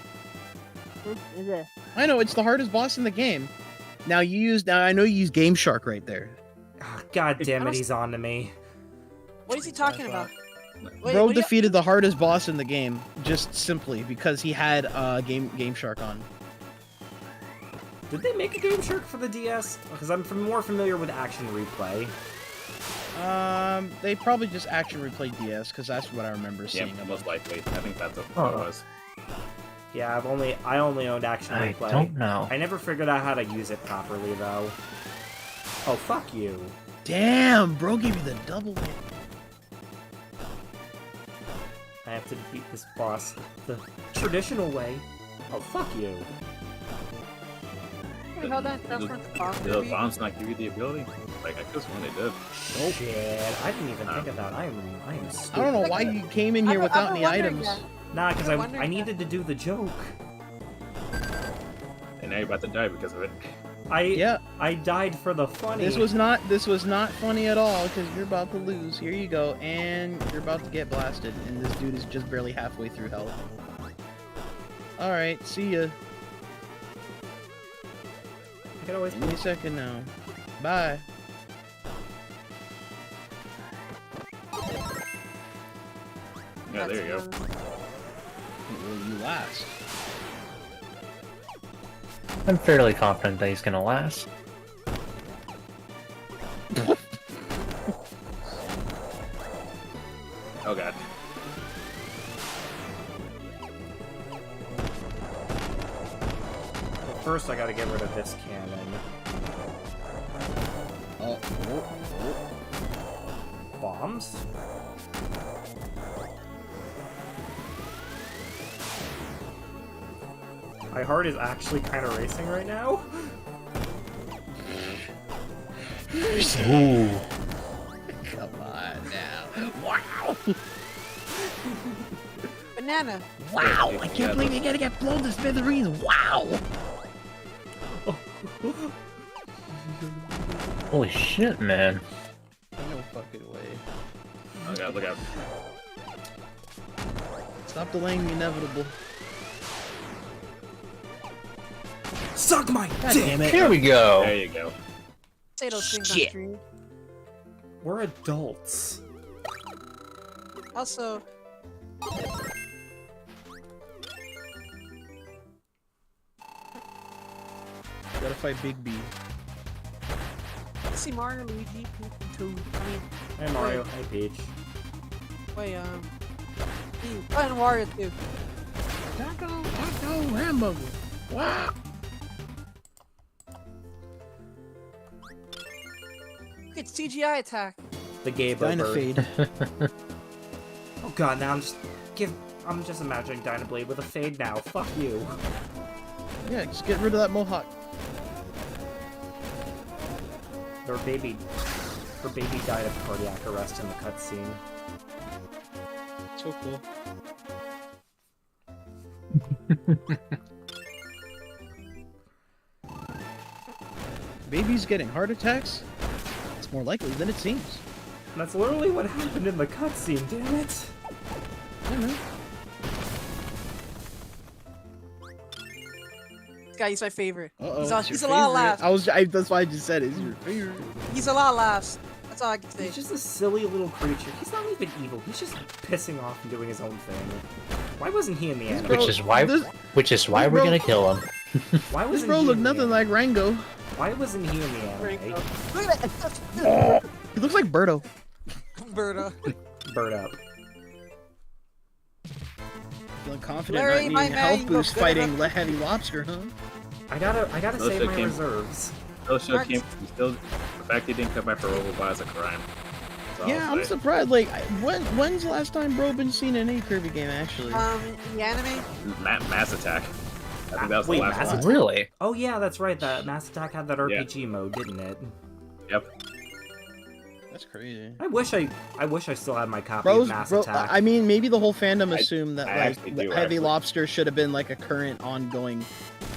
is it? I know it's the hardest boss in the game. Now I know you use Game Shark right there. Oh, God damn I it, don't- he's on to me. What is he talking about? Wait, Bro what do you- defeated the hardest boss in the game just simply because he had Game Shark on. Did they make a Game Shark for the DS? Because I'm more familiar with Action Replay. They probably just action replayed DS because that's what I remember Yeah, seeing. most likely. I think that's what it was. Yeah, I only owned Action I Replay. don't know. I never figured out how to use it properly though. Oh, fuck you. Damn, bro gave you the double hit. I have to defeat this boss the traditional way. Oh, fuck you. Wait, hold on, that's not the boss. Did the bombs not give you the ability? Like, I just when they did. Shit, I didn't even think of that. I am stupid. I don't know why you came in here without any items. Nah, because I'm I wondering needed to do the joke. And now you're about to die because of it. I died for the funny. This was not funny at all because you're about to lose. Here you go, and you're about to get blasted, and this dude is just barely halfway through health. All right, see ya. I can always. Give me a second now. Bye. Yeah, there you go. Well, you last. I'm fairly confident that he's gonna last. Oh god. Well, first, I gotta get rid of this cannon. Bombs? My heart is actually kind of racing right now. Ooh. Come on now. Wow. Banana. Wow, I can't believe you gotta get blown to smithereens. Wow. Holy shit, man. No fucking way. Oh god, look out. Stop delaying the inevitable. Suck my God dick! damn it. Here we go. There you go. Say those things on Shit. stream. We're adults. Also, Gotta fight Big B. see Mario, Luigi, Toad. I mean, Hey Mario, hey Peach. wait, and Wario too. Taco, hamburger. Wow. Look at CGI attack. The Gabe over. Dynafade. Oh god, now I'm just imagining Dynablade with a fade now. Fuck you. Yeah, just get rid of that mohawk. Her baby died of cardiac arrest in the cutscene. So cool. Baby's getting heart attacks? It's more likely than it seems. That's literally what happened in the cutscene, damn it! I don't know. This guy, he's my favorite. Uh-oh. He's a lot of laughs. That's why I just said it. It's your favorite. He's a lot of laughs. That's all I can say. He's just a silly little creature. He's not even evil. He's just pissing off and doing his own thing. Why wasn't he in the anime? Which is why we're bro- gonna kill him. Why This wasn't bro he looked in the nothing anime? like Rango. Why wasn't he in the anime? Look at that. He looks like Birdo. Berta. Bird up. Feeling confident Larry, not my needing man, health you boost look good fighting enough. heavy lobster, huh? I gotta Those save that my came- reserves. Still came. The fact he didn't come back for Robo is a crime. That's all Yeah, I'll I'm say. surprised. Like, when's the last time bro been seen in any Kirby game, actually? The anime. Mass Attack. I think that was Wait, the last Mass one. Attack? Really? Oh yeah, that's right. That Mass Attack had that RPG mode, didn't it? Yep. That's crazy. I wish I still had my copy of Mass Attack. I mean, maybe the whole fandom assumed that I like actually do, Heavy actually. Lobster should have been like a current ongoing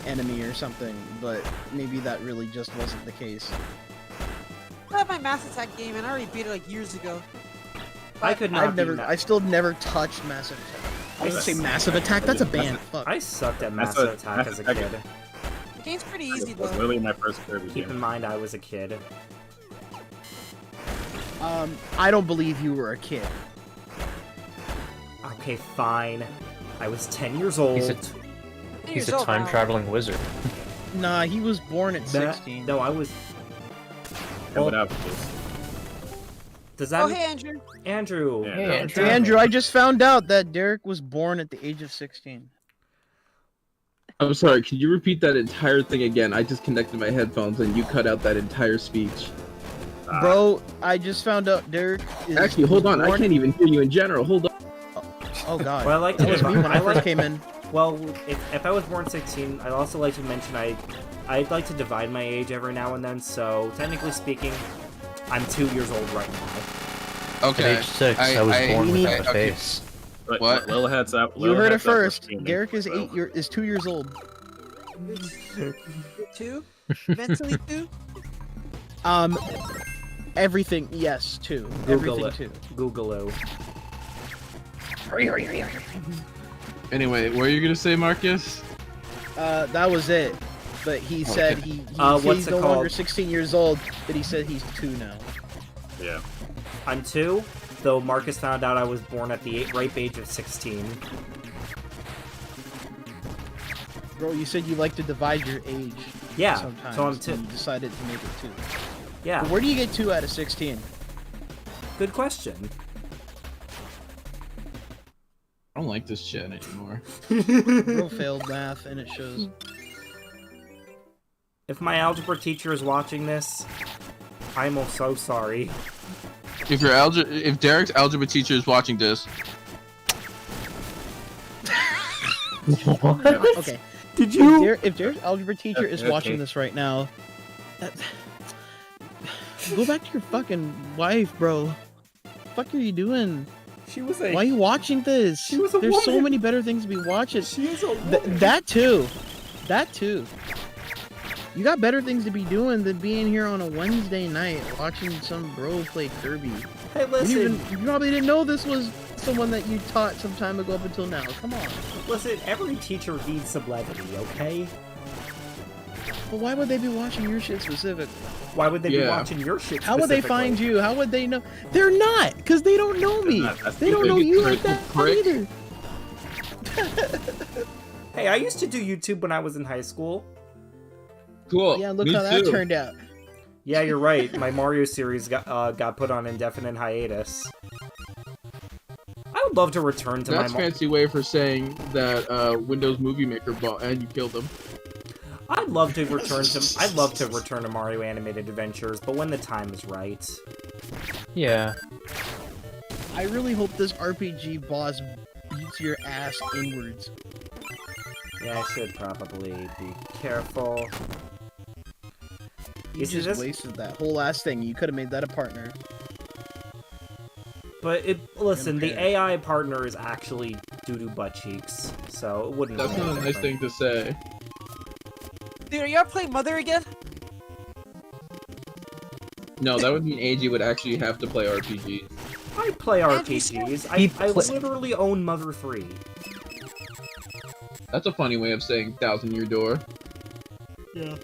enemy or something, but maybe that really just wasn't the case. I have my Mass Attack game and I already beat it like years ago. I could not. I still never touched Massive Attack. I was gonna say Massive Attack. That's a band. Fuck. I sucked at That's Massive a- Attack as a Mass kid. Attack. The game's pretty easy It was though. literally my first Kirby Keep in game. mind, I was a kid. I don't believe you were a kid. Okay, fine. I was 10 years old. He's a time traveling wizard. Nah, he was born at That- 16. No, I was. Well, what up? Does that? Oh hey Andrew. Andrew. Yeah, Hey, that- Andrew. Hey, Andrew, I just found out that Derek was born at the age of 16. I'm sorry, can you repeat that entire thing again? I just connected my headphones and you cut out that entire speech. Bro, I just found out Derek is Actually, hold was on, I born- can't even hear you in general. Hold on. Oh god. Well, I like to that was me when I first like- came in. Well, if I was born 16, I'd also like to mention I'd like to divide my age every now and then. So technically speaking, I'm 2 years old right now. At age 6, I was born without a face. What? Little heads up. You little heard it heads up, we're first. streaming, Derek is so- 2 years old. Two? Mentally two? Everything, yes, 2. Google Everything it. 2. Google-o. Anyway, what are you gonna say, Marcus? That was it. But he said he's what's it no longer called? 16 years old, but he said he's 2 now. Yeah. I'm 2, though Marcus found out I was born at the ripe age of 16. Bro, you said you like to divide your age. Yeah, Sometimes, so I'm 2. and you decided to make it 2. Yeah, But where do you get 2 out of 16? good question. I don't like this shit anymore. Bro failed math, and it shows. If my algebra teacher is watching this, I'm so sorry. If Derek's algebra teacher is watching this, Okay. Did you? If Derek's algebra teacher is watching this right now, go back to your fucking wife, bro. Fuck are you doing? She was Why are you watching this? She was a There's so woman. many better things to be watching. She is a woman. That too. That too. You got better things to be doing than being here on a Wednesday night watching some bro play Kirby. Hey, listen. You probably didn't know this was someone that you taught some time ago up until now. Come on. Listen, every teacher needs some levity, okay? But why would they be watching your shit specifically? Why would they be Yeah. watching your shit How would they find specifically? you? How would they know? They're not, because they don't know me. They don't know you like that either. Hey, I used to do YouTube when I was in high school. cool. Yeah, look Me how that too. turned out. Yeah, you're right. My Mario series got put on indefinite hiatus. I would love to return to That's my. fancy way for saying that Windows Movie Maker bought and you killed them. I'd love to return to. I'd love to return to Mario Animated Adventures, but when the time is right. Yeah. I really hope this RPG boss beats your ass inwards. Yeah, I should probably be careful. You see just this? wasted that whole last thing. You could have made that a partner. But listen, the Okay. AI partner is actually doo-doo butt cheeks, so it wouldn't. That's be not a nice thing different. to say. Dude, are y'all playing Mother again? No, that would mean AG would actually have to play RPGs. I play RPGs. I literally own Mother 3. That's a funny way of saying Thousand Year Door. Yeah.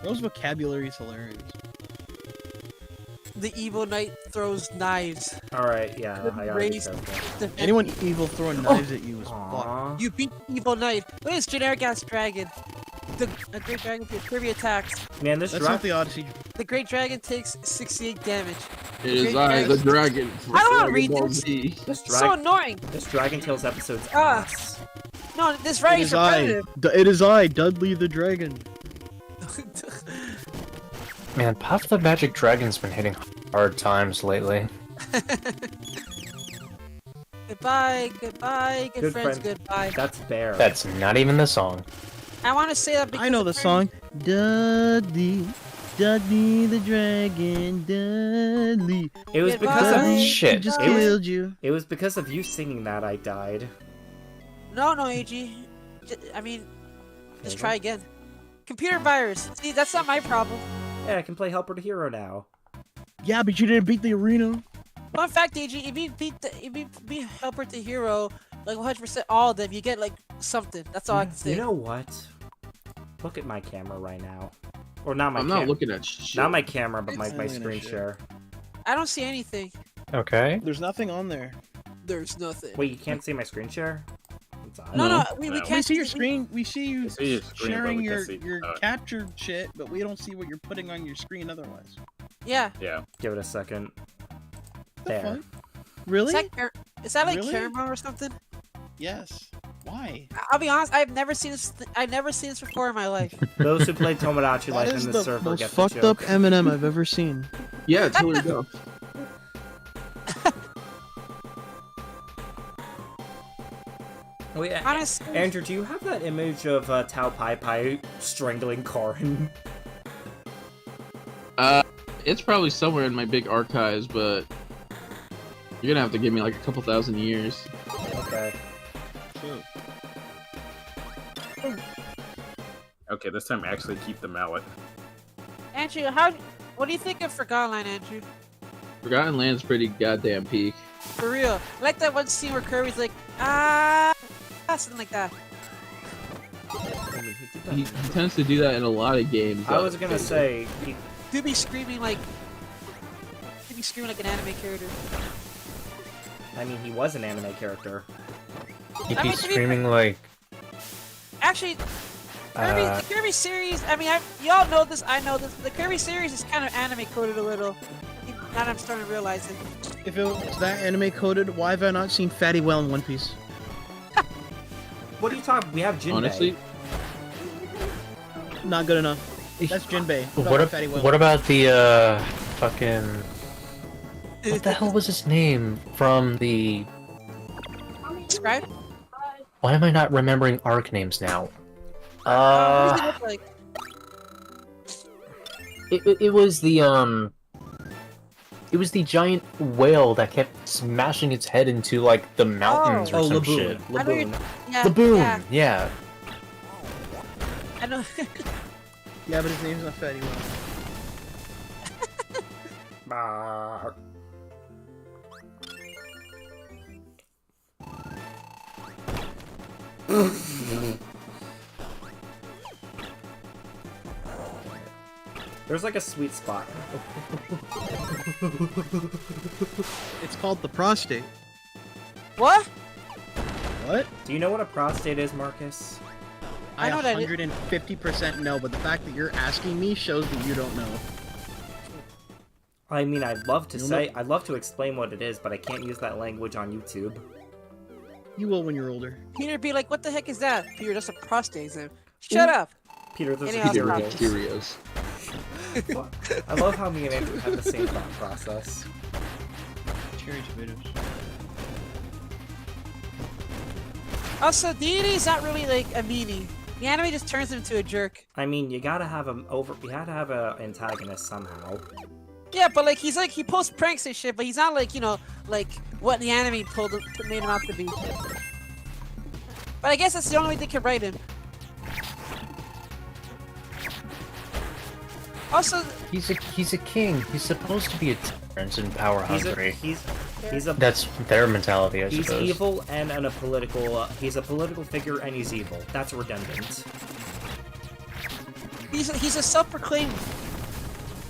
Bro's vocabulary is hilarious. The evil knight throws knives. Alright, yeah, I already Raise- said that. Defend- Anyone evil throwing knives at you is fucked. Aw. You beat the evil knight. Look at this generic ass dragon. A great dragon for Kirby attacks. Man, this That's drop. not the Odyssey. The great dragon takes 68 damage. It is Great I, the dragon. I don't wanna Dragon read Ball this. Z. This So annoying. Dragon Tales episode's Ah. ass. No, this It writing's is I. repetitive. It is I, Dudley the Dragon. Man, Puff the Magic Dragon's been hitting hard times lately. Goodbye, goodbye, good, Good friends, friend. goodbye. That's Bear. That's not even the song. I want to say that because I know of the Kirby. song. Dudley, Dudley the Dragon, Dudley. It was Goodbye. because of Dudley Shit. just It was- killed you. it was because of you singing that I died. No, AG. I mean, just Okay. try again. Computer virus. See, that's not my problem. Yeah, I can play Helper to Hero now. Yeah, but you didn't beat the arena. Fun fact, AG, if you beat Helper to Hero, like 100% all of them, you get like something. That's all I can say. You know what? Look at my camera right now. Or not my I'm not looking at shit. Not my camera, but my I'm looking at screen shit. share. I don't see anything. Okay. There's nothing on there. There's nothing. Wait, you can't see my screen share? It's odd. No, No. we No. can't We see your screen. We see you We see your screen, but sharing we can't your see- your captured shit, but we don't see what you're putting on your screen otherwise. Yeah. Yeah. Give it a second. The There. fuck? Really? Is that like Really? camera or something? Yes. Why? I'll be honest. I've never seen this. I've never seen this before in my life. Those who play Tomodachi That Life is in the the server most get the fucked up joke. M&M I've ever seen. Yeah, it's Hillary Duff. Wait, Honestly, Andrew, do you have that image of Tao Pai Pai strangling Karin? It's probably somewhere in my big archives, but you're gonna have to give me like a couple thousand years. Okay. Okay, this time actually keep the mallet. Andrew, what do you think of Forgotten Land, Andrew? Forgotten Land's pretty goddamn peak. For real. I like that one scene where Kirby's like, something like that. He tends to do that in a lot of games. I was gonna say, He'd be screaming like an anime character. I mean, he was an anime character. He'd I be mean, to be screaming fair- like, Actually, the Kirby series, I mean, y'all know this, I know this, the Kirby series is kind of anime coded a little. Now I'm starting to realize it. If it was that anime coded, why have I not seen Fatty Well in One Piece? What are you talking? We have Jinbei. Honestly, Not good enough. That's Jinbei. what about the fucking what the hell was his name from the? Describe? Why am I not remembering arc names now? What does he look like? It was the it was the giant whale that kept smashing its head into like the mountains or some shit. I know you're- yeah, Laboon, yeah. I know. Yeah, but his name's not Fatty Well. Bah. There's like a sweet spot. It's called the prostate. What? What? Do you know what a prostate is, Marcus? I know that it- 150% know, but the fact that you're asking me shows that you don't know. I mean, I'd love to You'll say, know- I'd love to explain what it is, but I can't use that language on YouTube. You will when you're older. Peter be like, what the heck is that? Peter, that's a prostate exam. Shut up! Peter, those Anyhow, are Cheerios. Cheerios. I love how me and Andrew have the same thought process. Cherry tomatoes. Also, Deity's not really like a meanie. The anime just turns him into a jerk. I mean, you gotta have you gotta have a antagonist somehow. Yeah, but like he pulls pranks and shit, but he's not like, you know, like what the anime made him out to be. But I guess that's the only way they can write him. Also, He's a king. He's supposed to be a tyrant and power hungry. He's a That's their mentality, I he's suppose. evil and a political. He's a political figure and he's evil. That's redundant. he's a self-proclaimed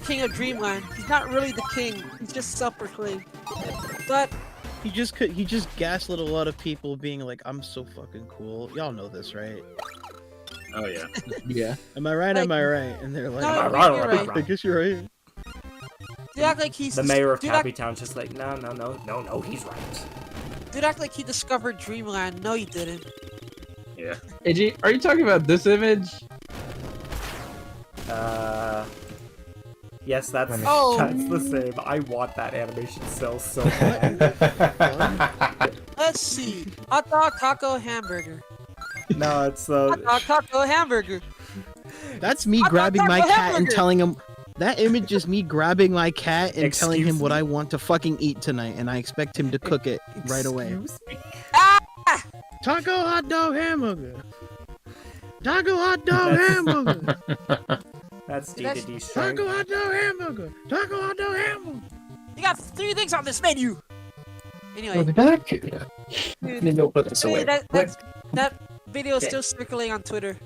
king of Dreamland. He's not really the king. He's just self-proclaimed. But He just gaslit a lot of people being like, I'm so fucking cool. Y'all know this, right? Oh yeah. Yeah. Am I right? Like- Am I right? And they're like, No, you're right. I guess you're right. dude act like he's The mayor of dude act, Tappy Town's just like, no, he's right. dude act like he discovered Dreamland. No, he didn't. Yeah. AJ, are you talking about this image? Yes, that's Oh. that's the same. I want that animation cell so bad. Let's see. Hot dog, taco, hamburger. No, it's Hot dog, taco, hamburger. That's me Hot dog, grabbing my taco, cat and hamburger. telling him. That image is me grabbing my cat and telling him Excuse what me? I want to fucking eat tonight, and I expect him to cook it right away. Excuse me? Taco, hot dog, hamburger. Taco, hot dog, hamburger. That's That's- D strength. Taco, hot dog, hamburger. Taco, hot dog, hamburger. You got 3 things on this menu. Anyway, We'll be back. dude, Maybe put this hey, away. that video is still circulating on Twitter.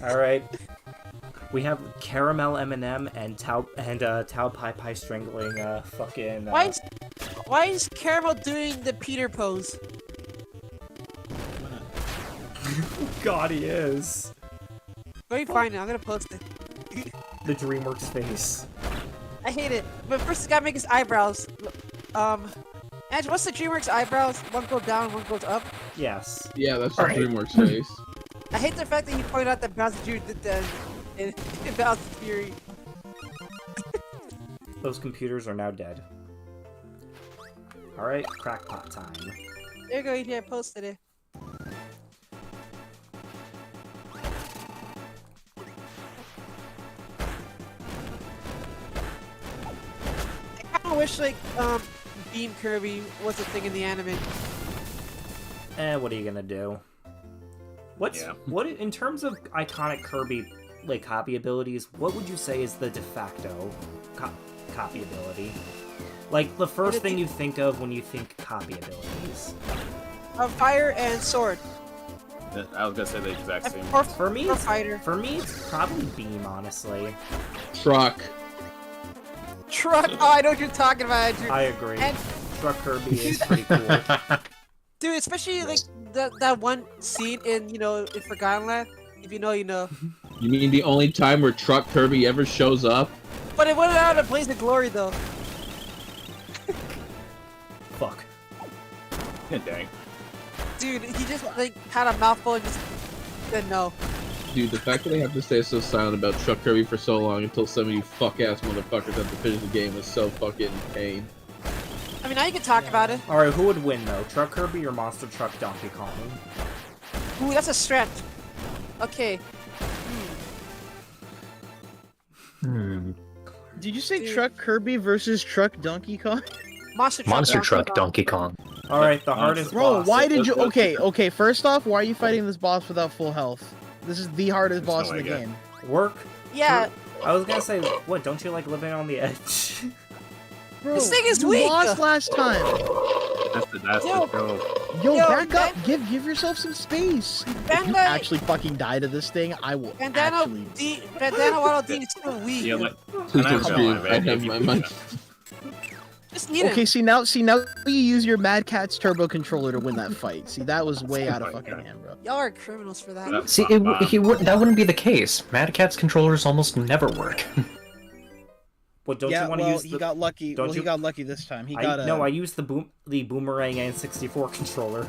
All right. We have caramel M&M and Tao Pai Pai strangling fucking. Why is Caramel doing the Peter pose? God, he is. Let me find it. I'm gonna post it. The DreamWorks face. I hate it. But first, he's gotta make his eyebrows. Andrew, what's the DreamWorks eyebrows? One goes down, one goes up. Yes. Yeah, that's the Alright. DreamWorks face. I hate the fact that he pointed out that Bowser Jr. did that in Bowser's Fury. Those computers are now dead. All right, crackpot time. There you go, EJ, I posted it. I kinda wish, like, Beam Kirby was a thing in the anime. What are you gonna do? What in terms of iconic Kirby like copy abilities? What would you say is the de facto copy ability? Like the first thing you think of when you think copy abilities. Fire and sword. I was gonna say the exact same. For me, or fighter. For me, it's probably beam, honestly. Truck. Truck. Oh, I know what you're talking about, Andrew. I agree. And Truck Kirby is pretty cool. dude, especially like that one scene in in Forgotten Land. If you know, you know. You mean the only time where Truck Kirby ever shows up? But it went out of Blaze of Glory though. Fuck. Dang. Dude, he just like had a mouthful and just said no. Dude, the fact that I have to stay so silent about Truck Kirby for so long until some of you fuck-ass motherfuckers have to finish the game is so fucking pain. I mean, now you can talk about it. Alright, who would win though? Truck Kirby or Monster Truck Donkey Kong? Ooh, that's a stretch. Okay. Did you say Truck Kirby versus Truck Donkey Kong? Monster Truck Donkey Kong. Alright, the hardest Bro, boss. why did you... Okay, first off, why are you fighting this boss without full health? This is the hardest boss in the game. Work? Yeah. I was gonna say, what, don't you like living on the edge? Bro, this thing is you weak! lost last time! That's the joke. Yo, back up! Give yourself some space! If you actually fucking die to this thing, I will actually... Bandana Waddle Dee is still weak. Yeah, like, Please don't scream. I have my mind. Just need him. Okay, see now you use your Mad Catz turbo controller to win that fight. See, that was way out of fucking hand, bro. Y'all are criminals for that. See, that wouldn't be the case. Mad Catz controllers almost never work. Well, don't you want to use the... he got lucky. Don't He got lucky this time. He got a... No, I used the Boomerang N64 controller.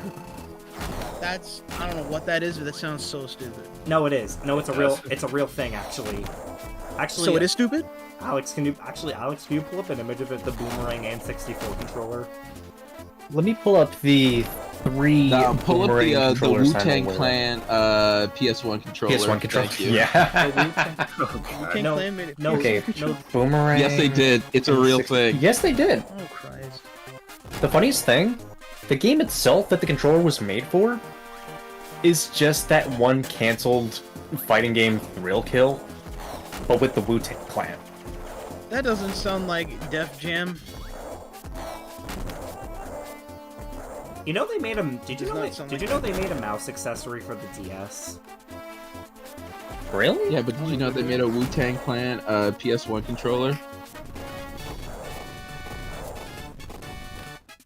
That's... I don't know what that is, but that sounds so stupid. No, it is. No, it's a real thing, actually. So it is stupid? Alex, can you pull up an image of it, the Boomerang N64 controller? Let me pull up the three pull up Boomerang the controllers Wu-Tang I'm aware Clan PS1 controller. PS1 controller. Thank you. Yeah. Wu-Tang Clan made it No, Okay. no. Boomerang. Yes, they did. It's a real thing. Yes, they did. Oh, Christ. The funniest thing, the game itself that the controller was made for is just that one canceled fighting game Thrill Kill, but with the Wu-Tang Clan. That doesn't sound like Def Jam. You know they made a... Did you Does know they made a mouse accessory for the DS? Really? Yeah, but did you know they made a Wu-Tang Clan PS1 controller?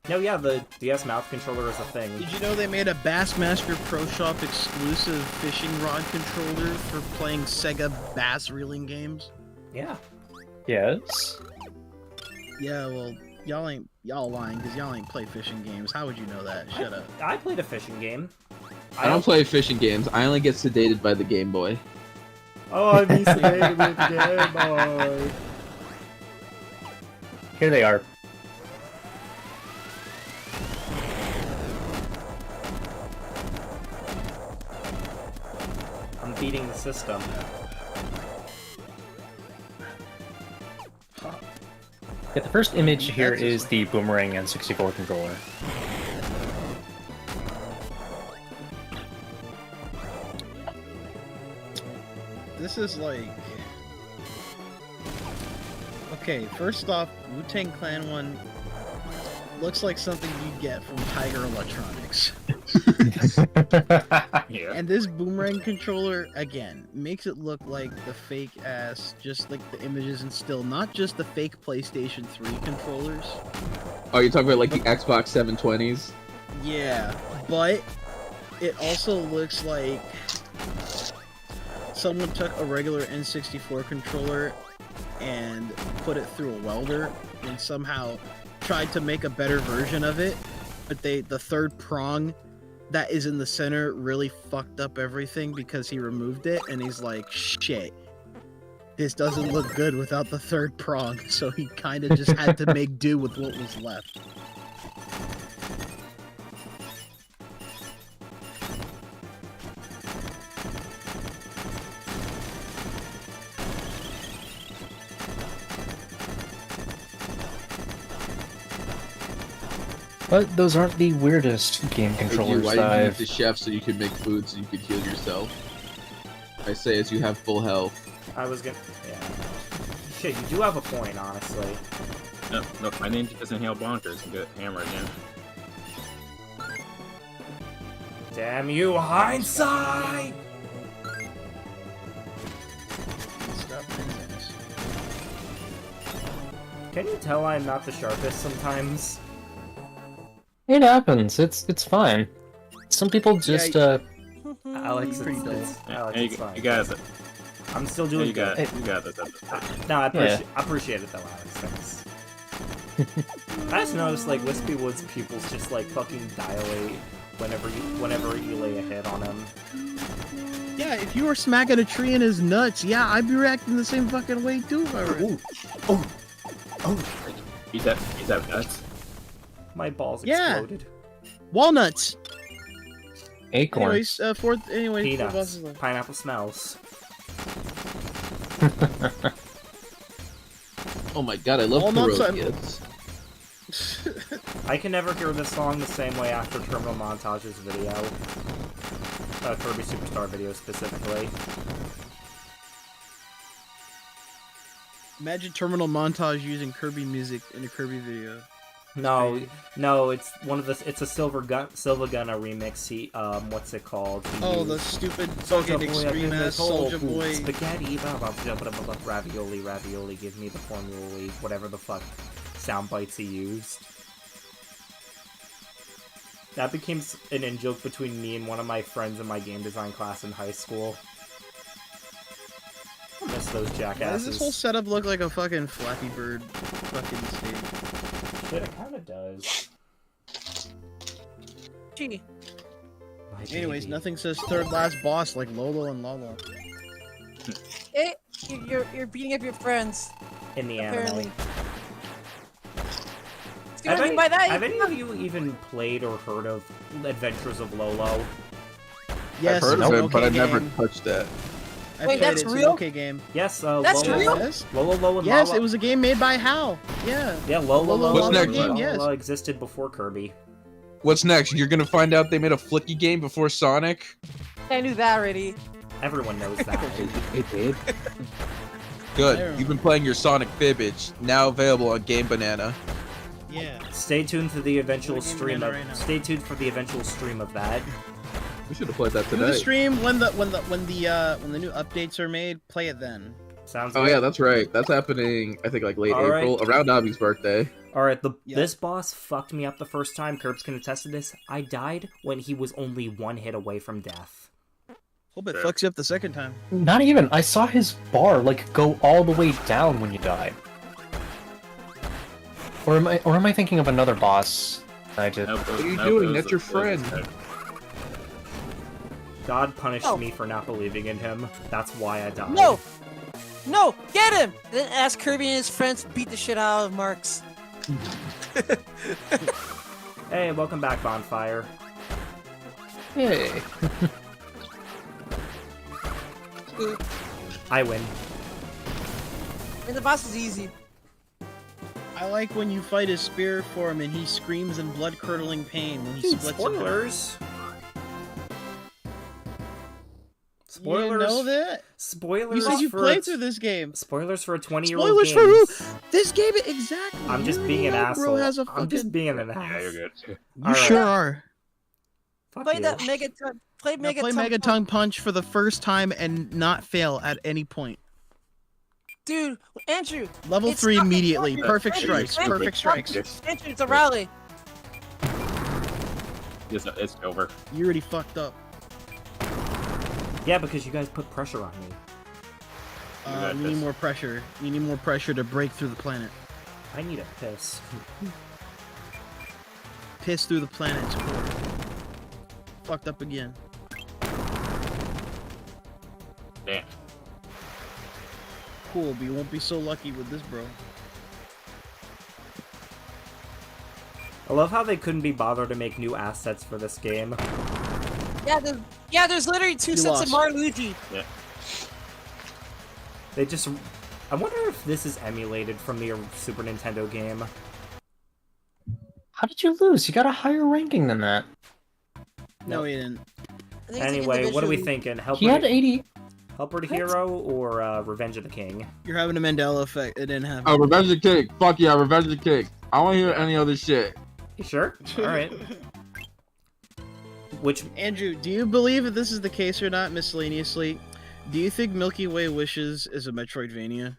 No, yeah, the DS mouse controller is a thing. Did you know they made a Bassmaster Pro Shop exclusive fishing rod controller for playing Sega bass reeling games? Yeah. Yes. Yeah, well, y'all lying because y'all ain't play fishing games. How would you know that? Shut up. I played a fishing game. I don't play fishing games. I only get sedated by the Game Boy. Oh, I'm sedated with Game Boy. Here they are. I'm beating the system. Yeah, the first image here is the Boomerang N64 controller. This is like... Okay, first off, Wu-Tang Clan one looks like something you'd get from Tiger Electronics. Yeah. And this Boomerang controller, again, makes it look like the fake ass, just like the images and still, not just the fake PlayStation 3 controllers. Oh, you're talking about like the Xbox 720s? Yeah, but it also looks like someone took a regular N64 controller and put it through a welder and somehow tried to make a better version of it, but the third prong that is in the center really fucked up everything because he removed it, and he's like, shit, this doesn't look good without the third prong, so he kind of just had to make do with what was left. But those aren't the weirdest game Thank you. controllers Why that did you eat I've... the chef so you could make food so you could heal yourself? I say as you have full health. I was gonna... Yeah. Shit, you do have a point, honestly. No, my name just inhale bonkers and get hammer again. Damn you, hindsight! Can you tell I'm not the sharpest sometimes? It happens. It's fine. Some people just Alex, Pretty dull. Alex, it's fine. You got it. I'm still doing You got good. it. You got this. No, I appreciate it though, Alex. Thanks. I just noticed like Wispy Wood's pupils just like fucking dilate whenever you lay a hit on him. Yeah, if you were smacking a tree in his nuts, yeah, I'd be reacting the same fucking way too. If I were... Eat that nuts. My balls Yeah. exploded. Walnuts. acorns. Anyways, Peanuts. bosses left. Pineapple smells. Oh my god, I love Walnuts, pierogies. I can never hear this song the same way after Terminal Montage's video. Kirby Super Star video specifically. Imagine Terminal Montage using Kirby music in a Kirby video. No, it's one of the. It's a Silvergunna remix. What's it called? The stupid fucking extreme ass Soulja Boy. Spaghetti, ravioli, give me the formula, whatever the fuck sound bites he used. That became an in-joke between me and one of my friends in my game design class in high school. I miss those Why jackasses. does this whole setup look like a fucking Flappy Bird fucking stage? Shit, it kinda does. Gee. Anyways, baby. nothing says third last boss like Lolo and Lolo. Hey, you're beating up your friends. In the apparently. anime. See what I mean by that? Have any of you even played or heard of Adventures of Lolo? Yes, I've heard it's of an it, but I okay never game. touched that. I Wait, played that's it. It's real? an okay game. Yes, That's Lolo. real? Yes. Lolo and Yes, Lala. it was a game made by HAL. Yeah. Yeah, Lolo What's and next? Lala Yes. existed before Kirby. What's next? You're gonna find out they made a flicky game before Sonic? I knew that already. Everyone knows that. It did. Good. You've been playing your Sonic Fibbage, now available on Game Banana. Yeah. Stay tuned for the eventual Game stream of. Banana right now. Stay tuned for the eventual stream of that. We should have played that Do the today. stream when the new updates are made. Play it then. Sounds. Oh good. yeah, that's right. That's happening. I think like late All right. April, around Abby's birthday. All right, Yeah. this boss fucked me up the first time. Curbs can attest to this. I died when he was only one hit away from death. Hope it fucks you up the second time. Not even. I saw his bar like go all the way down when you died. Or am I thinking of another boss? I just. What are you doing? That's your friend. God punished No. me for not believing in him. That's why I died. No! No! Get him! Then ask Kirby and his friends to beat the shit out of Marks. Hey, welcome back, Bonfire. Hey. I win. And the boss is easy. I like when you fight his spirit form and he screams in blood-curdling pain when he Dude, splits spoilers. You didn't know that? Spoilers. You said you for played a- through this game. Spoilers for a 20-year-old Spoilers game. for who? This game, exactly. I'm just You being an already know bro asshole. has a I'm just fucking- being an Yeah, ass. you're good. You Alright. sure are. Fuck Play you. that Megaton. Play Now Megaton. play Megaton Punch for the first time and not fail at any point. Dude, Andrew. Level it's 3 not- immediately. Andrew, Perfect Andrew, strikes. Andrew, Perfect strikes. Andrew, it's a rally. It's over. You already fucked up. Yeah, because you guys put pressure on me. You need more pressure. You need more pressure to break through the planet. I need a piss. Piss through the planet's core. Fucked up again. Damn. Cool, but you won't be so lucky with this, bro. I love how they couldn't be bothered to make new assets for this game. There's literally two You sets lost. of Mario Luigi. Yeah. They just... I wonder if this is emulated from the Super Nintendo game. How did you lose? You got a higher ranking than that. No, he didn't. I think it's Anyway, what are we individually. thinking? He had 80. Halberd Hero or Revenge of the King? You're having a Mandela effect. It didn't happen. Oh, Revenge of the King. Fuck yeah, Revenge of the King. I don't hear any other shit. You sure? Alright. Which... Andrew, do you believe that this is the case or not, miscellaneously? Do you think Milky Way Wishes is a Metroidvania?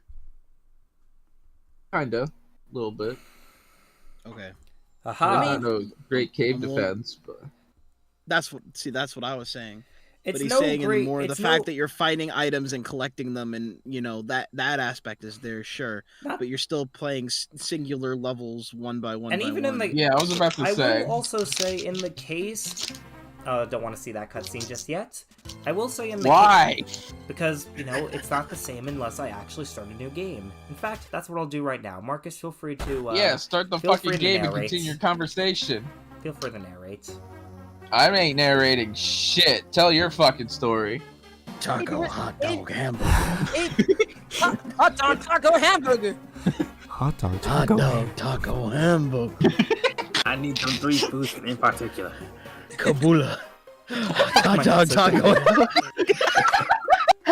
Kinda. A little bit. Okay. Aha! Not no great cave I'm a little- defense, but... That's what I was saying. It's But he's no saying great... in more the it's fact no- that you're finding items and collecting them, and you know that aspect is there, sure. Not- But you're still playing singular levels one by one. And by even one. in the... Yeah, I was about to I say. will also say in the case... don't want to see that cutscene just yet. I will say in the Why? because, you know, it's not the same unless I actually start a new game. In fact, that's what I'll do right now. Marcus, feel free to... Yeah, start the feel fucking free to game and narrate. continue your conversation. Feel free to narrate. I ain't narrating shit. Tell your fucking story. Taco hot dog hamburger. Hot dog taco hamburger. Hot dog Hot dog taco hamburger. I need some 3 foods in particular. Kabula. Hot dog taco.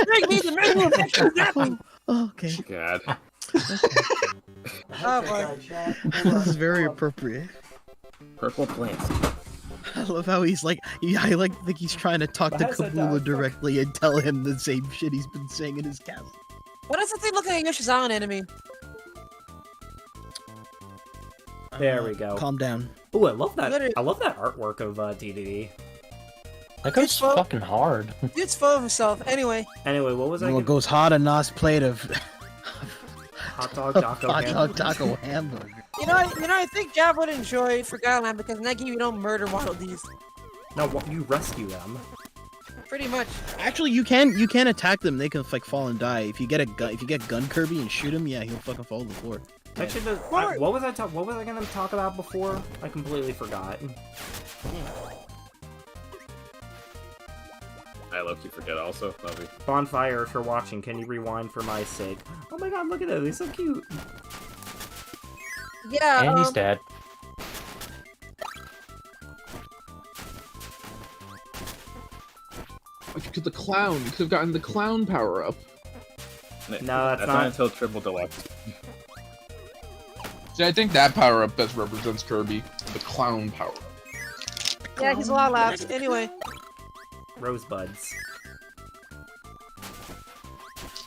Bring me the menu. Okay. God. Oh boy. This is very appropriate. Purple plants. I love how he's like, I think he's trying to talk to Why is that Kabula dog? directly and tell him the same shit he's been saying in his castle. What does the thing look like a Yoshi's Island enemy? There we go. Calm down. Ooh, I love that. Literally- I love that artwork of DDD. That goes It's full- fucking hard. Dude's full of himself. Anyway, Anyway, what was I? What gonna- goes hot a nice plate of Hot dog taco. hot ham? dog taco hamburger. I think Jav would enjoy Forgotten Land because in that game you don't murder Waddle Dees. No, you rescue them. Pretty much. Actually, you can attack them. They can like fall and die. If you get gun Kirby and shoot him, yeah, he'll fucking fall to the floor. Actually, What? what was I gonna talk about before? I completely forgot. I low-key forget also. Love you. Bonfire, if you're watching, can you rewind for my sake? Oh my god, look at it, he's so cute. Yeah. And he's dead. Because the clown. You could have gotten the clown power up. No, that's not not. until Triple Deluxe. See, I think that power up best represents Kirby. The clown power up. Yeah, he's a lot of laughs. Anyway. Rosebuds.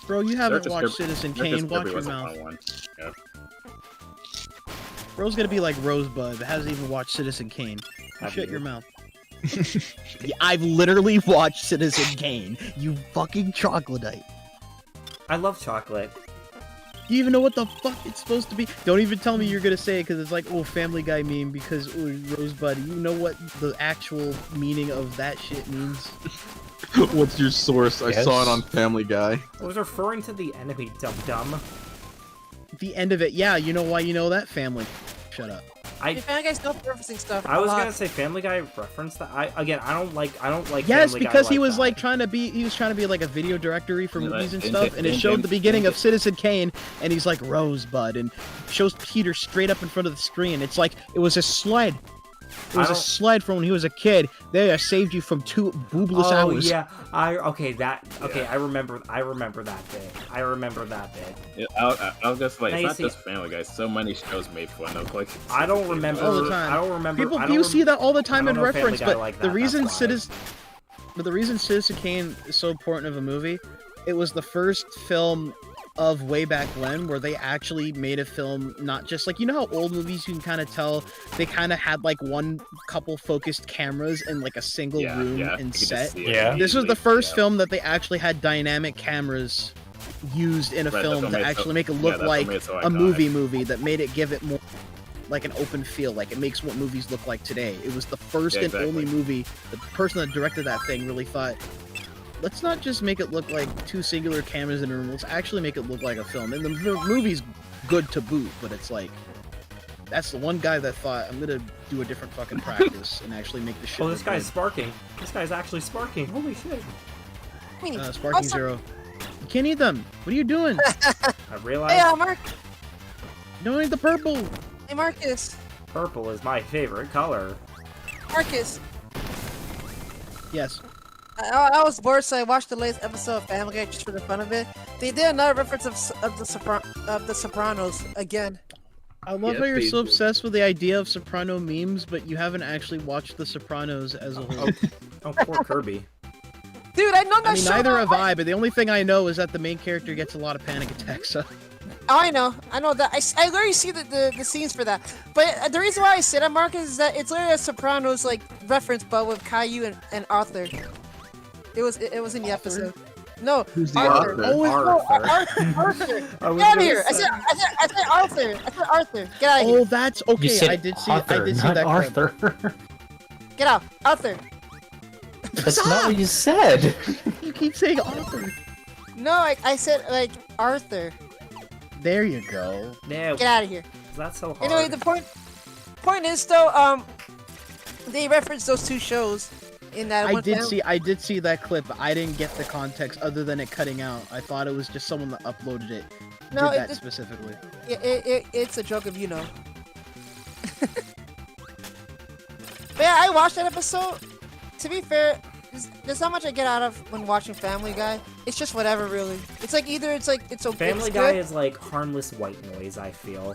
Bro, you haven't Circus watched Kirby- Citizen Circus Kane. Watch Kirby your was a mouth. fun one. Yeah. Bro's gonna be like Rosebud, but hasn't even watched Citizen Kane. Have Shut you? your mouth. Yeah, I've literally watched Citizen Kane. You fucking troglodyte. I love chocolate. You even know what the fuck it's supposed to be? Don't even tell me you're gonna say it because it's like, oh, Family Guy meme because Rosebud. You know what the actual meaning of that shit means? What's your source? I saw it on Family Guy. I was referring to the enemy, dum-dum. The end of it. Yeah, you know why you know that? Family. Shut up. Your fan guys still referencing stuff. I a was lot. gonna say Family Guy referenced that. I don't like. Yes, Family Guy because he like was that. like trying to be like a video directory for Yeah, movies like, and stuff, and it showed the beginning of Citizen Kane, and he's like Rosebud, and shows Peter straight up in front of the screen. It's like it was a slide. It was a slide from when he was a kid. They saved you from 2 boobless hours. Yeah, I remember that bit. I remember that bit. Yeah, I was just like, Now it's you not see- just Family Guy. So many shows made fun of like. I don't remember. All the time. I don't remember. People, I don't you see that all the time I in don't know Family reference, Guy but like the that, reason that's why. the reason Citizen Kane is so important of a movie, it was the first film of way back when where they actually made a film not just like, you know how old movies you can kind of tell they kind of had like one couple focused cameras in like a single room and set. This was the first film that they actually had dynamic cameras used in a Right, film that's to what made it actually so- make it yeah, look that's what like made it so a iconic. movie that made it give it more like an open feel, like it makes what movies look like today. It was the first Yeah, and only exactly. movie. The person that directed that thing really thought, let's not just make it look like 2 singular cameras in a room, let's actually make it look like a film. And the movie's good to boot, but it's like, that's the one guy that thought, I'm gonna do a different fucking practice and actually make the shit Oh, this look guy's good. sparking. This guy's actually sparking. Holy shit! Sparking Zero. You can't eat them. What are you doing? I realized. Hey, Mark. Don't eat the purple. Hey, Marcus. Purple is my favorite color. Marcus, Yes. I was bored, so I watched the latest episode of Family Guy just for the fun of it. They did another reference of the Sopranos again. I love Yes, how you're they so do. obsessed with the idea of Soprano memes, but you haven't actually watched The Sopranos as a whole. Oh, poor Kirby. Dude, I know that I mean, show. neither have I, but the only thing I know is that the main character gets a lot of panic attacks, so... Oh, I know that. I literally see the scenes for that. But the reason why I say that, Marcus, is that it's literally a Sopranos like reference, but with Caillou and Arthur. It was in the episode. No, Who's the Arthur. author? Oh, Arthur. Arthur. I was Get out of gonna here! say- I said Arthur. I said Arthur. Get out of here. Oh, that's You okay. said I did see Arthur, that not clip. Arthur. Get out, Arthur. That's not what you said. You keep saying Arthur. No, I said like Arthur. There you go. Yeah, Get out of here. that's so hard. Anyway, the point is though, they referenced those two shows in that one. I did see that clip, but I didn't get the context other than it cutting out. I thought it was just someone that uploaded it. No, did that it- specifically. It's a joke of But yeah, I watched that episode. To be fair, there's not much I get out of when watching Family Guy. It's just whatever, really. It's like either it's okay. Family it's Guy good. is like harmless white noise, I feel.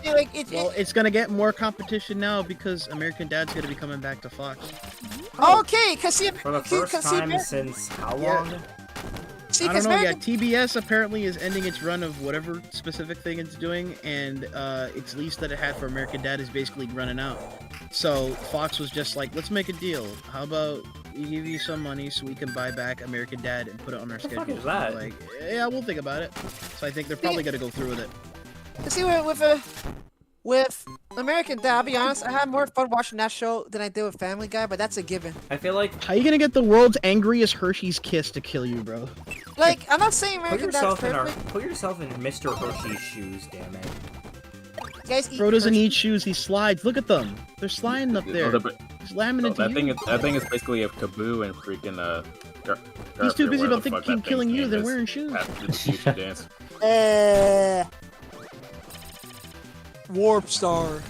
Yeah, like Well, it's gonna get more competition now because American Dad's gonna be coming back to Fox. okay, cause For the first time since how long? I don't know. Yeah, TBS apparently is ending its run of whatever specific thing it's doing, and its lease that it had for American Dad is basically running out. So Fox was just like, let's make a deal. How about we give you some money so we can buy back American Dad and put it on our schedule? fuck is that? Like, yeah, we'll think about it. So I think they're probably gonna go through with it. See, with American Dad, I'll be honest, I had more fun watching that show than I did with Family Guy, but that's a given. I feel like How you gonna get the world's angriest Hershey's kiss to kill you, bro? Like, I'm not saying put American Dad's perfect. put yourself in Mr. Hershey's shoes, damn it. You guys eat Bro doesn't Hershey- need shoes. He slides. Look at them. They're sliding up there. He's slamming into that you. thing is basically a Kaboo and freaking He's too busy about fuck thinking that killing thing's you name than is. wearing shoes. After the future dance. Warp Star.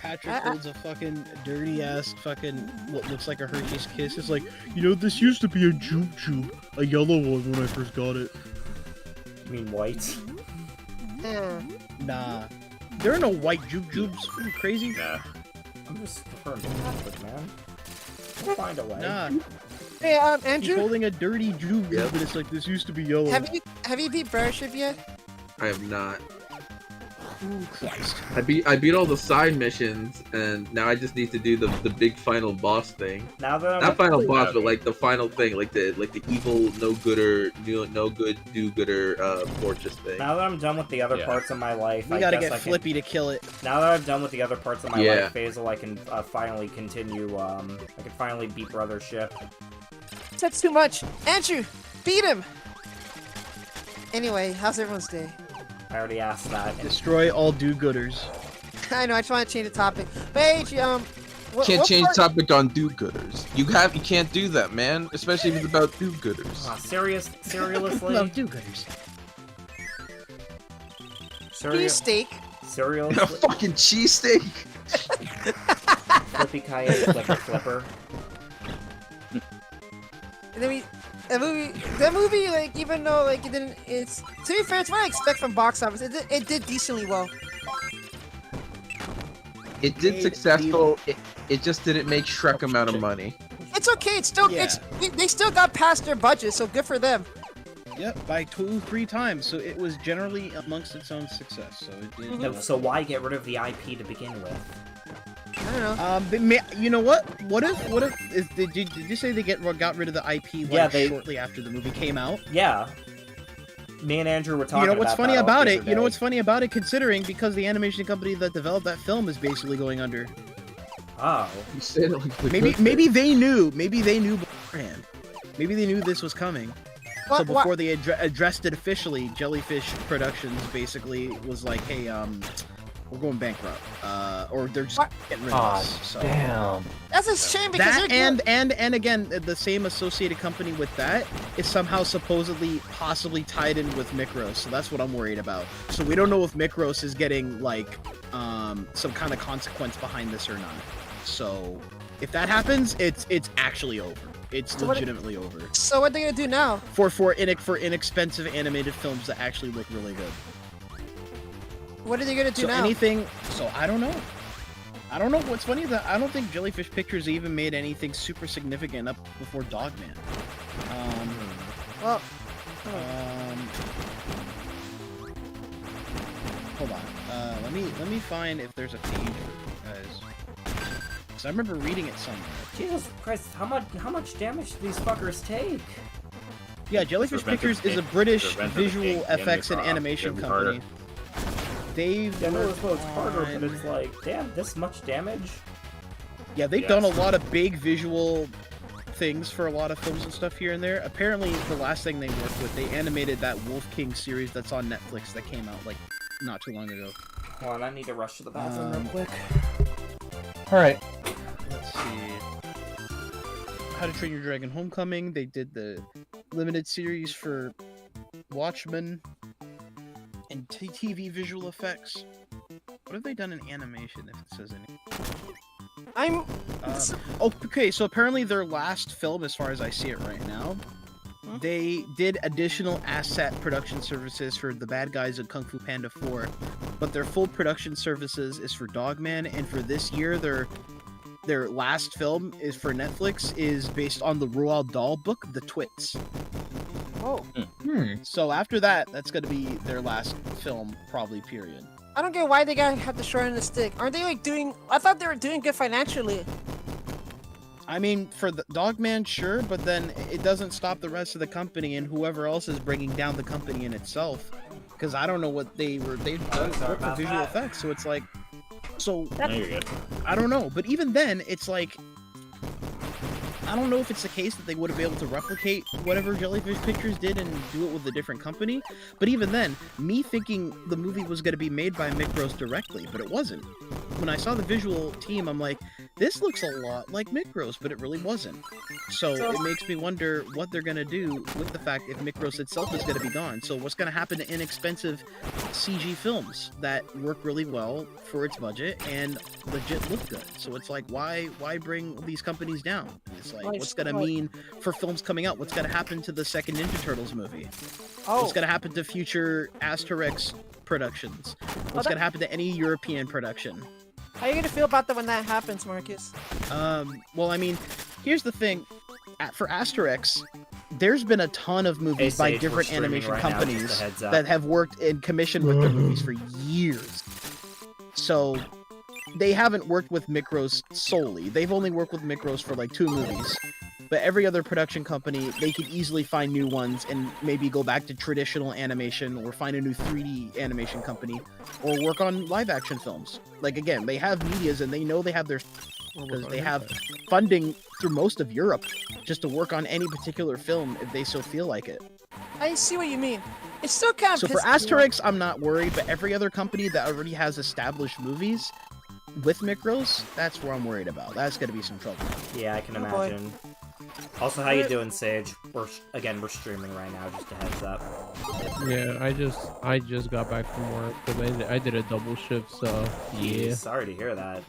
Patrick holds a fucking dirty ass fucking what looks like a Hershey's Kiss. It's like, you know, this used to be a Jube Jube, a yellow one when I first got it. You mean white? Nah, there are no white Jube Jubes. Are you crazy? Nah. I'm just preferring Catholic, man. We'll find a way. Nah. Hey, He's Andrew, holding a dirty Jube Jube, but it's like this used to be yellow. have you beat Bearship yet? I have not. Ooh, Christ. I beat all the side missions, and now I just need to do the big final boss thing. Now that I'm Not final boss, okay. but like the final thing, like the evil no good do gooder fortress thing. Now that I'm done with the other Yeah. parts of my life, We I gotta guess get I can, Flippy to kill it. now that I'm done with the other parts of my Yeah. life, Basil, I can finally continue. I can finally beat Brothership. That's too much. Andrew, beat him. Anyway, how's everyone's day? I already asked that. And Destroy all do-gooders. I know, I just want to change the topic. But hey, Can't change topic on do-gooders. You can't do that, man. Especially if it's about do-gooders. seriously? Love do-gooders. Beefsteak. Seriously? A fucking cheesesteak. Flippy Kayak Flipper. And then that movie, like, even though, like, it's, to be fair, it's what I expect from box office. It did decently well. It did successful. It just didn't make Shrek amount of money. It's okay, it's still, they still got past their budget, so good for them. Yep, by 2-3 times, so it was generally amongst its own success. So it did. No, so why get rid of the IP to begin with? I don't know. You know what? What if did you say they got rid of the IP shortly after the movie came out? Yeah. Me and Andrew were talking. You know what's about funny that about the it? other You know day. what's funny about it? Considering because the animation company that developed that film is basically going under. Oh. You said it like the Maybe good maybe they knew. Maybe they knew beforehand. Maybe they knew this was coming. So before they addressed it officially, Jellyfish Productions basically was like, "Hey, we're going bankrupt," or they're just getting rid of us. So. Damn. That's a shame because That they're and again, the same associated company with that is somehow supposedly possibly tied in with Micros, so that's what I'm worried about. So we don't know if Micros is getting like some kind of consequence behind this or not. So if that happens, it's actually over. It's legitimately over. So what are they gonna do now? For inexpensive animated films that actually look really good. What are they gonna do now? Anything. So I don't know. I don't know. What's funny is that I don't think Jellyfish Pictures even made anything super significant up before Dogman. Well. Hold on. Let me find if there's a page for you guys. Cause I remember reading it somewhere. Jesus Christ! How much damage do these fuckers take? Yeah, Jellyfish Pictures is a British visual effects and animation company. They've I know it's harder, but it's like, damn, this much damage? Yeah, they've done a lot of big visual things for a lot of films and stuff here and there. Apparently, the last thing they worked with, they animated that Wolf King series that's on Netflix that came out, like, not too long ago. Hold on, I need to rush to the bathroom real quick. Alright. Let's see. How to Train Your Dragon Homecoming. They did the limited series for Watchmen and TV visual effects. What have they done in animation, if it says any? Okay, so apparently their last film, as far as I see it right now, they did additional asset production services for the bad guys in Kung Fu Panda 4, but their full production services is for Dogman, and for this year, their last film is for Netflix is based on the Roald Dahl book, The Twits. Oh. So after that, that's gonna be their last film, probably, period. I don't get why they gotta have the short end of the stick. Aren't they like doing? I thought they were doing good financially. I mean, for the Dogman, sure, but then it doesn't stop the rest of the company and whoever else is bringing down the company in itself. Because I don't know what they've done for visual effects, so it's like, so I don't know. But even then, it's like, I don't know if it's the case that they would have been able to replicate whatever Jellyfish Pictures did and do it with a different company. But even then, me thinking the movie was going to be made by Micros directly, but it wasn't. When I saw the visual team, I'm like, this looks a lot like Micros, but it really wasn't. So it makes me wonder what they're going to do with the fact if Micros itself is going to be gone. So what's going to happen to inexpensive CG films that work really well for its budget and legit look good? So it's like, why bring these companies down? It's like, what's going to mean for films coming out? What's going to happen to the second Ninja Turtles movie? What's going to happen to future Asterix productions? What's going to happen to any European production? How are you gonna feel about that when that happens, Marcus? Well, I mean, here's the thing. For Asterix, there's been a ton of movies by different animation companies that have worked in commission with their movies for years. So they haven't worked with Micros solely. They've only worked with Micros for like 2 movies. But every other production company, they could easily find new ones and maybe go back to traditional animation or find a new 3D animation company or work on live action films. Like, again, they have medias and they know they have their... because they have funding through most of Europe just to work on any particular film if they so feel like it. I see what you mean. It's still kind of... So for Asterix, I'm not worried, but every other company that already has established movies with Micros, that's where I'm worried about. That's going to be some trouble. Yeah, I can imagine. Also, how you doing, Sage? We're streaming right now, just a heads up. Yeah, I just got back from work because I did a double shift, so yeah. Sorry to hear that.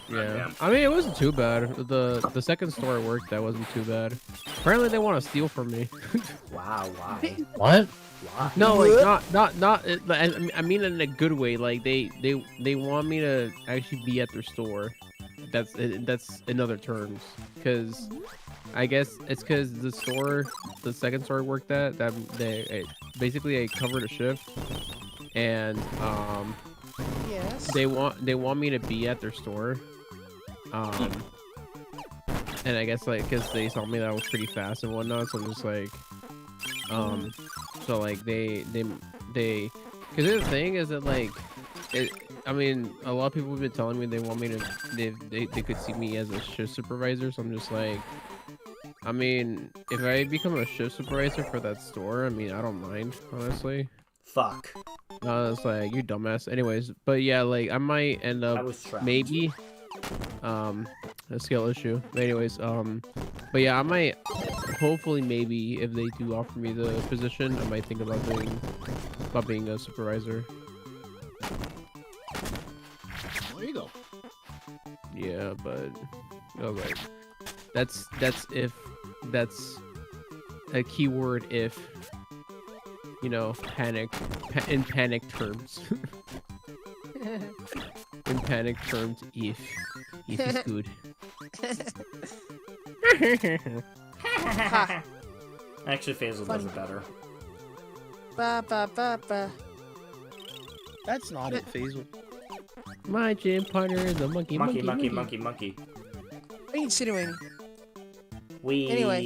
Yeah, I mean it wasn't too bad. The second store I worked at wasn't too bad. Apparently they want to steal from me. Wow, why? What? Why? No, like not. I mean in a good way. Like they want me to actually be at their store. That's in other terms, because I guess it's because the second store I worked at, that basically I covered a shift, and yes, they want me to be at their store, and I guess like because they saw me that I was pretty fast and whatnot, so I'm just like, so like they because the thing is that like I mean, a lot of people have been telling me they want me to, they could see me as a shift supervisor, so I'm just like, I mean, if I become a shift supervisor for that store, I mean, I don't mind, honestly. Fuck. It's like, you dumbass. Anyways, but yeah, like, I might end up, maybe, a skill issue. But anyways, but yeah, I might, hopefully, maybe, if they do offer me the position, I might think about being a supervisor. There you go. Yeah, but okay. That's that's a keyword if you know in panic terms. In panic terms, if is good. Actually, Faisal does it better. Ba ba ba ba. That's not it, Faisal. My gym partner is a monkey. Monkey. What are you insinuating? Anyway.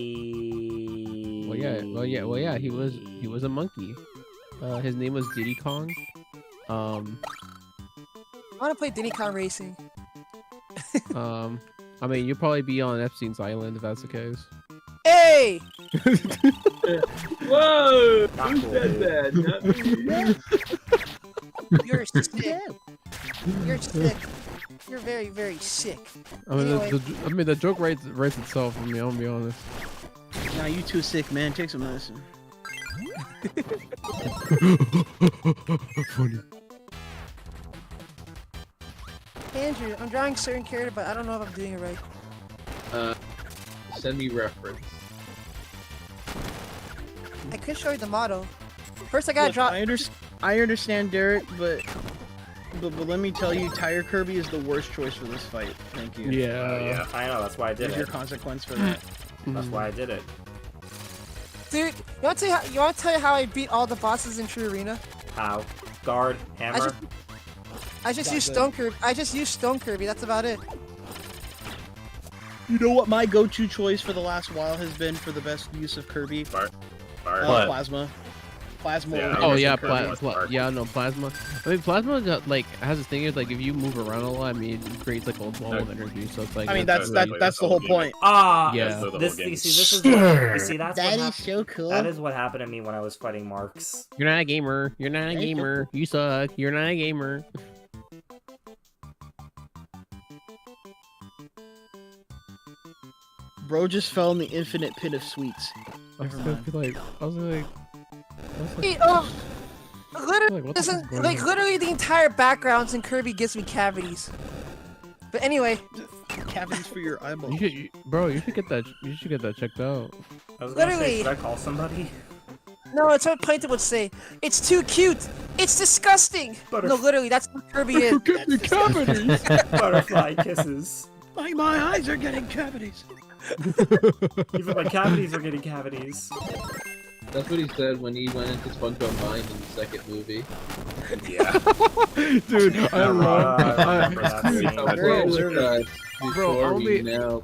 Well, yeah. He was a monkey. His name was Diddy Kong. I want to play Diddy Kong Racing. I mean, you'll probably be on Epstein's Island if that's the case. Hey! Whoa! Not Who cool, said dude. that? Not me. You're sick. You're sick. You're very, very sick. I mean, Anyway. the joke writes itself. I mean, I'm gonna be honest. Nah, you too sick, man. Take some medicine. Funny. Andrew, I'm drawing a certain character, but I don't know if I'm doing it right. Send me reference. I could show you the model. First, I gotta Look, draw. I understand, Derek, but let me tell you, Tire Kirby is the worst choice for this fight. Thank you. Yeah. I know, that's why I did There's your it. consequence for that. That's why I did it. Dude, you want to tell you how I beat all the bosses in True Arena? How? Guard, hammer. I just Not used good. Stone Kirby. I just used Stone Kirby. That's about it. You know what my go-to choice for the last while has been for the best use of Kirby? What? Plasma. Plasma. Yeah, over Oh Kirby. yeah, Kirby. yeah, no, plasma. I mean, plasma like has this thing is like if you move around a lot, I mean, it creates like a wall of energy. So it's like I mean, that's Exactly, the whole point. Ah, Yeah. That's the whole this game. you see, this is what, you see, that's That what is happened. so cool. That is what happened to me when I was fighting Marks. You're not a gamer. You're not a Hey, gamer. You suck. You're not a gamer. Bro just fell in the infinite pit of sweets. I was Never gonna mind. be like, I was like, Hey, literally, Like, what the fuck's going on? literally the entire backgrounds in Kirby gives me cavities. But anyway, Cavities for your eyeballs. bro, you should get that. You should get that checked out. I was gonna say, Literally. should I call somebody? no, it's what Plankton would say. It's too cute. It's disgusting. No, literally, that's what Kirby is. Get me cavities. Butterfly kisses. My eyes are getting cavities. Even my cavities are getting cavities. That's what he said when he went into SpongeBob Mind in the second movie. Yeah. Dude, I love. I remember that scene. That's Bro, what it was bro, before I'll we be- know.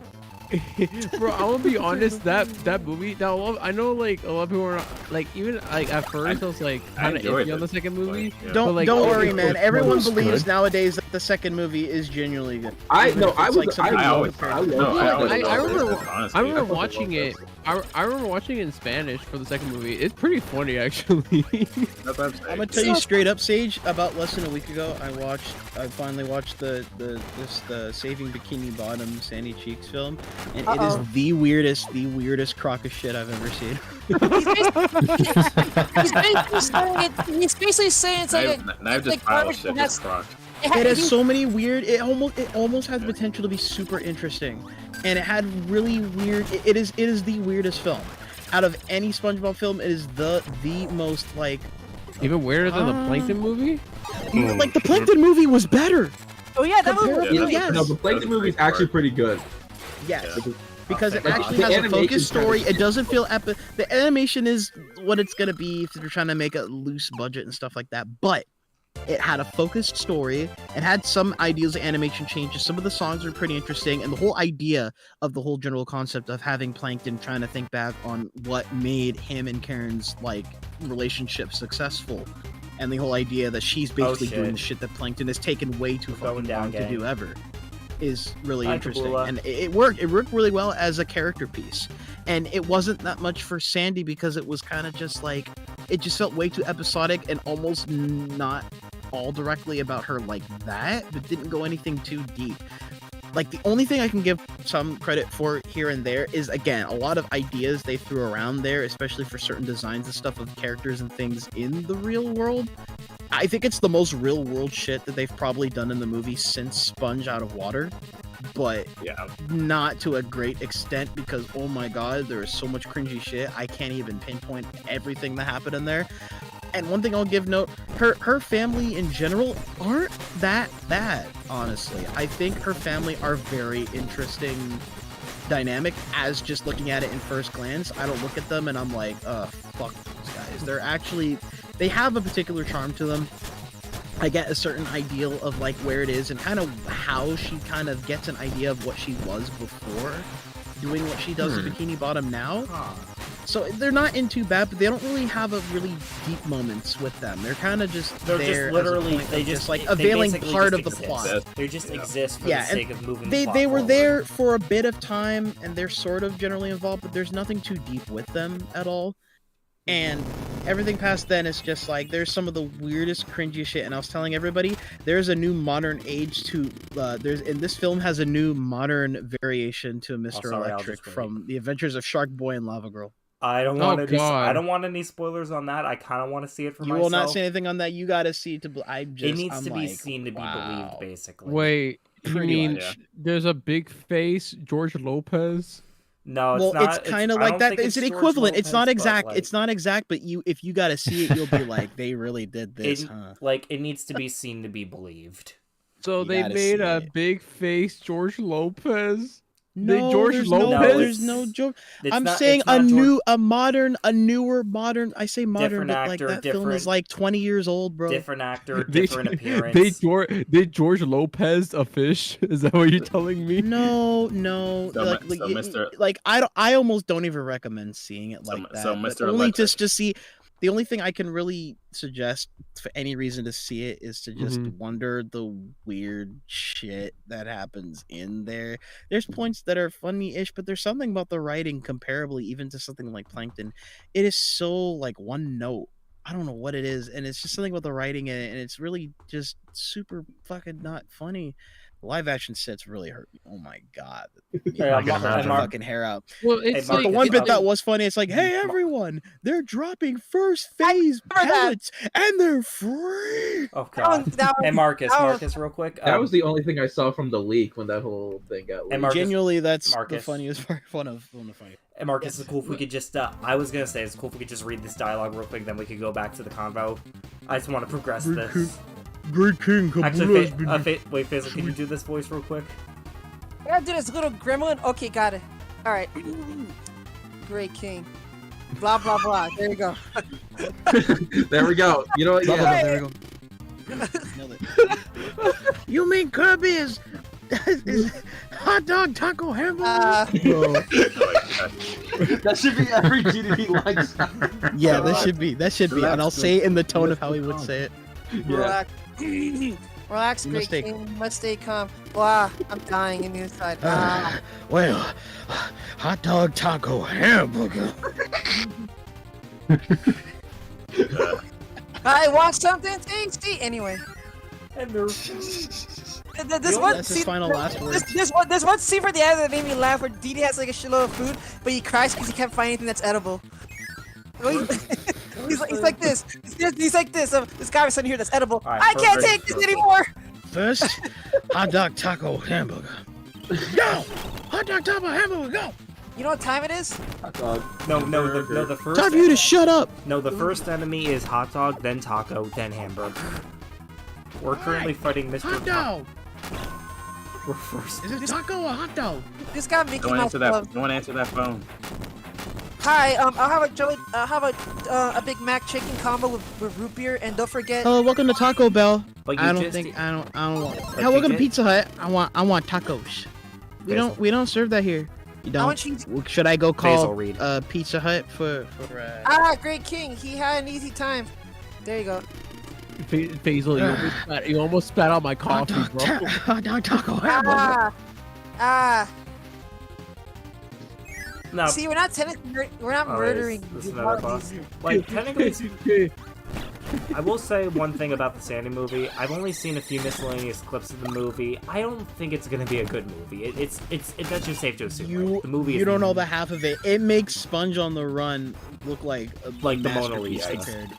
Bro, I'm gonna be honest. That movie. I know, like a lot of people are like, even like at first I was like kind of enjoyed iffy on it. the second movie. Yeah. Don't But, like, don't oh, worry, it man. was- Everyone it was believes good. nowadays that the second movie is genuinely good. I Even no, if I it's, was like, something I you always compare I to. love I honestly, remember I fucking watching love it. this. I remember watching it in Spanish for the second movie. It's pretty funny, actually. That's what I'm I'm gonna tell you straight up, Sage. About less than a week ago, I finally watched the Saving Bikini Bottom Sandy Cheeks film, and it is the weirdest crock of shit I've ever seen. He's basically saying it's like Knife just like pile garbage, shit and just that's- crushed. It has so many weird. It almost has the potential to be super interesting, and it had really weird. It is the weirdest film out of any SpongeBob film. It is the most like Even weirder than the Plankton movie. like the Plankton movie was better. Oh yeah, that movie. Comparably, Yeah, yes. No, the Plankton movie is actually pretty good. Yes. Yeah. Because it Like, actually the has a animation's focused kinda story. shit. It doesn't feel epic. The animation is what it's gonna be if they're trying to make a loose budget and stuff like that. But it had a focused story. It had some ideas of animation changes. Some of the songs are pretty interesting, and the whole idea of the whole general concept of having Plankton trying to think back on what made him and Karen's like relationship successful, and the whole idea that she's basically doing shit. the shit that Plankton has taken way too Going fucking down, long to gang. do ever, is really Hi, interesting. Kabula. And it worked. It worked really well as a character piece. And it wasn't that much for Sandy because it was kind of just like it just felt way too episodic and almost not all directly about her like that, but didn't go anything too deep. Like the only thing I can give some credit for here and there is again a lot of ideas they threw around there, especially for certain designs and stuff of characters and things in the real world. I think it's the most real world shit that they've probably done in the movie since Sponge Out of Water, but not to a great extent because oh my god, there is so much cringy shit. I can't even pinpoint everything that happened in there. And one thing I'll give note, her family in general aren't that bad, honestly. I think her family are very interesting dynamic as just looking at it in first glance. I don't look at them and I'm like, fuck these guys. They're actually, they have a particular charm to them. I get a certain ideal of like where it is and kind of how she kind of gets an idea of what she was before doing what she does in Bikini Bottom now. So they're not in too bad, but they don't really have a really deep moments with them. They're kind of just They're there just literally as a point they of just like they availing basically part just of the exist. plot. They just exist for the sake of moving. They the plot were forward. there for a bit of time and they're sort of generally involved, but there's nothing too deep with them at all. And everything past then is just like there's some of the weirdest, cringy shit. And I was telling everybody, there's a new modern age to this film has a new modern variation to Mr. Electric from The Adventures of Shark Boy and Lava Girl. I don't want I don't want any spoilers on that. I kind of want to see it for myself. You will not say anything on that. You got to see it to. It needs to be seen to be believed, basically. Wait, you Pretty mean much. there's a big face, George Lopez? No, it's well, not. it's kind of like that. It's an equivalent. It's not exact. It's not exact, but if you got to see it, you'll be like, they really did this, huh? Like it needs to be seen to be believed. So they made a big face George Lopez. No, George there's Lopez. there's no George. I'm saying a newer modern. I say modern, Different but actor, like that film is like 20 years old, bro. Different actor, different appearance. They George Lopez a fish? Is that what you're telling me? No. So I almost don't even recommend seeing it like that. So but Mr. only Electric. to see. The only thing I can really suggest for any reason to see it is to just wonder the weird shit that happens in there. There's points that are funny-ish, but there's something about the writing comparably even to something like Plankton. It is so like one note. I don't know what it is, and it's just something about the writing in it, and it's really just super fucking not funny. The live action sets really hurt me. Oh my god. Yeah, I got my fucking hair out. Well, it's But the one bit that was funny, it's like, hey everyone, they're dropping first phase pellets and they're free. Oh god. Hey Marcus, real quick. That was the only thing I saw from the leak when that whole thing got leaked. And Marcus, genuinely, that's Marcus. the funniest part. One of the funny. And Marcus, it's cool if we could just. I was gonna say it's cool if we could just read this dialogue real quick, then we could go back to the convo. I just want to progress this. Great King, Actually, wait, Faisal, can you do this voice real quick? I gotta do this little gremlin. Okay, got it. All right. Great King. Blah blah blah. There you go. There we go. You know what? Yeah. There we go. You mean Kirby is hot dog taco hamburger? That should be every GDP line. Yeah, that should be. And I'll say it in the tone of how he would say it. Relax. Relax, You Great must stay- King. Must stay calm. Blah. I'm dying in the inside. Well, hot dog taco hamburger. I want something tasty. Anyway. And This That's one his scene, final last words. There's one scene for the end that made me laugh where Didi has like a shitload of food, but he cries because he can't find anything that's edible. He's like this. He's like this. This guy was sitting here that's edible. Right, I can't perfect. take this anymore. First, hot dog taco hamburger. Go! Hot dog taco hamburger, go! You know what time it is? No, the first. Time for you to shut up! No, the first enemy is hot dog, then taco, then hamburger. We're currently fighting Mr. Hot dog! We're first. Is it taco or hot dog? This guy Mickey Don't Mouse answer that. glove. Don't answer that phone. Hi, I'll have a Big Mac chicken combo with root beer, and don't forget. Hello, welcome to Taco Bell. But I you don't just- think I don't want. But Hell, you welcome to did- Pizza Hut. I want tacos. We don't serve that here. You I don't. want you Should I go call Basil Reed. Pizza Hut for Great King. He had an easy time. There you go. Faisal, you almost spat out my coffee, bro. hot dog taco hamburger? No. See, we're not murdering. This is another boss. Like technically, I will say one thing about the Sandy movie. I've only seen a few miscellaneous clips of the movie. I don't think it's gonna be a good movie. That's just safe to assume. Like, the movie. You don't know the half of it. It makes Sponge on the Run look like a Like the Mona masterpiece Lisa. compared.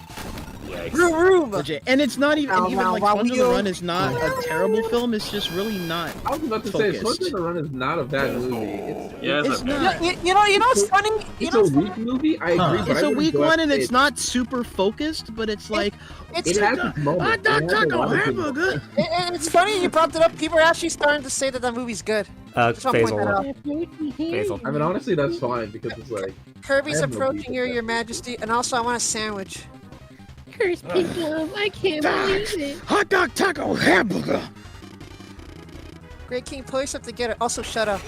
Yikes. Room. Legit. And it's not even, and even like Sponge on the Wow. Run is not a terrible film. It's just really not. I was about to say, focused. Sponge on the Run is not a bad movie. It's not. You know what's funny? It's a weak movie. I agree. But It's I a wouldn't weak go out one, and and it's say not super focused, but it's like It's It has its moments. It has a lot of good moments. And it's funny you brought it up. People are actually starting to say that that movie's good. Just wanna point that out. Basil. I mean, honestly, that's fine because it's like Kirby's I have no approaching your majesty, and also I want a sandwich. Curse people, I can't believe it. hot dog taco hamburger. Great King, pull yourself together. Also, shut up.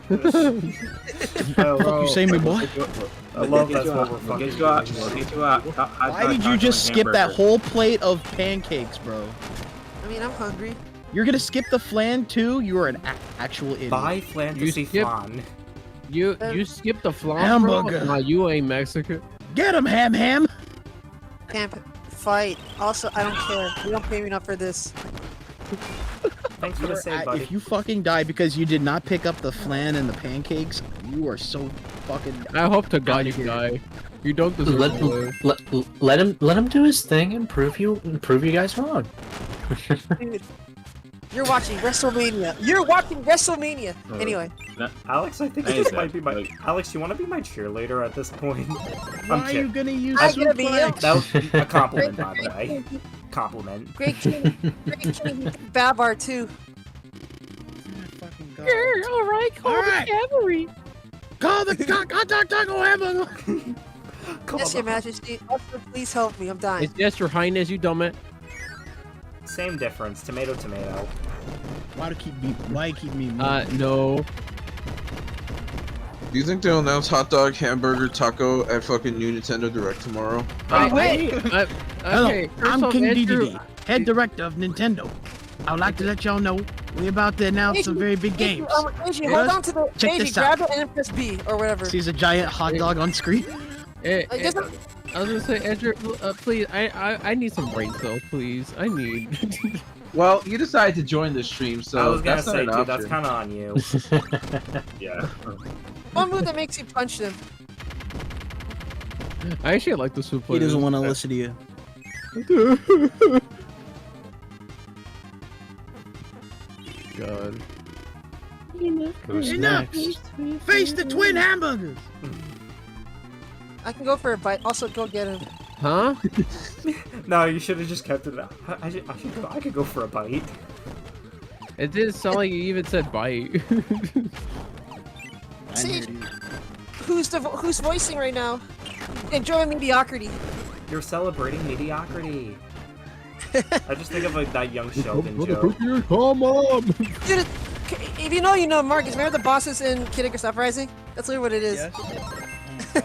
Fuck you say, me boy? I love that's what we're We'll fucking get you out. doing. We'll get you out. Why did you just skip that whole plate of pancakes, bro? I mean, I'm hungry. You're gonna skip the flan too? You are an actual idiot. Buy fantasy skip- flan. You skipped the flan, Hamburger. bro? Nah, you ain't Mexican. Get him, ham. Camp, fight. Also, I don't care. You don't pay me enough for this. Thanks for the save, buddy. If you fucking die because you did not pick up the flan and the pancakes, you are so fucking. I hope to God outta you here. die. You don't deserve to live. Let him do his thing and prove you guys wrong. Dude, you're watching WrestleMania. You're watching WrestleMania. Anyway. Alex, I think Hey, this Zach, might be my. like- Alex, you want to be my cheerleader at this point? Why are you gonna use I'm gonna be suplex? That was a compliment, by the way. Compliment. Great King, Babar too. Sure, all right, call All the right. cavalry. Call the hot dog taco hamburger. Yes, Your Majesty. Also, please help me. I'm dying. It's yes, your highness, you dumb it. Same difference. Tomato, tomato. Why keep me? No. Do you think they'll announce hot dog, hamburger, taco at fucking new Nintendo Direct tomorrow? Hello, Okay, first I'm off, King Andrew, DDD, head director of Nintendo. I would like to let y'all know we're about to announce some very big games. Angie, hold on to the Check baby, this out. grab it, and then press B or whatever. Sees a giant hot dog on screen. Like, just- I was gonna say, Andrew, please, I need some brain cells, please. I need. Well, you decided to join the stream, so I was gonna that's not say, an dude, that's option. kind of on you. Yeah. one move that makes you punch them. I actually like the soup. He doesn't want to listen to you. God. Enough! Face the twin hamburgers. I can go for a bite. Also, go get him. Huh? No, you should have just kept it. I could go for a bite. It didn't sound like you even said bite. See, who's voicing right now? Enjoy mediocrity. You're celebrating mediocrity. I just think of like that young Sheldon joke. Come on. Dude, if you know, Marcus. Remember the bosses in Kid Icarus Uprising? That's literally what it is. Yes.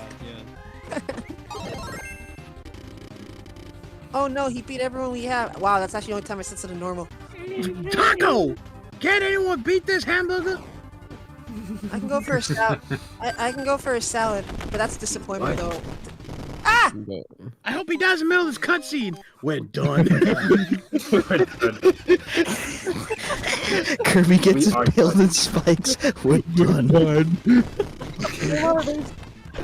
Oh no, he beat everyone we have. Wow, that's actually the only time I set to the normal. Taco! Can't anyone beat this hamburger? I can go for a salad. I can go for a salad, but that's disappointment though. Ah! I hope he dies in the middle of this cutscene. We're done. Kirby gets impaled in spikes. We're done.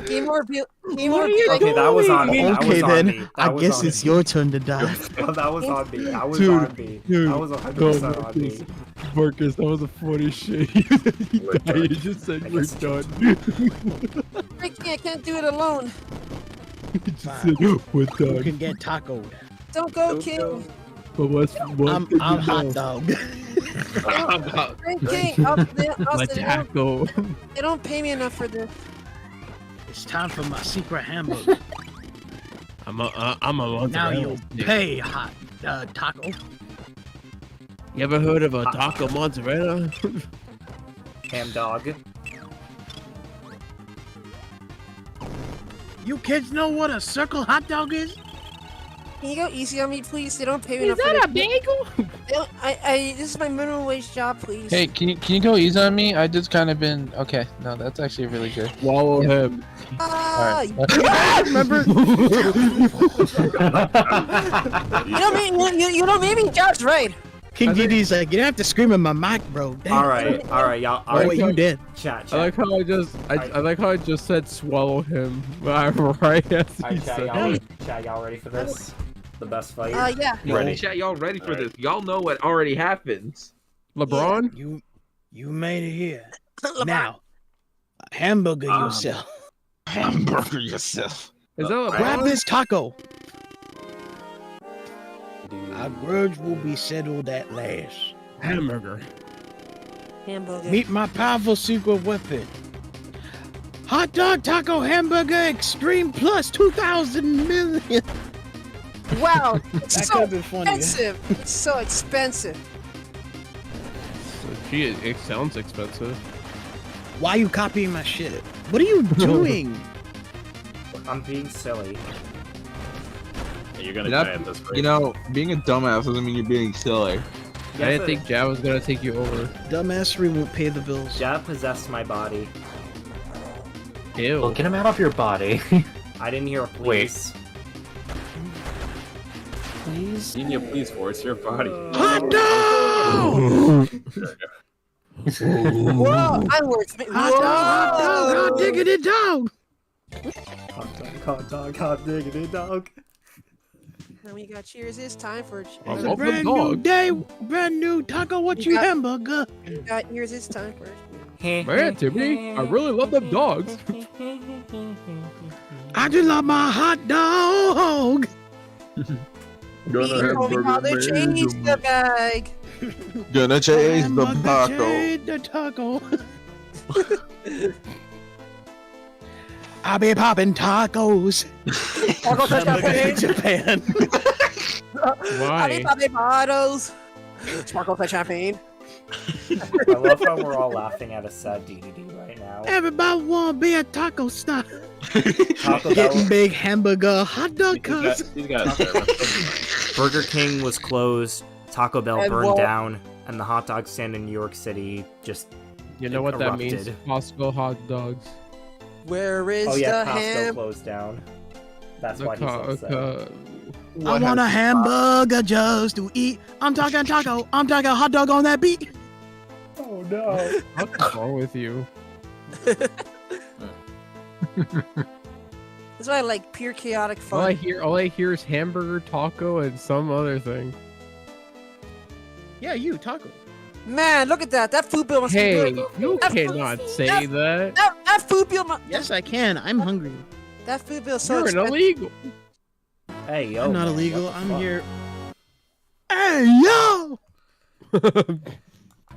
Game over. Okay, that was on me. That Okay was on then, me. That I was guess on it's me. your turn to die. That was on me. That was Dude, on me. That was 100% on me. Marcus, that was the funniest shit. He died. You just said we're done. I can't do it alone. He just said we're You done. can get tacoed. Don't go, King. But what's one thing I'm you hot know? dog. Great King. My taco. They don't pay me enough for this. It's time for my secret hamburger. I'm a mozzarella Now you'll stick. pay, hot taco. You ever heard of a taco mozzarella? Ham dog. You kids know what a circle hot dog is? Can you go easy on me, please? They don't pay me Is enough for that this. a bagel? This is my minimum wage job, please. Hey, can you go easy on me? I just kind of been okay. No, that's actually really good. Swallow him. Ah, Alright. Remember? you know, maybe Josh's right. King I think- DD's like, you don't have to scream in my mic, bro. Damn. All right, y'all. All Oh, right, wait, you did. chat. I like how I like how I just said swallow him. Right as All he right, said. y'all ready for this? The best fight. Yeah. Ready. Chat, y'all ready for this? Y'all know what already happens. LeBron? You made it here. Now, hamburger yourself. Hamburger yourself. Is that LeBron? Grab this taco. Our grudge will be settled at last. Hamburger. Hamburger. Meet my powerful secret weapon. Hot dog taco hamburger extreme plus 2,000 million. Wow. That It's could so have been funny. expensive. It's so expensive. Gee, it sounds expensive. Why are you copying my shit? What are you doing? I'm being silly. You're gonna You're die not- at this rate. You know, being a dumbass doesn't mean you're being silly. I didn't think Jab was gonna take you over. Dumbassery won't pay the bills. Jab possessed my body. Ew. Well, get him out of your body. I didn't hear a please. Please? You need a please for it's your body. Hot dog! Whoa! Onwards. Hot dog, diggity dog! Hot diggity dog. And we got cheers. It's time for It's a brand new day, brand new taco. What you hamburger? We got ears. It's time for Man, Timmy, I really love them dogs. I just love my hot dog. Me told me how to change the bag. Gonna change the Hamburger, taco. change the taco. I be popping tacos. Tacos to Japan. Why? Poppy bottles. Sparkle for champagne. I love how we're all laughing at a sad DVD right now. Everybody wanna be a taco star. Taco Getting Bell, big hamburger, hot dog He's cuz. got service. Burger King was closed. Taco Bell And burned what? down, and the hot dog stand in New York City just You know what that means? erupted. Costco hot dogs. Where is Oh yeah, the Costco ham? closed down. That's The why he's upset. I want a hamburger just to eat. I'm talking taco. I'm talking hot dog on that beat. Oh no. What's wrong with you? That's why I like pure chaotic All I fun. hear is hamburger, taco, and some other thing. Yeah, you taco. Man, look at that. That food bill must Hey, be good. you That food- cannot say that. That food bill. Yes, I can. I'm hungry. That food bill is so You're an expensive. illegal. Hey yo. I'm not man, illegal. what the I'm fuck? here. Hey yo!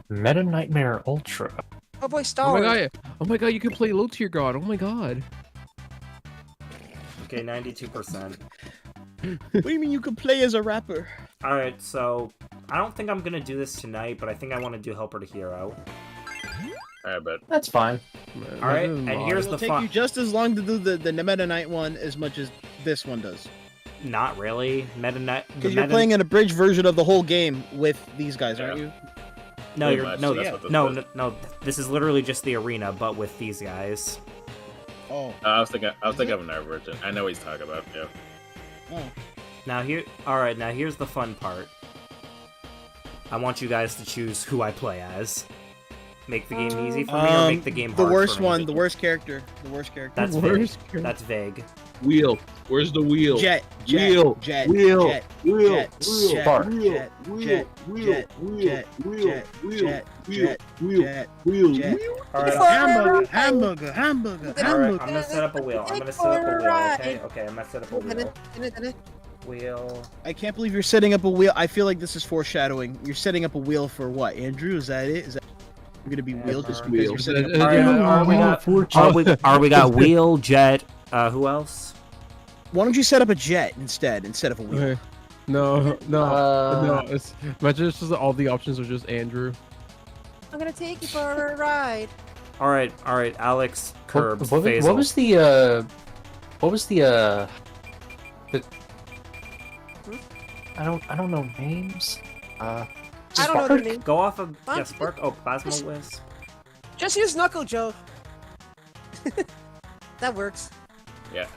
Meta Nightmare Ultra. Oh boy, Oh Star my Wars. god! Oh my god! You can play low tier god. Oh my god! Okay, 92%. What do you mean you can play as a rapper? Alright, so I don't think I'm gonna do this tonight, but I think I want to do Helper to Hero. I bet. That's fine. Alright, and here's It'll the take you fun. just as long to do the Meta Knight one as much as this one does. Not really. Meta Knight. Because you're playing an abridged version of the whole game with these guys, aren't you? No, Pretty you're much, no, so that's what this no, is. no, no. This is literally just the arena, but with these guys. Oh. I was thinking of another version. I know what he's talking about. Yeah. Oh. Now now here's the fun part. I want you guys to choose who I play as. Make the game easy for me, or make the game hard The worst for me? one, the worst character. The worst character. That's vague. That's vague. Wheel. Where's the wheel? Jet. Wheel. Jet. Wheel. Jet. Wheel. Jet. Wheel. Jet. Wheel. Jet. Wheel. Jet. Wheel. Jet. Wheel. Jet. Wheel. Jet. Wheel. Jet. Wheel. Jet. Wheel. Jet. Wheel. Jet. Alright, Hamburger. Hamburger. Hamburger. Alright, Hamburger. I'm gonna set up a wheel. I'm gonna set up a wheel, okay? Okay, I'm gonna set up a wheel. Wheel. I can't believe you're setting up a wheel. I feel like this is foreshadowing. You're setting up a wheel for what, Andrew? Is that it? Is that gonna be wheeled just because you're setting up? We got wheel, jet, who else? Why don't you set up a jet instead of a wheel? Okay. No. It's just all the options are just Andrew. I'm gonna take you for a ride. Alright, Alex, Curbs, What Faisal. was the I don't know names. I don't know the name. Go off of Huh? Spark. Oh, Plasma Whiz. Just use Knuckle Joe. That works. Yeah.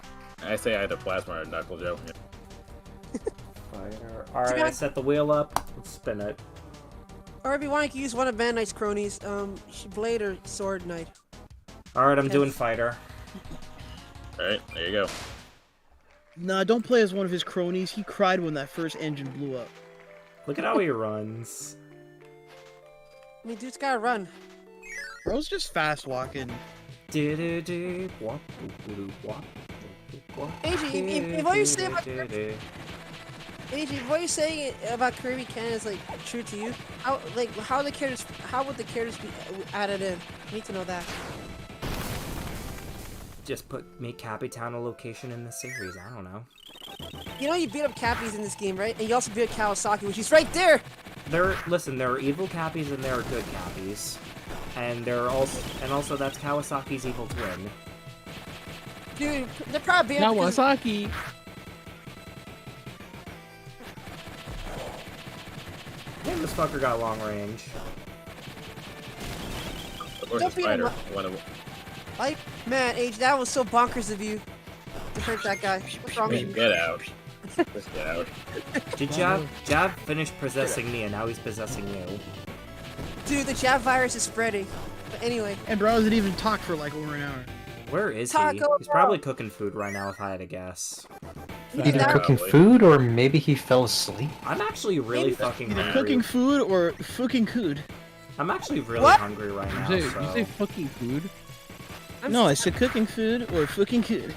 I say either Plasma or Knuckle Joe. Yeah. Alright, I set the wheel up. Let's spin it. Or if you want, you can use one of Van Knight's cronies, Blade or Sword Knight. Alright, I'm doing fighter. Alright, there you go. Nah, don't play as one of his cronies. He cried when that first engine blew up. Look at how he runs. I mean, dude's gotta run. Bro's just fast walking. AJ, if what you're saying about Kirby, AJ, if what you're saying about Kirby canon is like true to you, how would the characters be added in? I need to know that. Just make Cappy Town a location in the series. I don't know. You know you beat up Cappies in this game, right? And you also beat up Kawasaki, which is right there. Listen, there are evil Cappies and there are good Cappies, and also that's Kawasaki's evil twin. Dude, they're probably Kawasaki. Damn, this fucker got long range. Don't beat him up. Like, man, Age, that was so bonkers of you to hurt that guy. What's wrong with you? Get out. Just get out. Did Jab finish possessing me and now he's possessing you? Dude, the Jab virus is spreading. But anyway. And Bro hasn't even talked for like over an hour. Where is he? Taco He's probably cooking food right now if I had to guess. Either cooking food or maybe he fell asleep. I'm actually really fucking Either hungry. cooking food or fucking food. I'm actually really hungry right now. Did you say fucking food? No, I said cooking food or fucking food.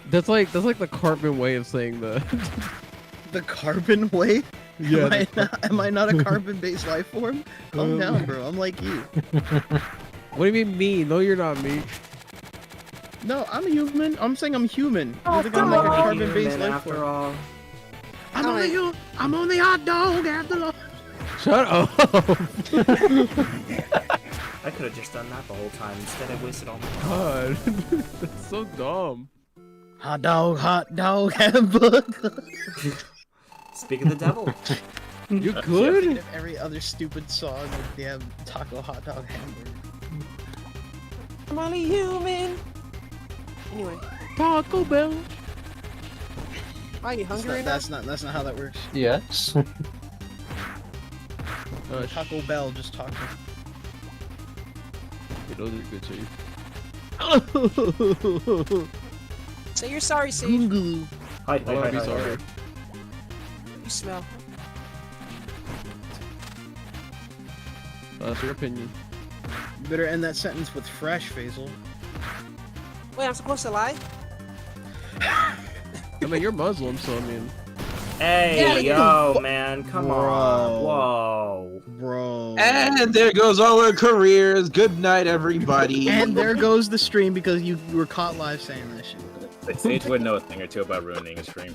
That's like the carbon way of saying the. The carbon way? Yeah. Am I not a carbon-based life form? Calm down, bro. I'm like you. What do you mean me? No, you're not me. No, I'm a human. I'm saying I'm human. Oh, You think I'm like a carbon-based Human, life after form? all. I'm only hot dog after all. Shut up. I could have just done that the whole time. Instead, I wasted all my time. God, that's so dumb. Hot dog, hamburger. Speak of the devil. You good? Thinking of every other stupid song with damn taco, hot dog, hamburger. I'm only human. Anyway. Taco Bell. Are you hungry right now? That's not how that works. Yes. Taco Bell just talking. Those are good too. Say you're sorry, Sage. Hi, I wanna be sorry. You smell. That's your opinion. You better end that sentence with fresh, Faisal. Wait, I'm supposed to lie? I mean, you're Muslim, so I mean. Hey, yo, man, come on. Whoa. Bro. And there goes all our careers. Good night, everybody. And there goes the stream because you were caught live saying that shit. Sage would know a thing or two about ruining a stream.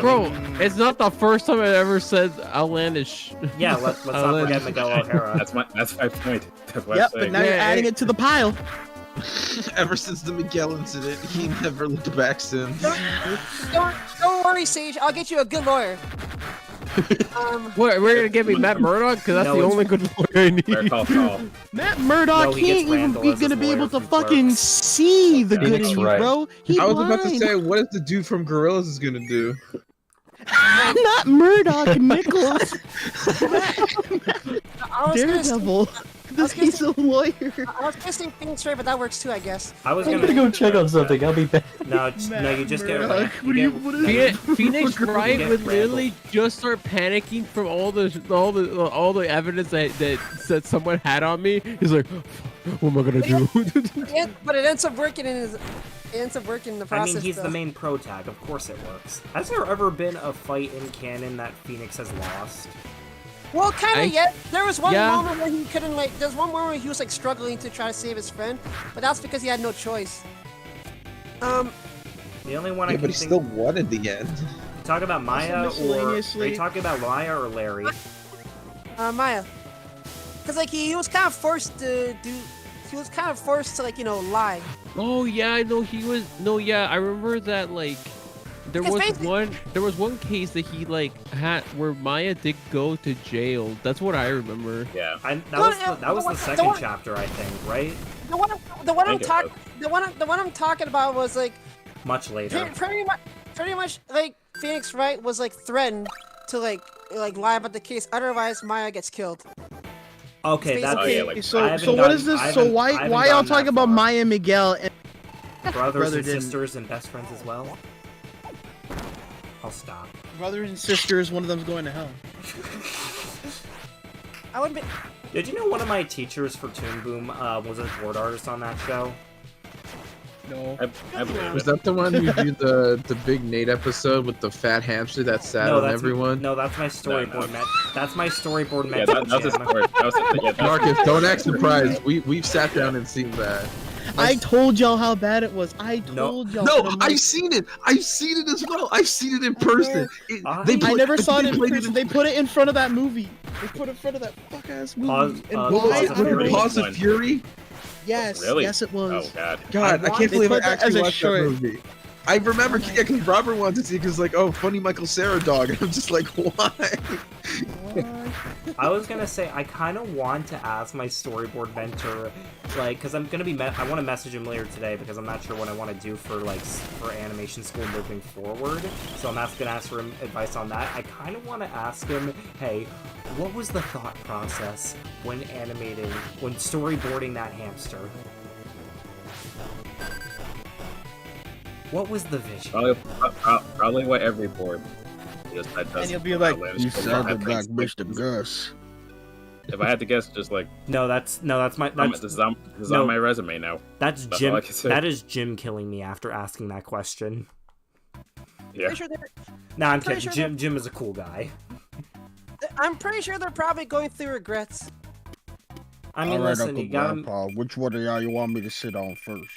Bro, it's not the first time I ever said outlandish. Yeah, let's not forget Miguel O'Hara. That's my point. That's what Yep, I'm but saying. now you're adding it to the pile. Ever since the Miguel incident, he never looked back since. Don't worry, Sage. I'll get you a good lawyer. What, we're gonna give me Matt Murdock? Because that's the only good lawyer I need. Matt Murdock can't even be gonna be able to fucking see the good in you, bro. I was about to say, what is the dude from Gorillaz is gonna do? Not Murdoch Nichols. Daredevil. He's a lawyer. I was kissing Phoenix Ray, but that works too, I guess. I'm gonna go check on something. I'll be back. No, you just get Phoenix Wright would literally just start panicking from all the evidence that someone had on me. He's like, what am I gonna do? But it ends up working in the process. I mean, he's though. the main pro tag. Of course it works. Has there ever been a fight in canon that Phoenix has lost? Well, kind of. Yeah, there was one moment where he couldn't There's one moment where he was struggling to try to save his friend, but that's because he had no choice. The only one I can but he think. still won in the end. Talk about Maya, or are you talking about Maya or Larry? Maya. Because he was kind of forced to do. He was kind of forced to lie. Oh yeah, I know he was. No, yeah, I remember that there was one case that he had where Maya did go to jail. That's what I remember. Yeah. That was the second chapter, I think, right? The one I'm talking about was much later. Pretty much Phoenix Wright was threatened to like lie about the case. Otherwise, Maya gets killed. Okay, that's basically- So what is this? So why y'all talking about Maya and Miguel and brothers Brother and didn't. sisters and best friends as well? I'll stop. brothers and sisters? One of them's going to hell. I wouldn't be. Did you know one of my teachers for Toon Boom was a board artist on that show? No. I believe Was it. that the one who did the Big Nate episode with the fat hamster that sat on that's everyone? No, that's my storyboard. That's my storyboard. Yeah, that's a Jim. story. That's Marcus, don't act surprised. We've sat down and seen that. I told y'all how bad it was. I told y'all. No, and I'm like, I've seen it. I've seen it as well. I've seen it in person. I never saw it in person. They put it in front of that movie. They put it in front of that fuck ass movie. Pause of Fury. Yes, Really? yes, it was. Oh god. God, I can't believe I put that actually as a watched that short. movie. I remember, yeah, because Robert wanted to see, because like, oh, funny Michael Cera dog, and I'm just like, why? I was gonna say I kind of want to ask my storyboard mentor, like, because I'm gonna be I want to message him later today because I'm not sure what I want to do for for animation school moving forward. So I'm gonna ask for him advice on that. I kind of want to ask him, hey, what was the thought process when storyboarding that hamster? What was the vision? Probably what every board. And you'll be like, you sounded like Mr. Gus. If I had to guess, just like that's my this is on my resume now. That's all Jim. I can say. That is Jim killing me after asking that question. Yeah. Nah, I'm pretty kidding. sure Jim is a cool guy. I'm pretty sure they're probably going through regrets. I mean, All right, listen, Uncle you got Grandpa, which one of y'all you want me to sit on first?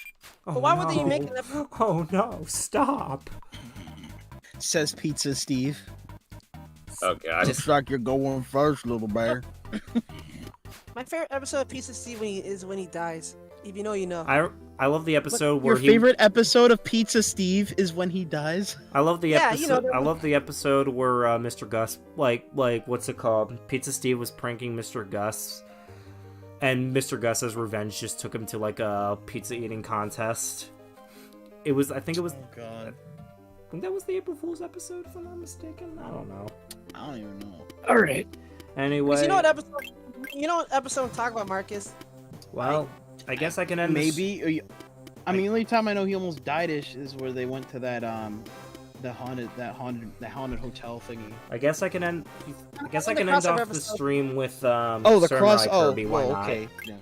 Oh, But why would they no. make an episode? Oh no! Stop. Says Pizza Steve. Oh god. Looks like you're going first, little bear. My favorite episode of Pizza Steve is when he dies. If you know, you know. I love the episode where Your favorite episode of Pizza Steve is when he dies? I love the Yeah, episode. you know, I love the episode where Mr. Gus, like what's it called? Pizza Steve was pranking Mr. Gus, and Mr. Gus's revenge just took him to like a pizza eating contest. It was, I think it was. Oh god. I think that was the April Fool's episode, if I'm not mistaken. I don't know. I don't even know. All right. Anyway. You know what episode? You know what episode I'm talking about, Marcus? Well, I guess I can end. Maybe. I mean, the only time I know he almost died-ish is where they went to that the haunted hotel thingy. I guess I can end. I guess I can end off the stream with the Samurai cross. Kirby. Why well, not? okay. Yeah.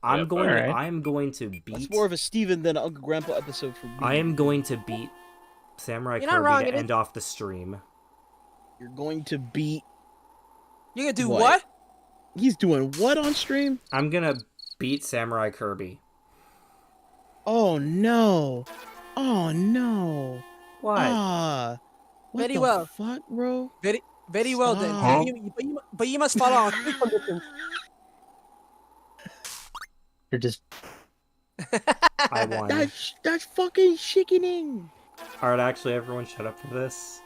I'm going. alright. I am going to beat. That's more of a Steven than an Uncle Grandpa episode for me. I am going to beat Samurai You're not Kirby wrong, to it is- end off the stream. You're going to beat. You're gonna do What? what? He's doing what on stream? I'm gonna beat Samurai Kirby. Oh no! Oh no! What? Ah, what Very the well. fuck, bro? Very well then. Stop. But you must follow on three conditions. You're just I won. That's fucking sickening. Alright, actually, everyone shut up for this.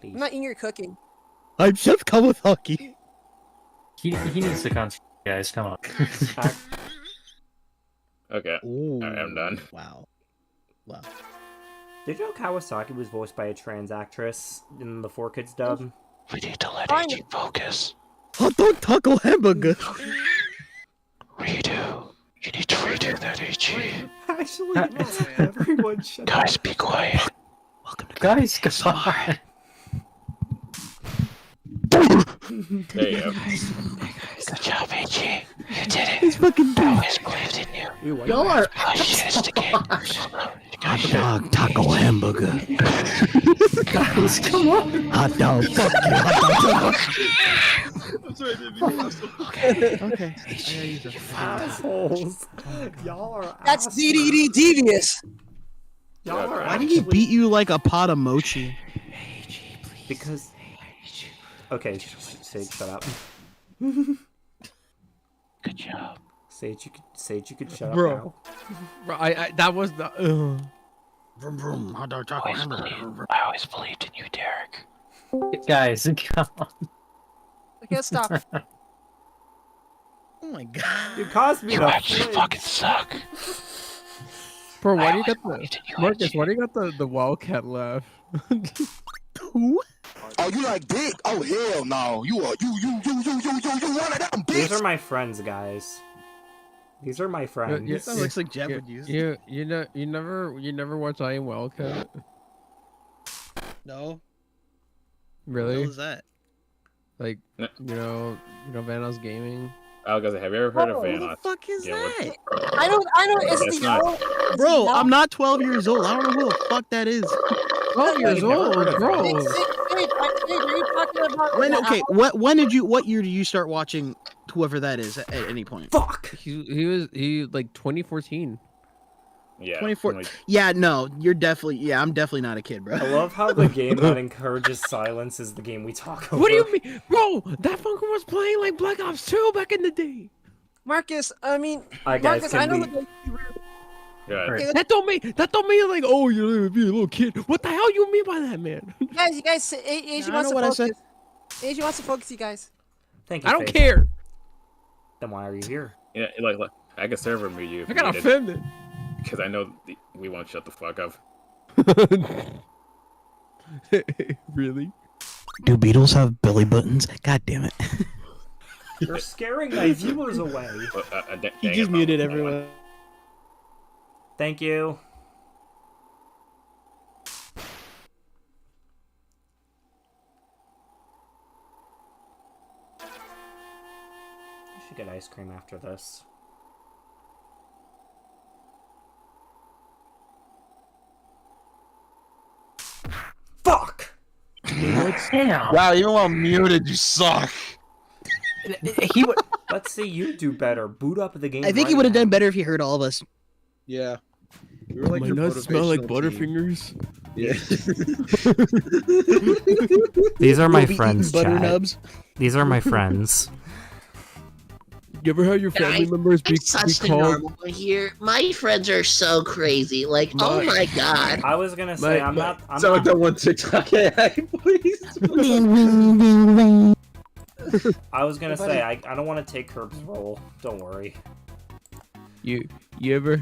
Please. I'm not eating your cooking. I'm Chef Kawasaki. he needs to concentrate, guys. Come on. Okay. Ooh, Alright, I'm done. Wow. Did you know Kawasaki was voiced by a trans actress in the 4Kids dub? We need to let AG focus. Hot dog taco hamburger. Redo. You need to redo that, AG. Actually, everyone shut up. Guys, be quiet. Guys, come on. There you go. Good job, AG. You did it. He's fucking I always believed in you. Y'all are Oh shit, it's the game. Hot dog taco hamburger. Guys, come on. Hot dog, fuck you, hot dog taco. I'm sorry, I didn't mean to laugh so much. okay. Assholes. Y'all are That's assholes. DDD devious. Y'all are Why did he actually... beat you like a pot of mochi? Because... Okay, Sage, shut up. Good job. Sage, you could shut Bro. up now. Bro, I that was the. Vroom vroom, hot dog taco hamburger. I always believed in you, Derek. Guys, come on. I can't stop. Oh my god. You caused me You to actually flinch. fucking suck. Bro, why I do you got always believed in you, Marcus? AG. Why do you got the Wildcat laugh? Who? Oh, you like dick? Oh hell no! You one of them bitch. These are my friends, guys. These are my friends. That looks like Jeb would use. You never watch I Am Wildcat? No. Really? What was that? Like you know Vanos Gaming. I was gonna say, have you ever heard of Vanos? What the fuck is that? I don't. Is That's the not- yellow? Bro, I'm not 12 years old. I don't know who the fuck that is. 12 years old, bro. Are you talking about? When okay, what year did you start watching whoever that is at any point? Fuck. He like 2014. Yeah. 24. Yeah, no, I'm definitely not a kid, bro. I love how the game that encourages silence is the game we talk over. What do you mean, bro? That fucker was playing like Black Ops 2 back in the day. Marcus, I mean, Alright, guys, Marcus, can I know we- Yeah. That don't mean like, oh, you're be a little kid. What the hell you mean by that, man? you guys, Asian I wants know to what I focus. said. Asian wants to focus, you guys. Thank you. I don't Faith. care. Then why are you here? Yeah, like I could server mute you. I got offended. Because I know we won't shut the fuck up. Really? Do beetles have belly buttons? God damn it. You're scaring my viewers away. He just muted everyone. Thank you. I should get ice cream after this. Fuck! Damn. Wow, even while muted, you suck. Let's see you do better. Boot up the game. I think he would have done better if he heard all of us. Yeah. We were like My your nuts smell like motivational team. Butterfingers. Yeah. These are my We'll be friends, eating butter chat. nubs. These are my friends. You ever had your family members be Such the called? normal here. My friends are so crazy. Like, oh my god. I was gonna say, I'm not. Sound like that one TikTok AI, please. I was gonna say, I don't want to take Herb's role. Don't worry. You ever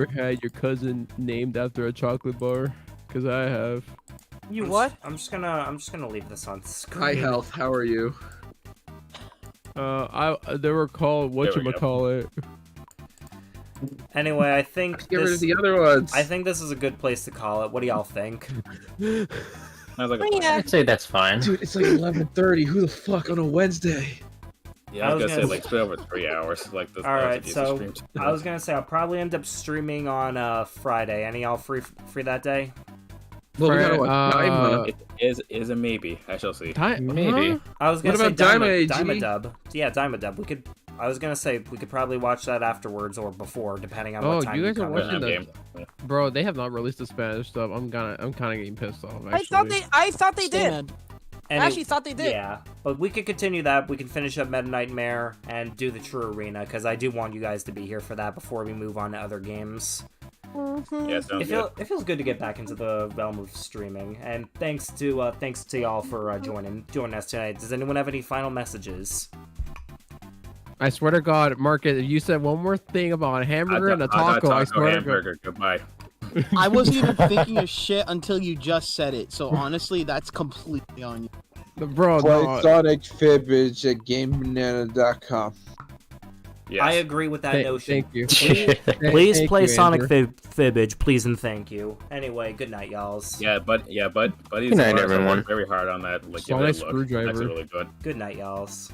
had your cousin named after a chocolate bar? Cause I have. You what? I'm just gonna leave this on screen. Hi, Health. How are you? They were called There we go. whatchamacallit. Anyway, I think Get rid this, of the other ones. I think this is a good place to call it. What do y'all think? Sounds like a Oh, yeah. I'd say that's fine. Dude, it's like 11:30. Who the fuck on a Wednesday? Yeah, I was gonna say like split over 3 hours. Like the All right, the so streams. I was gonna say I'll probably end up streaming on Friday. Any y'all free that day? Well, we gotta It is a maybe. I shall see. Maybe. I was gonna What say about Daima, Dub. Yeah, Daima Dub. We could. I was gonna say we could probably watch that afterwards or before, depending on Oh, what time you guys are come watching in. the bro. They have not released the Spanish stuff. I'm kind of getting pissed off. Actually. I thought they did. I actually thought they did. Yeah, but we could continue that. We can finish up Meta Nightmare and do the True Arena because I do want you guys to be here for that before we move on to other games. Yeah, sounds good. It feels good to get back into the realm of streaming, and thanks to y'all for joining us tonight. Does anyone have any final messages? I swear to God, Marcus, if you said one more thing about a hamburger and a taco, I swear hamburger. Goodbye. I wasn't even thinking of shit until you just said it. So honestly, that's completely on you. Bro, Play Sonic Fibbage at GameBanana.com. Yes. I agree with that notion. Thank you. Please Thank play you, Sonic Andrew. Fibbage, please and thank you. Anyway, good night, y'alls. Yeah, but Good night, everyone. Very hard on that. Like, Sonic give it a look. Screwdriver. That's really good. Good night, y'alls.